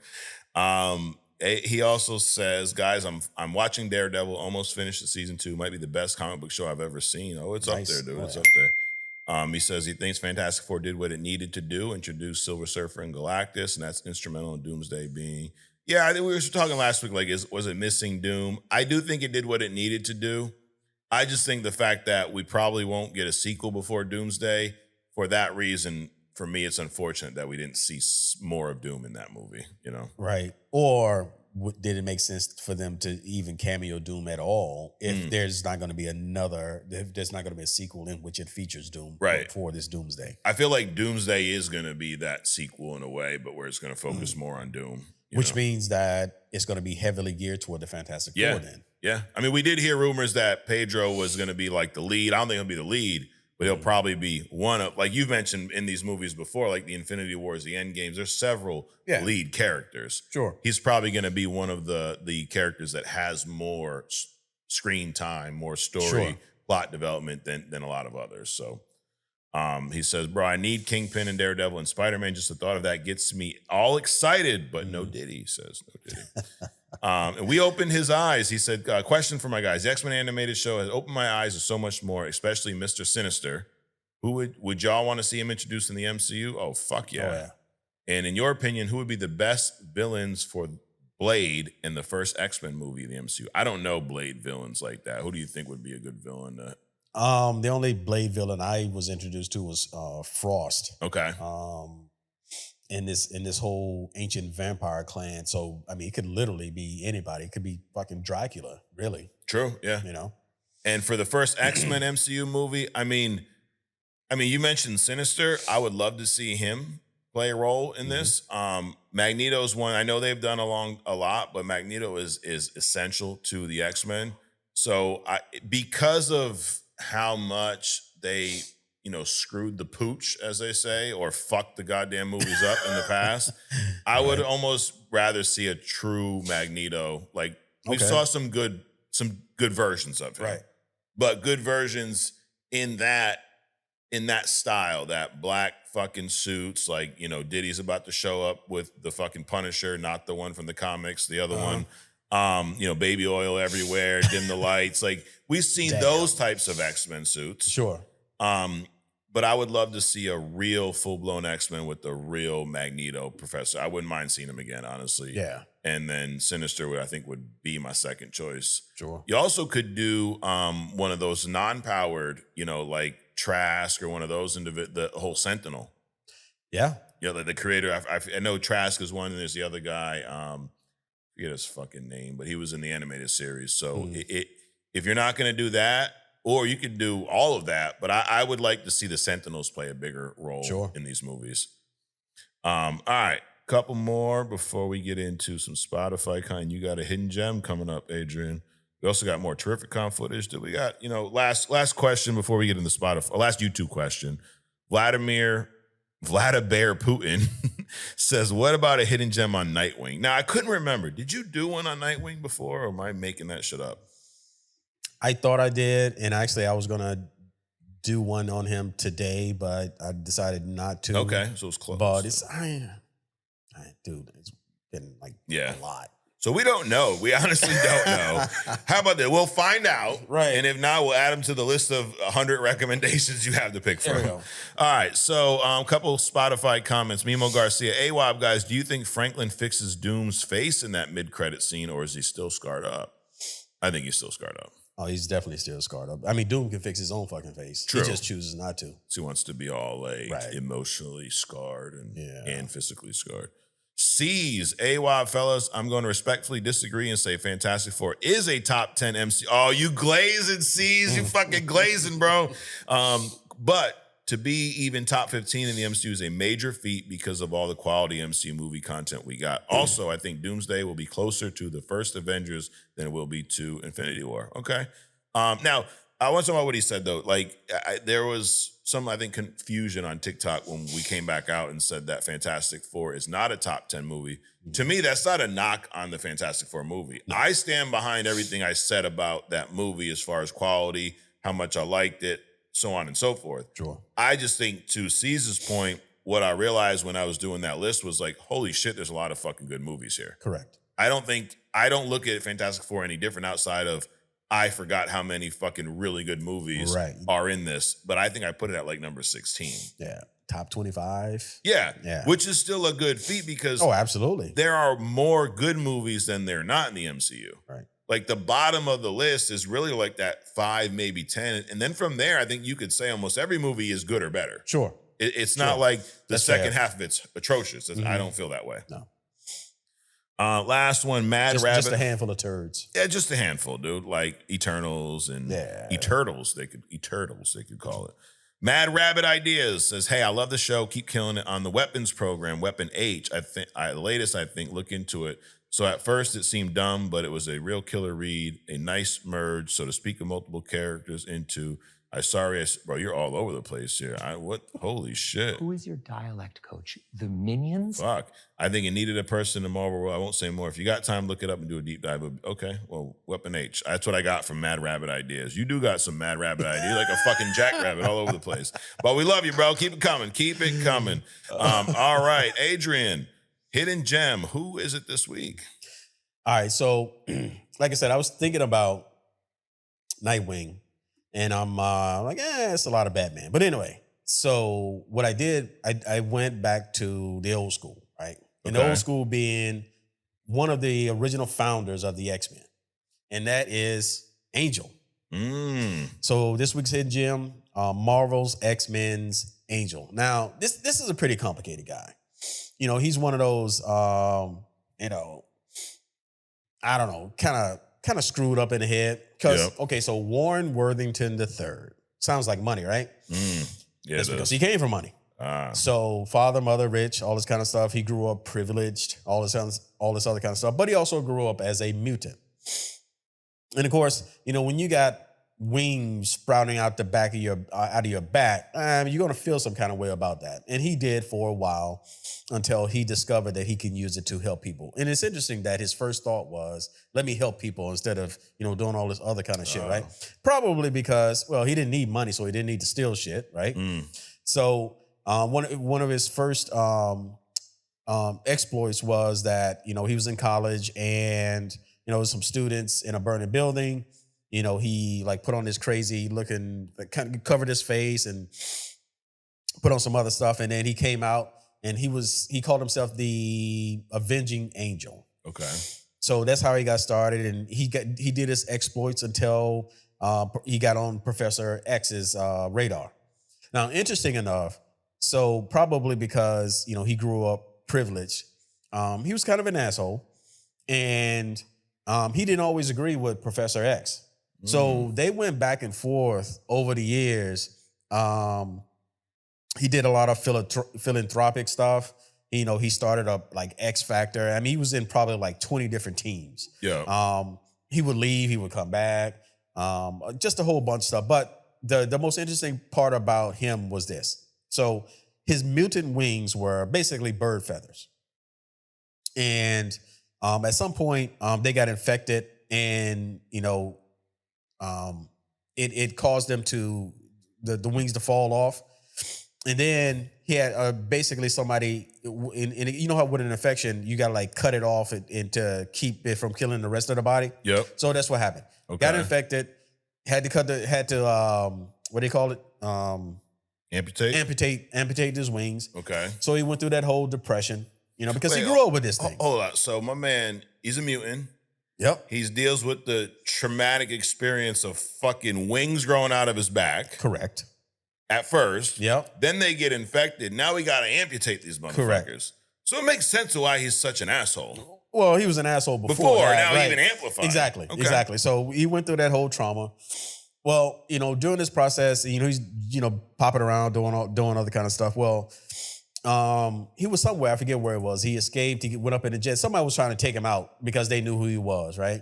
He also says, guys, I'm watching Daredevil, almost finished the season 2. Might be the best comic book show I've ever seen. Oh, it's nice. Up there, dude. It's up there. He says he thinks Fantastic Four did what it needed to do, introduce Silver Surfer and Galactus, and that's instrumental in Doomsday being. Yeah, I think we were talking last week, was it missing Doom? I do think it did what it needed to do. I just think the fact that we probably won't get a sequel before Doomsday, for that reason, for me, it's unfortunate that we didn't see more of Doom in that movie, Right. Or did it make sense for them to even cameo Doom at all if there's not going to be a sequel in which it features Doom for this Doomsday? I feel like Doomsday is going to be that sequel in a way, but where it's going to focus more on Doom. Which means that it's going to be heavily geared toward the Fantastic Four then. Yeah. I mean, we did hear rumors that Pedro was going to be like the lead. I don't think he'll be the lead, but he'll probably be one of, like you've mentioned in these movies before, like the Infinity Wars, the Endgames, there's several lead characters. Sure. He's probably going to be one of the characters that has more screen time, more story, plot development than a lot of others. So he says, bro, I need Kingpin and Daredevil and Spider-Man. Just the thought of that gets me all excited, but no Diddy, he says. No Diddy. And we opened his eyes. He said, question for my guys. The X-Men animated show has opened my eyes to so much more, especially Mr. Sinister. Who would y'all want to see him introduced in the MCU? Oh, fuck yeah. Oh, yeah. And in your opinion, who would be the best villains for Blade in the first X-Men movie of the MCU? I don't know Blade villains like that. Who do you think would be a good villain? The only Blade villain I was introduced to was Frost. Okay. In this whole ancient vampire clan. So I mean, it could literally be anybody. It could be fucking Dracula, really. True. Yeah. You know. And for the first X-Men MCU movie, I mean, you mentioned Sinister. I would love to see him play a role in this. Magneto's one. I know they've done a lot, but Magneto is essential to the X-Men. So because of how much they, screwed the pooch, as they say, or fucked the goddamn movies up in the past, I would almost rather see a true Magneto. Like we saw some good versions of him, right? But good versions in that style, that black fucking suits, like, Diddy's about to show up with the fucking Punisher, not the one from the comics, the other one. Baby oil everywhere, dim the lights. Like we've seen those types of X-Men suits. Sure. But I would love to see a real full-blown X-Men with the real Magneto professor. I wouldn't mind seeing him again, honestly. Yeah. And then Sinister, I think, would be my second choice. Sure. You also could do one of those non-powered, like Trask or one of those the whole Sentinel. Yeah. Like the creator. I know Trask is one, and there's the other guy. I forget his fucking name, but he was in the animated series. So if you're not going to do that, or you could do all of that, but I would like to see the Sentinels play a bigger role in these movies. All right, couple more before we get into some Spotify kind. You got a hidden gem coming up, Adrian. We also got more Terrificon footage. Do we got, last question before we get into Spotify, last YouTube question. Vladimir Putin says, what about a hidden gem on Nightwing? Now, I couldn't remember. Did you do one on Nightwing before, or am I making that shit up? I thought I did, and actually I was going to do one on him today, but I decided not to. Okay, so it's close. But dude, it's getting a lot. So we don't know. We honestly don't know. How about that? We'll find out. Right. And if not, we'll add them to the list of 100 recommendations you have to pick from. All right. So a couple Spotify comments. Mimo Garcia, AWAB guys, do you think Franklin fixes Doom's face in that mid-credit scene, or is he still scarred up? I think he's still scarred up. Oh, he's definitely still scarred up. I mean, Doom can fix his own fucking face. True. He just chooses not to. So he wants to be all emotionally scarred and physically scarred. C's, AWAB fellas, I'm going to respectfully disagree and say Fantastic Four is a top 10 MC. Oh, you glazing, C's, you fucking glazing, bro. But to be even top 15 in the MCU is a major feat because of all the quality MCU movie content we got. Also, I think Doomsday will be closer to the first Avengers than it will be to Infinity War. Okay. Now, I want to talk about what he said, though. Like, there was some, I think, confusion on TikTok when we came back out and said that Fantastic Four is not a top 10 movie. To me, that's not a knock on the Fantastic Four movie. No. I stand behind everything I said about that movie as far as quality, how much I liked it, so on and so forth. Sure. I just think, to Caesar's point, what I realized when I was doing that list was like, holy shit, there's a lot of fucking good movies here. Correct. I don't look at Fantastic Four any different outside of I forgot how many fucking really good movies are in this, but I think I put it at like number 16. Yeah. Top 25. Yeah. Which is still a good feat because absolutely. There are more good movies than there are not in the MCU. Right. Like the bottom of the list is really like that 5, maybe 10. And then from there, I think you could say almost every movie is good or better. Sure. It's not like the second half of it's atrocious. I don't feel that way. No. Last one, Mad Rabbit. Just a handful of turds. Yeah, just a handful, dude. Like Eternals and Etertals, they could call it. Mad Rabbit Ideas says, hey, I love the show. Keep killing it on the weapons program, Weapon H. I think, look into it. So at first it seemed dumb, but it was a real killer read, a nice merge, so to speak, of multiple characters into bro, you're all over the place here. Holy shit. Who is your dialect coach? The Minions? Fuck. I think it needed a person in Marvel world. I won't say more. If you got time, look it up and do a deep dive. Okay, well, Weapon H. That's what I got from Mad Rabbit Ideas. You do got some Mad Rabbit ideas, like a fucking jackrabbit all over the place. But we love you, bro. Keep it coming. Keep it coming. All right, Adrian, hidden gem. Who is it this week? All right, so like I said, I was thinking about Nightwing. And I'm like, it's a lot of Batman. But anyway, so what I did, I went back to the old school, right? And the old school being one of the original founders of the X-Men. And that is Angel. So So this week's hidden gem, Marvel's X-Men's Angel. Now, this is a pretty complicated guy. He's one of those, I don't know, kind of screwed up in the head. Because, okay, so Warren Worthington III. Sounds like money, right? Yeah, that's because he came from money. So father, mother, rich, all this kind of stuff. He grew up privileged, all this other kind of stuff. But he also grew up as a mutant. And of course, when you got wings sprouting out the back of your back, you're gonna feel some kind of way about that. And he did for a while until he discovered that he can use it to help people. And it's interesting that his first thought was, let me help people instead of doing all this other kind of shit, right? Probably because, well, he didn't need money, so he didn't need to steal shit, right? So one of his first exploits was that he was in college and some students in a burning building. He like put on this crazy looking, kind of covered his face and put on some other stuff. And then he came out and he called himself the Avenging Angel. Okay. So that's how he got started. And he did his exploits until he got on Professor X's radar. Now, interesting enough, so probably because, he grew up privileged, he was kind of an asshole. And he didn't always agree with Professor X. So they went back and forth over the years. He did a lot of philanthropic stuff. He started up like X Factor. I mean, he was in probably like 20 different teams. Yeah. He would leave, he would come back, just a whole bunch of stuff. But the most interesting part about him was this. So his mutant wings were basically bird feathers. And at some point, they got infected and, it caused them to, the wings to fall off. And then he had basically somebody, in how with an infection, you got to like cut it off and to keep it from killing the rest of the body. Yep. So that's what happened. Okay. Got infected, had to what do you call it? Amputate his wings. Okay. So he went through that whole depression, because he grew up with this thing. Hold on. So my man, he's a mutant. Yep. He deals with the traumatic experience of fucking wings growing out of his back. Correct. At first. Yep. Then they get infected. Now we got to amputate these motherfuckers. Correct. So it makes sense to why he's such an asshole. Well, he was an asshole before that, now right? he even amplified. Exactly. So he went through that whole trauma. Well, during this process, he's, popping around, doing other kind of stuff. Well, he was somewhere, I forget where it was. He escaped, he went up in the jet. Somebody was trying to take him out because they knew who he was, right?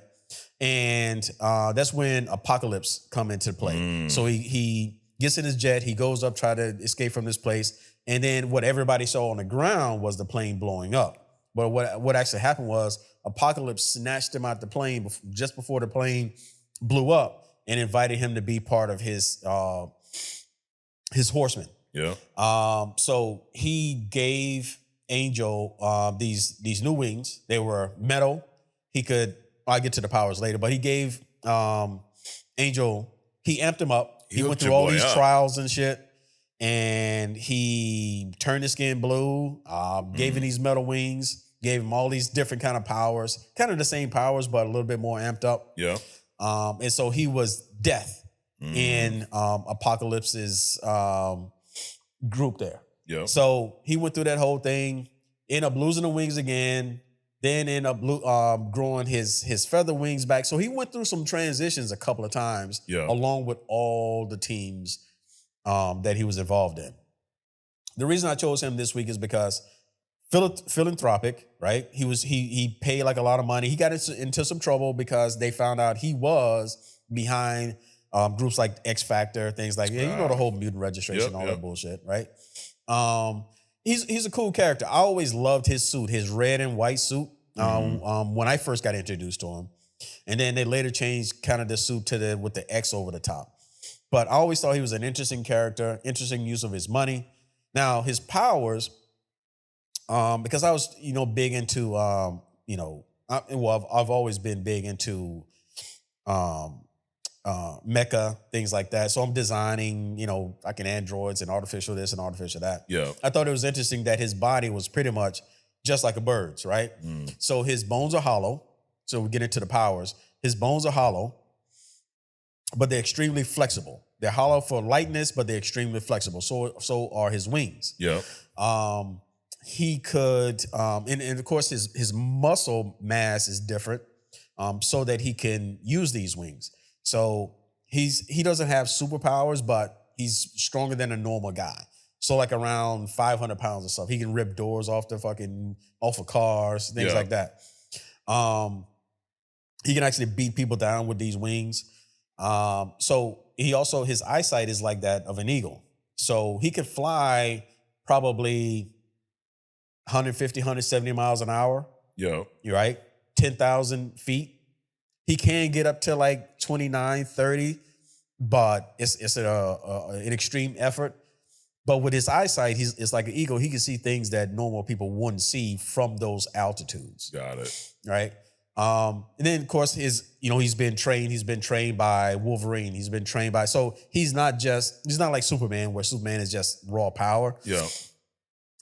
And that's when Apocalypse come into play. So he gets in his jet, he goes up, try to escape from this place. And then what everybody saw on the ground was the plane blowing up. But what actually happened was Apocalypse snatched him out the plane just before the plane blew up and invited him to be part of his horsemen. Yeah. So he gave Angel these new wings. They were metal. I'll get to the powers later, but he gave Angel, he amped him up. He went through all these trials and shit. And he turned his skin blue, gave him these metal wings, gave him all these different kind of powers, kind of the same powers, but a little bit more amped up. Yeah. And so he was Death in Apocalypse's group there. Yeah. So he went through that whole thing, ended up losing the wings again, then ended up growing his feather wings back. So he went through some transitions a couple of times, along with all the teams that he was involved in. The reason I chose him this week is because philanthropic, right? He paid like a lot of money. He got into some trouble because they found out he was behind groups like X Factor, things like the whole mutant registration, all that bullshit, right? He's a cool character. I always loved his suit, his red and white suit. When I first got introduced to him, and then they later changed kind of the suit with the X over the top. But I always thought he was an interesting character, interesting use of his money. Now his powers, because I was big into I've always been big into mecha, things like that. So I'm designing, like androids and artificial this and artificial that. Yeah. I thought it was interesting that his body was pretty much just like a bird's, right? So his bones are hollow. So we get into the powers. His bones are hollow. but they're extremely flexible. They're hollow for lightness, but they're extremely flexible. So are his wings. Yep. He could, and of course his muscle mass is different, so that he can use these wings. So he doesn't have superpowers, but he's stronger than a normal guy. So like around 500 pounds or stuff. He can rip doors off of cars, things like that. He can actually beat people down with these wings. So his eyesight is like that of an eagle. So he could fly probably 150, 170 miles an hour. Yeah. You're right. 10,000 feet. He can get up to like 29, 30, but it's an extreme effort. But with his eyesight, it's like an eagle. He can see things that normal people wouldn't see from those altitudes. Got it. Right. And then of course he's been trained by Wolverine. He's been trained by, so he's not like Superman, where Superman is just raw power. Yeah.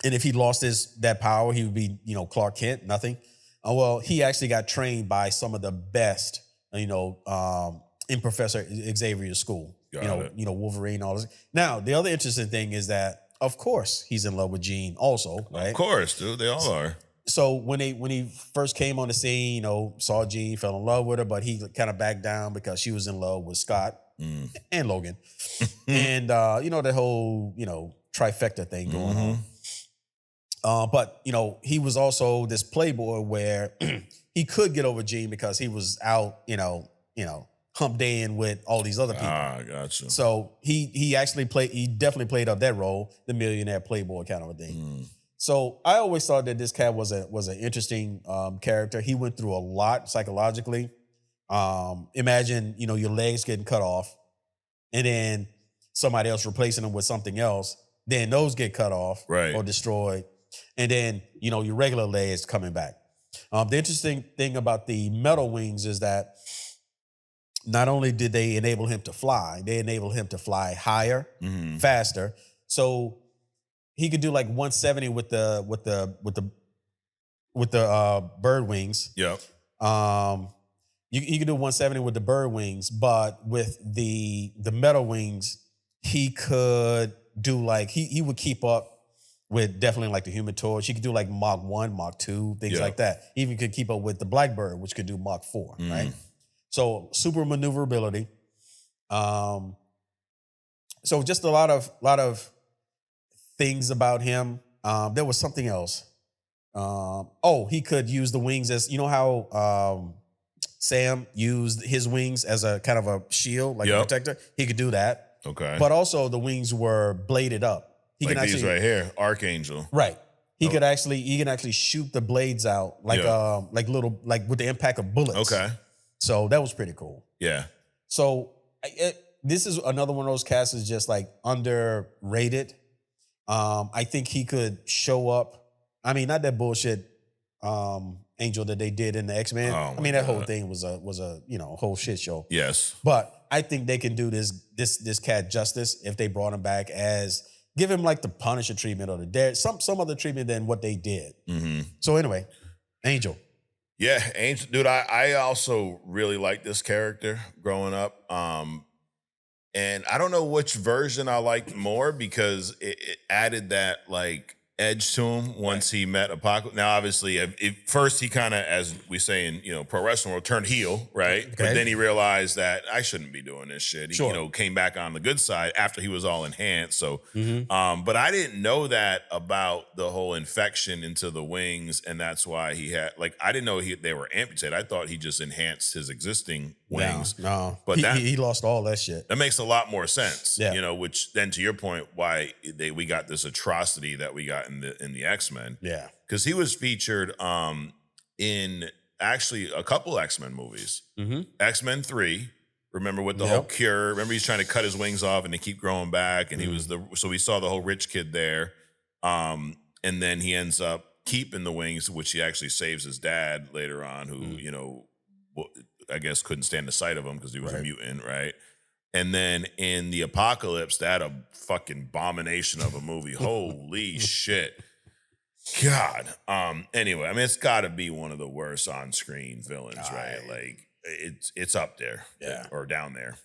And if he lost that power, he would be, Clark Kent, nothing. Well, he actually got trained by some of the best, in Professor Xavier's school. Got it. Wolverine, all this. Now, the other interesting thing is that, of course, he's in love with Jean also, right? Of course, dude. They all are. So when he first came on the scene, saw Jean, fell in love with her, but he kind of backed down because she was in love with Scott and Logan. And, the whole, trifecta thing going on. But, he was also this playboy where he could get over Jean because he was out, hump daying with all these other people. Ah, gotcha. So he definitely played up that role, the millionaire playboy kind of a thing. So I always thought that this cat was an interesting character. He went through a lot psychologically. Imagine, your legs getting cut off and then somebody else replacing them with something else. Then those get cut off or destroyed. And then, your regular legs coming back. The interesting thing about the metal wings is that not only did they enable him to fly, they enabled him to fly higher, faster. So he could do like 170 with the bird wings. Yep. He could do 170 with the bird wings, but with the metal wings, he could do like he would keep up with definitely like the Human Torch. He could do like Mach 1, Mach 2, things like that. He even could keep up with the Blackbird, which could do Mach 4, right? So super maneuverability. So just a lot of things about him. There was something else. He could use the wings as, how Sam used his wings as a kind of a shield, like a protector. He could do that. Okay. But also the wings were bladed up. He like can these right here, Archangel. Right. He can actually shoot the blades out like with the impact of bullets. Okay. So that was pretty cool. Yeah. So this is another one of those casts is just like underrated. I think he could show up. I mean, not that bullshit Angel that they did in the X-Men. Oh I mean, that whole thing was a whole shit show. Yes. But I think they can do this cat justice if they brought him back as give him like the Punisher treatment or the Dead, some other treatment than what they did. So anyway, Angel. Yeah, Angel, dude, I also really liked this character growing up. And I don't know which version I liked more because it added that like edge to him once he met Apocalypse. Now, obviously, first he kind of, as we say in pro wrestling world, turned heel, right? Okay. But then he realized that I shouldn't be doing this shit. He came back on the good side after he was all enhanced. So, but I didn't know that about the whole infection into the wings, and that's why he had I didn't know they were amputated. I thought he just enhanced his existing wings. No, but he lost all that shit. That makes a lot more sense. Yeah. Which then to your point, why we got this atrocity that we got in the X-Men. Yeah. Because he was featured in actually a couple X-Men movies. X-Men 3, remember with the whole cure. Remember he's trying to cut his wings off and they keep growing back. And he was so we saw the whole rich kid there. And then he ends up keeping the wings, which he actually saves his dad later on, who, I guess couldn't stand the sight of him because he was a mutant, right? And then in the Apocalypse, that a fucking abomination of a movie. Holy shit. God. Anyway, I mean, it's got to be one of the worst on-screen villains, right? Like, it's up there, or down there.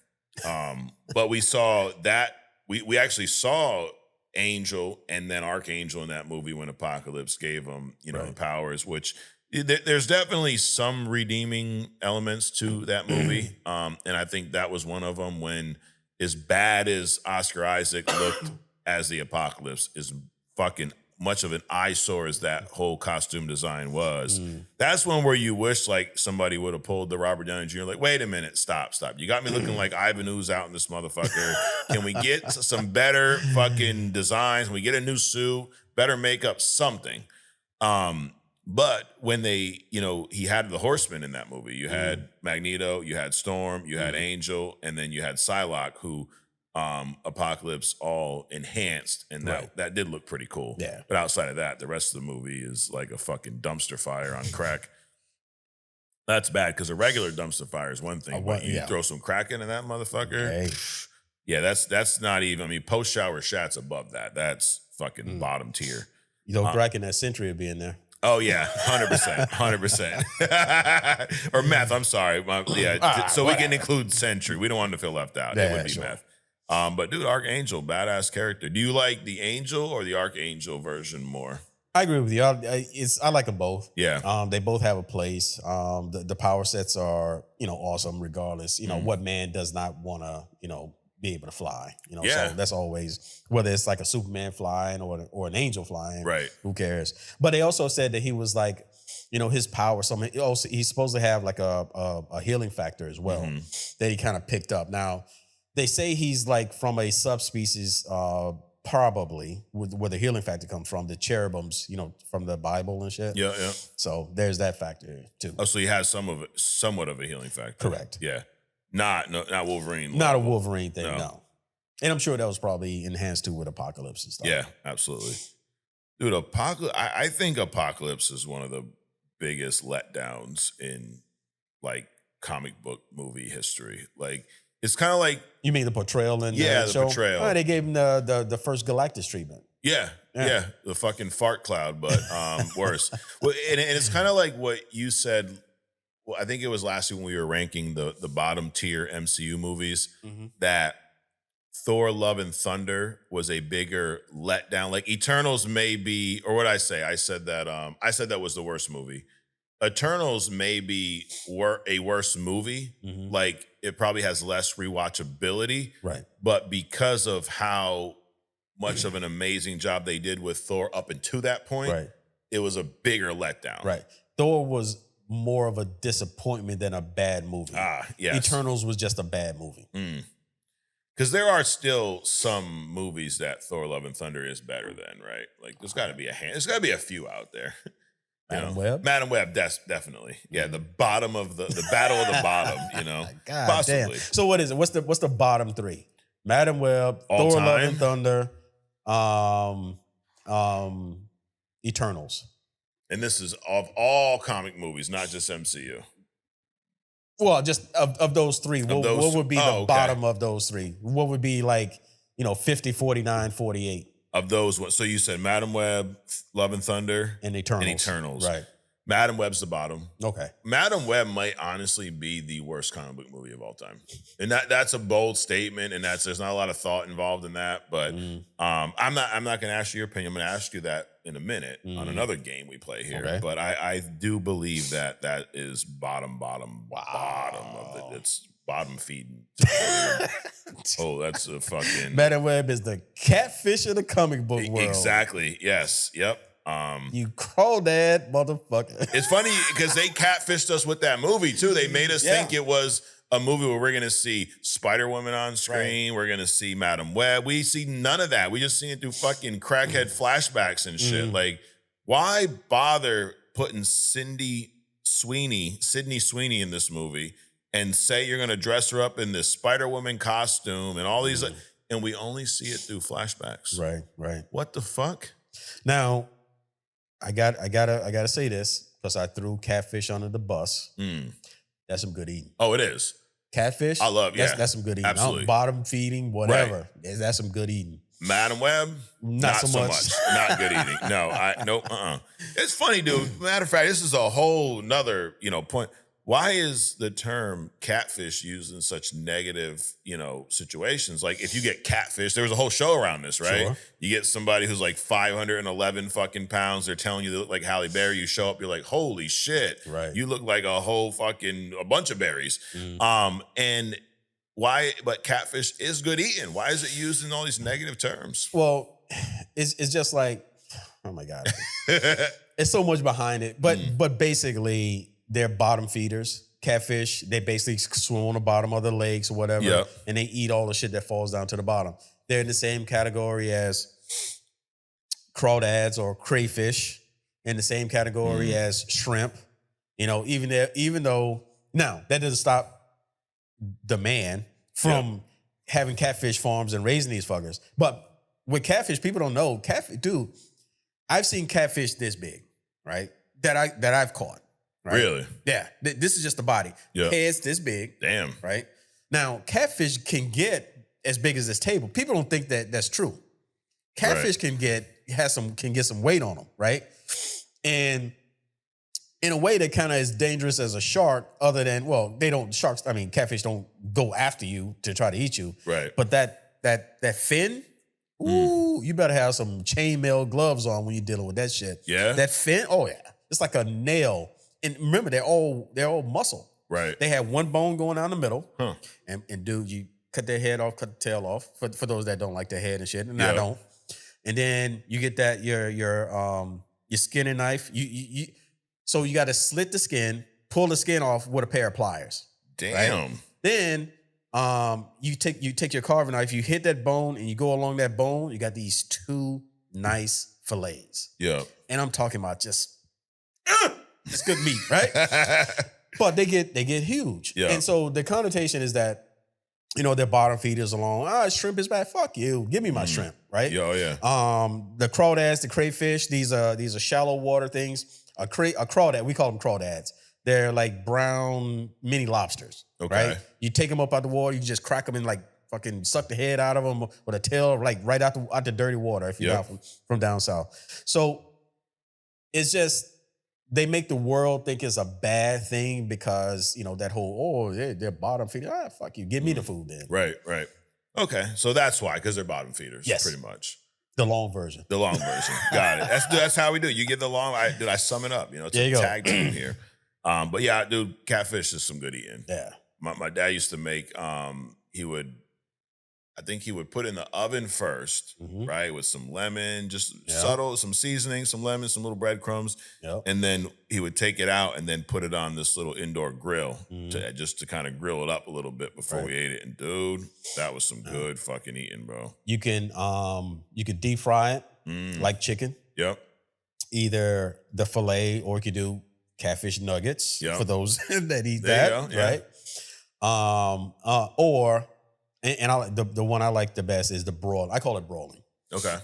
But we saw that we actually saw Angel and then Archangel in that movie when Apocalypse gave him, the powers, which there's definitely some redeeming elements to that movie. And I think that was one of them. When as bad as Oscar Isaac looked as the Apocalypse, as fucking much of an eyesore as that whole costume design was, that's one where you wish like somebody would have pulled the Robert Downey Jr. Like, wait a minute, stop. You got me looking like Ivan Ooze out in this motherfucker. Can we get some better fucking designs? Can we get a new suit, better makeup, something? But when they, he had the Horsemen in that movie. You had Magneto, you had Storm, you had Angel, and then you had Psylocke, who Apocalypse all enhanced, and that did look pretty cool. Yeah. But outside of that, the rest of the movie is like a fucking dumpster fire on crack. That's bad, because a regular dumpster fire is one thing, but you throw some crack into that motherfucker. Yeah, that's not even. I mean, post shower shots above that. That's fucking bottom tier. Crack in that Sentry would be in there. Oh yeah, 100%, 100%. Or meth. I'm sorry. So we can include Sentry. We don't want to feel left out. It would be meth. But dude, Archangel, badass character. Do you like the Angel or the Archangel version more? I agree with you. I like them both. Yeah. They both have a place. The power sets are awesome regardless. What man does not want to be able to fly? So that's always, whether it's like a Superman flying or an angel flying. Right. Who cares? But they also said that he was like, his power. He's supposed to have like a healing factor as well that he kind of picked up. Now they say he's like from a subspecies. Probably where the healing factor comes from, the cherubims, from the Bible and shit. Yeah. So there's that factor too. Oh, so he has somewhat of a healing factor. Correct. Yeah. Not Wolverine. Not a Wolverine thing, no. And I'm sure that was probably enhanced too with Apocalypse and stuff. Yeah, absolutely. Dude, Apocalypse. I think Apocalypse is one of the biggest letdowns in like comic book movie history. Like, it's kind of like, you mean the portrayal in the show? portrayal. Oh, they gave him the first Galactus treatment. Yeah, the fucking fart cloud, but worse. Well, and it's kind of like what you said. Well, I think it was last week when we were ranking the bottom tier MCU movies, that Thor: Love and Thunder was a bigger letdown. Like Eternals may be, or what I say? I said that was the worst movie. Eternals may be a worse movie. Like, it probably has less rewatchability. Right. But because of how much of an amazing job they did with Thor up until that point, it was a bigger letdown. Right. Thor was more of a disappointment than a bad movie. Yes. Eternals was just a bad movie. Because there are still some movies that Thor: Love and Thunder is better than, right? Like, there's got to be there's got to be a few out there. Madam Web? Madam Web, definitely. Yeah, the bottom of the battle of the bottom, God possibly. Damn. So what is it? What's the bottom three? Madam Web, All Thor: time? Love and Thunder, Eternals. And this is of all comic movies, not just MCU. Well, just of those three, what would be the bottom of those three? What would be like, 50, 49, 48? Of those ones. So you said Madam Web, Love and Thunder, and Eternals. Right. Madam Web's the bottom. Okay. Madam Web might honestly be the worst comic book movie of all time. And that's a bold statement, and there's not a lot of thought involved in that. But I'm not gonna ask you your opinion. I'm gonna ask you that in a minute on another game we play here. Okay. But I do believe that is bottom of the it's bottom feeding. Oh, that's a fucking Madam Web is the catfish of the comic book world. Exactly. Yes. Yep. You crawdad motherfucker. It's funny because they catfished us with that movie too. They made us think it was a movie where we're gonna see Spider-Woman on screen. Right. We're gonna see Madam Web. We see none of that. We just see it through fucking crackhead flashbacks and shit. Like, why bother putting Sydney Sweeney in this movie and say you're gonna dress her up in this Spider-Woman costume and all these, and we only see it through flashbacks. Right. What the fuck? Now, I gotta say this because I threw catfish under the bus. That's some good eating. Oh, it is. Catfish? I love, that's some good eating. Absolutely. Bottom feeding, whatever. Right. That's some good eating. Madam Web? Not so much. Not good eating. No, It's funny, dude. Matter of fact, this is a whole nother, point. Why is the term catfish used in such negative, situations? Like if you get catfish, there was a whole show around this, right? Sure. You get somebody who's like 511 fucking pounds. They're telling you they look like Halle Berry. You show up, you're like, holy shit. Right. You look like a bunch of berries. And why, but catfish is good eating. Why is it used in all these negative terms? Well, it's just like, oh my God. It's so much behind it. But basically, they're bottom feeders. Catfish, they basically swim on the bottom of the lakes or whatever, and they eat all the shit that falls down to the bottom. They're in the same category as crawdads or crayfish, in the same category as shrimp. Even though now that doesn't stop the man from having catfish farms and raising these fuckers. But with catfish, people don't know. Dude, I've seen catfish this big, right? That I've caught. Right? Really? Yeah. This is just the body. Yeah. Head's this big. Damn. Right? Now, catfish can get as big as this table. People don't think that that's true. Catfish can get some weight on them, right? And in a way that kind of is dangerous as a shark, other than, catfish don't go after you to try to eat you. Right. But that fin, ooh, you better have some chainmail gloves on when you're dealing with that shit. Yeah. That fin, oh yeah. It's like a nail. And remember, they're all muscle. Right. They have one bone going down the middle. Huh. And dude, you cut their head off, cut the tail off. For those that don't like their head and shit, and I don't. And then you get that your skinning knife. So you got to slit the skin, pull the skin off with a pair of pliers. Damn. Right? Then you take your carving knife, you hit that bone, and you go along that bone. You got these two nice fillets. Yeah. And I'm talking about just. It's good meat, right? But they get huge. Yeah. And so the connotation is that, they're bottom feeders along. Shrimp is bad. Fuck you. Give me my shrimp, right? Yeah. The crawdads, the crayfish, these are shallow water things. A crawdad, we call them crawdads. They're like brown mini lobsters. Okay. Right? You take them up out the water, you just crack them and like fucking suck the head out of them with a tail, like right out the dirty water if you're not from down south. So it's just, they make the world think it's a bad thing because, that whole, they're bottom feeders. Fuck you. Give me the food then. Right. Okay. So that's why, because they're bottom feeders. Yes. Pretty much. The long version. The long version. Got it. That's how we do it. You get the long, I sum it up. It's a tag team here. But yeah, dude, catfish is some good eating. Yeah. My dad used to make, he would put in the oven first, right? With some lemon, just subtle, some seasoning, some lemon, some little breadcrumbs. Yep. And then he would take it out and then put it on this little indoor grill to kind of grill it up a little bit before we ate it. And dude, that was some good fucking eating, bro. You can deep fry it like chicken. Yep. Either the fillet or you could do catfish nuggets for those that eat that, right? Or and I like the one I like the best is the broil. I call it broiling. Okay.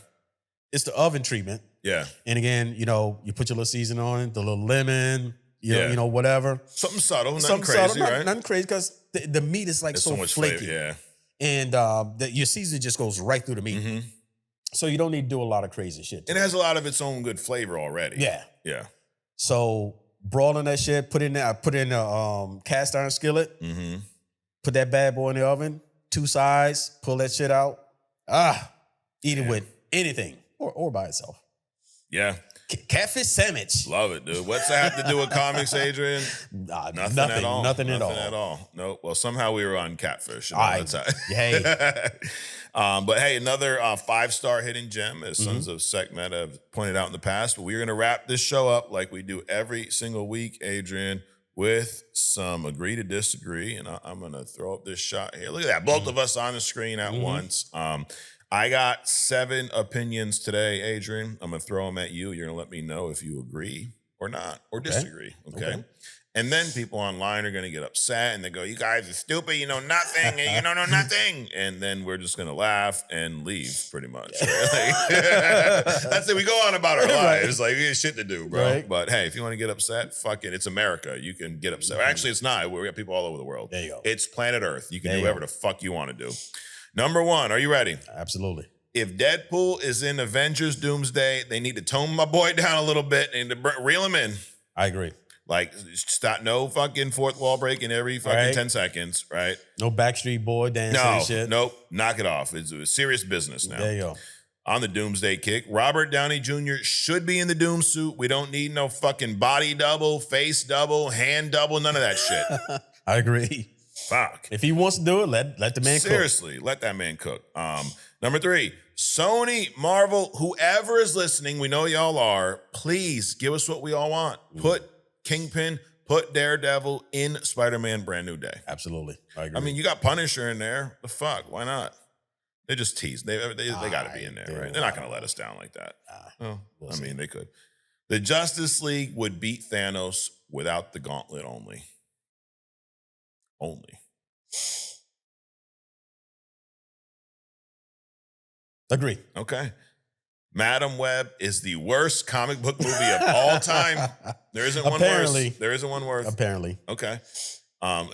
It's the oven treatment. Yeah. And again, you put your little seasoning on it, the little lemon, whatever. Something subtle, nothing crazy, right? Nothing crazy because the meat is like so much flaky. flavor, And your seasoning just goes right through the meat. So you don't need to do a lot of crazy shit. It has a lot of its own good flavor already. Yeah. Yeah. So broiling that shit, put in a cast iron skillet, put that bad boy in the oven, 2 sides, pull that shit out. Eat it with anything or by itself. Yeah. Catfish sandwich. Love it, dude. What's that have to do with comics, Adrian? Nothing at all. Nothing at all. No. Well, somehow we were on catfish. Hey. But hey, another 5-star hidden gem, as Sons of Sekhmet have pointed out in the past. But we're going to wrap this show up like we do every single week, Adrian, with some agree to disagree. And I'm going to throw up this shot here. Look at that. Both of us on the screen at once. I got 7 opinions today, Adrian. I'm going to throw them at you. You're going to let me know if you agree or not, or disagree, okay? And then people online are going to get upset and they go, you guys are stupid, you know nothing, and you don't know nothing. And then we're just going to laugh and leave, pretty much. Right? That's it. We go on about our lives. Like, we got shit to do, bro. Right. But hey, if you want to get upset, fuck it. It's America. You can get upset. Actually, it's not. We got people all over the world. There you go. It's planet Earth. You can do whatever the fuck you want to do. Number 1, are you ready? Absolutely. If Deadpool is in Avengers Doomsday, they need to tone my boy down a little bit and to reel him in. I agree. Like, stop, no fucking fourth wall breaking every fucking Right. 10 seconds, right? No Backstreet Boy dancing No, and shit. nope, knock it off. It's serious business now. There you go. On the Doomsday kick, Robert Downey Jr. should be in the Doom suit. We don't need no fucking body double, face double, hand double, none of that shit. I agree. Fuck. If he wants to do it, let the man cook. Seriously, let that man cook. Number 3, Sony, Marvel, whoever is listening, we know y'all are, please give us what we all want. Put Kingpin, put Daredevil in Spider-Man Brand New Day. Absolutely. I agree. I mean, you got Punisher in there. The fuck? Why not? They just tease. They got to be in there, right? They're not going to let us down like that. We'll I see. mean, they could. The Justice League would beat Thanos without the gauntlet only. Agree. Okay. Madam Web is the worst comic book movie of all time. There isn't one Apparently. worse. There isn't one worse. Apparently. Okay.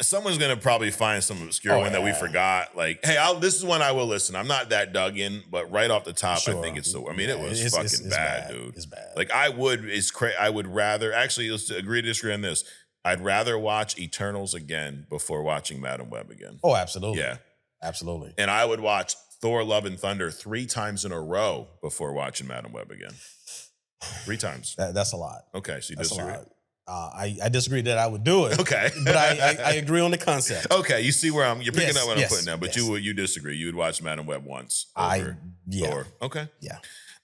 Someone's gonna probably find some obscure one that we forgot. Like, hey, this is one I will listen. I'm not that dug in, but right off the top, I think it's the. I mean, it was fucking bad, dude. It's bad. Like, I would rather actually. Let's agree to disagree on this. I'd rather watch Eternals again before watching Madam Web again. Oh, absolutely. Yeah, absolutely. and I would watch Thor: Love and Thunder 3 times in a row before watching Madam Web again. 3 times. That's a lot. Okay, so you That's disagree. a lot. I disagree that I would do it. Okay. But I agree on the concept. Okay, you see where you're picking Yes, up what yes, I'm putting down, but yes. you disagree. You would watch Madam Web once. Yeah. Thor. Okay. Yeah.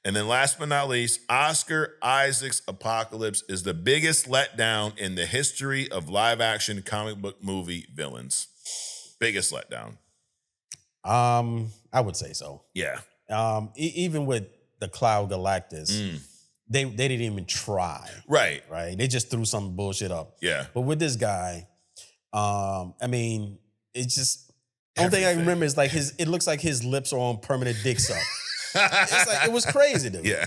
And then last but not least, Oscar Isaac's Apocalypse is the biggest letdown in the history of live action comic book movie villains. Biggest letdown. I would say so. Yeah. Even with the Cloud Galactus, they didn't even try. Right. Right. They just threw some bullshit up. Yeah. But with this guy, I mean, it's just the only thing I Everything. remember is like it looks like his lips are on permanent dick suck. It's like it was crazy, dude. Yeah.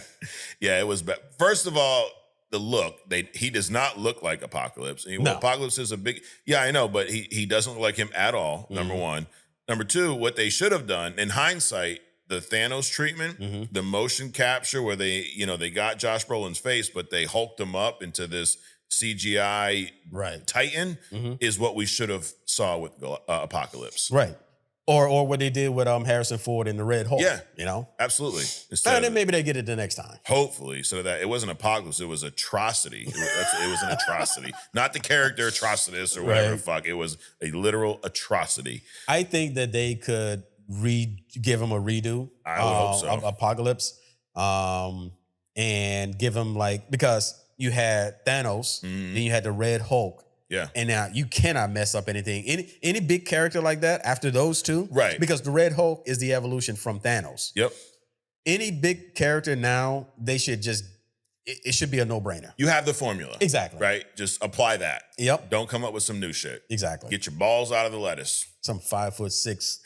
Yeah, it was bad. First of all, the look, he does not look like Apocalypse. No. Apocalypse is a big, yeah, I know, but he doesn't look like him at all, number one. Number 2, what they should have done, in hindsight, the Thanos treatment, the motion capture where they got Josh Brolin's face, but they hulked him up into this CGI Titan is what we should have saw with Apocalypse. Right. Or what they did with Harrison Ford in the Red Hulk. Yeah. You know? Absolutely. And then maybe they get it the next time. Hopefully, so that it wasn't Apocalypse, it was Atrocity. It was an atrocity. Not the character Atrocitus or whatever the fuck. It was a literal atrocity. I think that they could give him a redo. I would hope so. Of Apocalypse. And give him because you had Thanos, then you had the Red Hulk. Yeah. And now you cannot mess up anything. Any big character like that after those two. Right. Because the Red Hulk is the evolution from Thanos. Yep. Any big character now, they should just, it should be a no-brainer. You have the formula. Exactly. Right? Just apply that. Yep. Don't come up with some new shit. Exactly. Get your balls out of the lettuce. Some 5'6"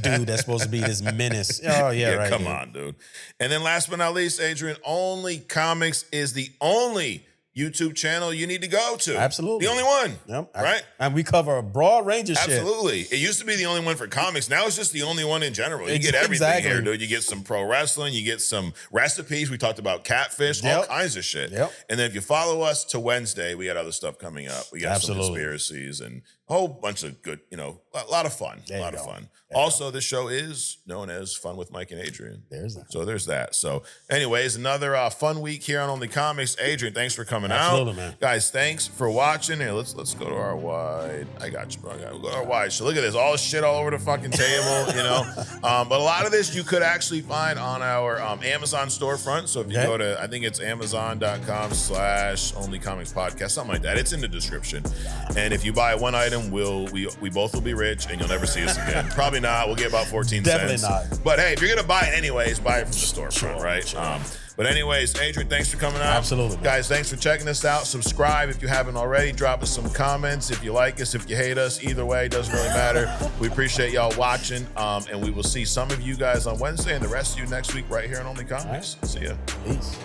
dude that's supposed to be this menace. Oh, yeah, right. Come on, dude. And then last but not least, Adrian, Only Comics is the only YouTube channel you need to go to. Absolutely. The only one. Yep. Right? And we cover a broad range of shit. Absolutely. It used to be the only one for comics. Now it's just the only one in general. You get everything here, dude. You get some pro wrestling. You get some recipes. We talked about catfish, all kinds of shit. Yep. And then if you follow us to Wednesday, we got other stuff coming up. We got some conspiracies and a whole bunch of good, a lot of fun. A lot of fun. Also, this show is known as Fun with Mike and Adrian. There's that. So there's that. So anyways, another fun week here on Only Comics. Adrian, thanks for coming out. Man. Guys, thanks for watching. Here, let's go to our wide. I got you, bro. We'll go to our wide. So look at this. All this shit all over the fucking table, But a lot of this you could actually find on our Amazon storefront. So if you go to, I think it's amazon.com/Only Comics Podcast, something like that. It's in the description. And if you buy one item, we both will be rich and you'll never see us again. Probably not. We'll get about 14 Definitely cents. not. But hey, if you're going to buy it anyways, buy it from the storefront, right? Sure. But anyways, Adrian, thanks for coming out. Absolutely, man. Guys, thanks for checking us out. Subscribe if you haven't already. Drop us some comments if you like us, if you hate us. Either way, it doesn't really matter. We appreciate y'all watching. And we will see some of you guys on Wednesday and the rest of you next week right here on Only Comics. See ya. Peace.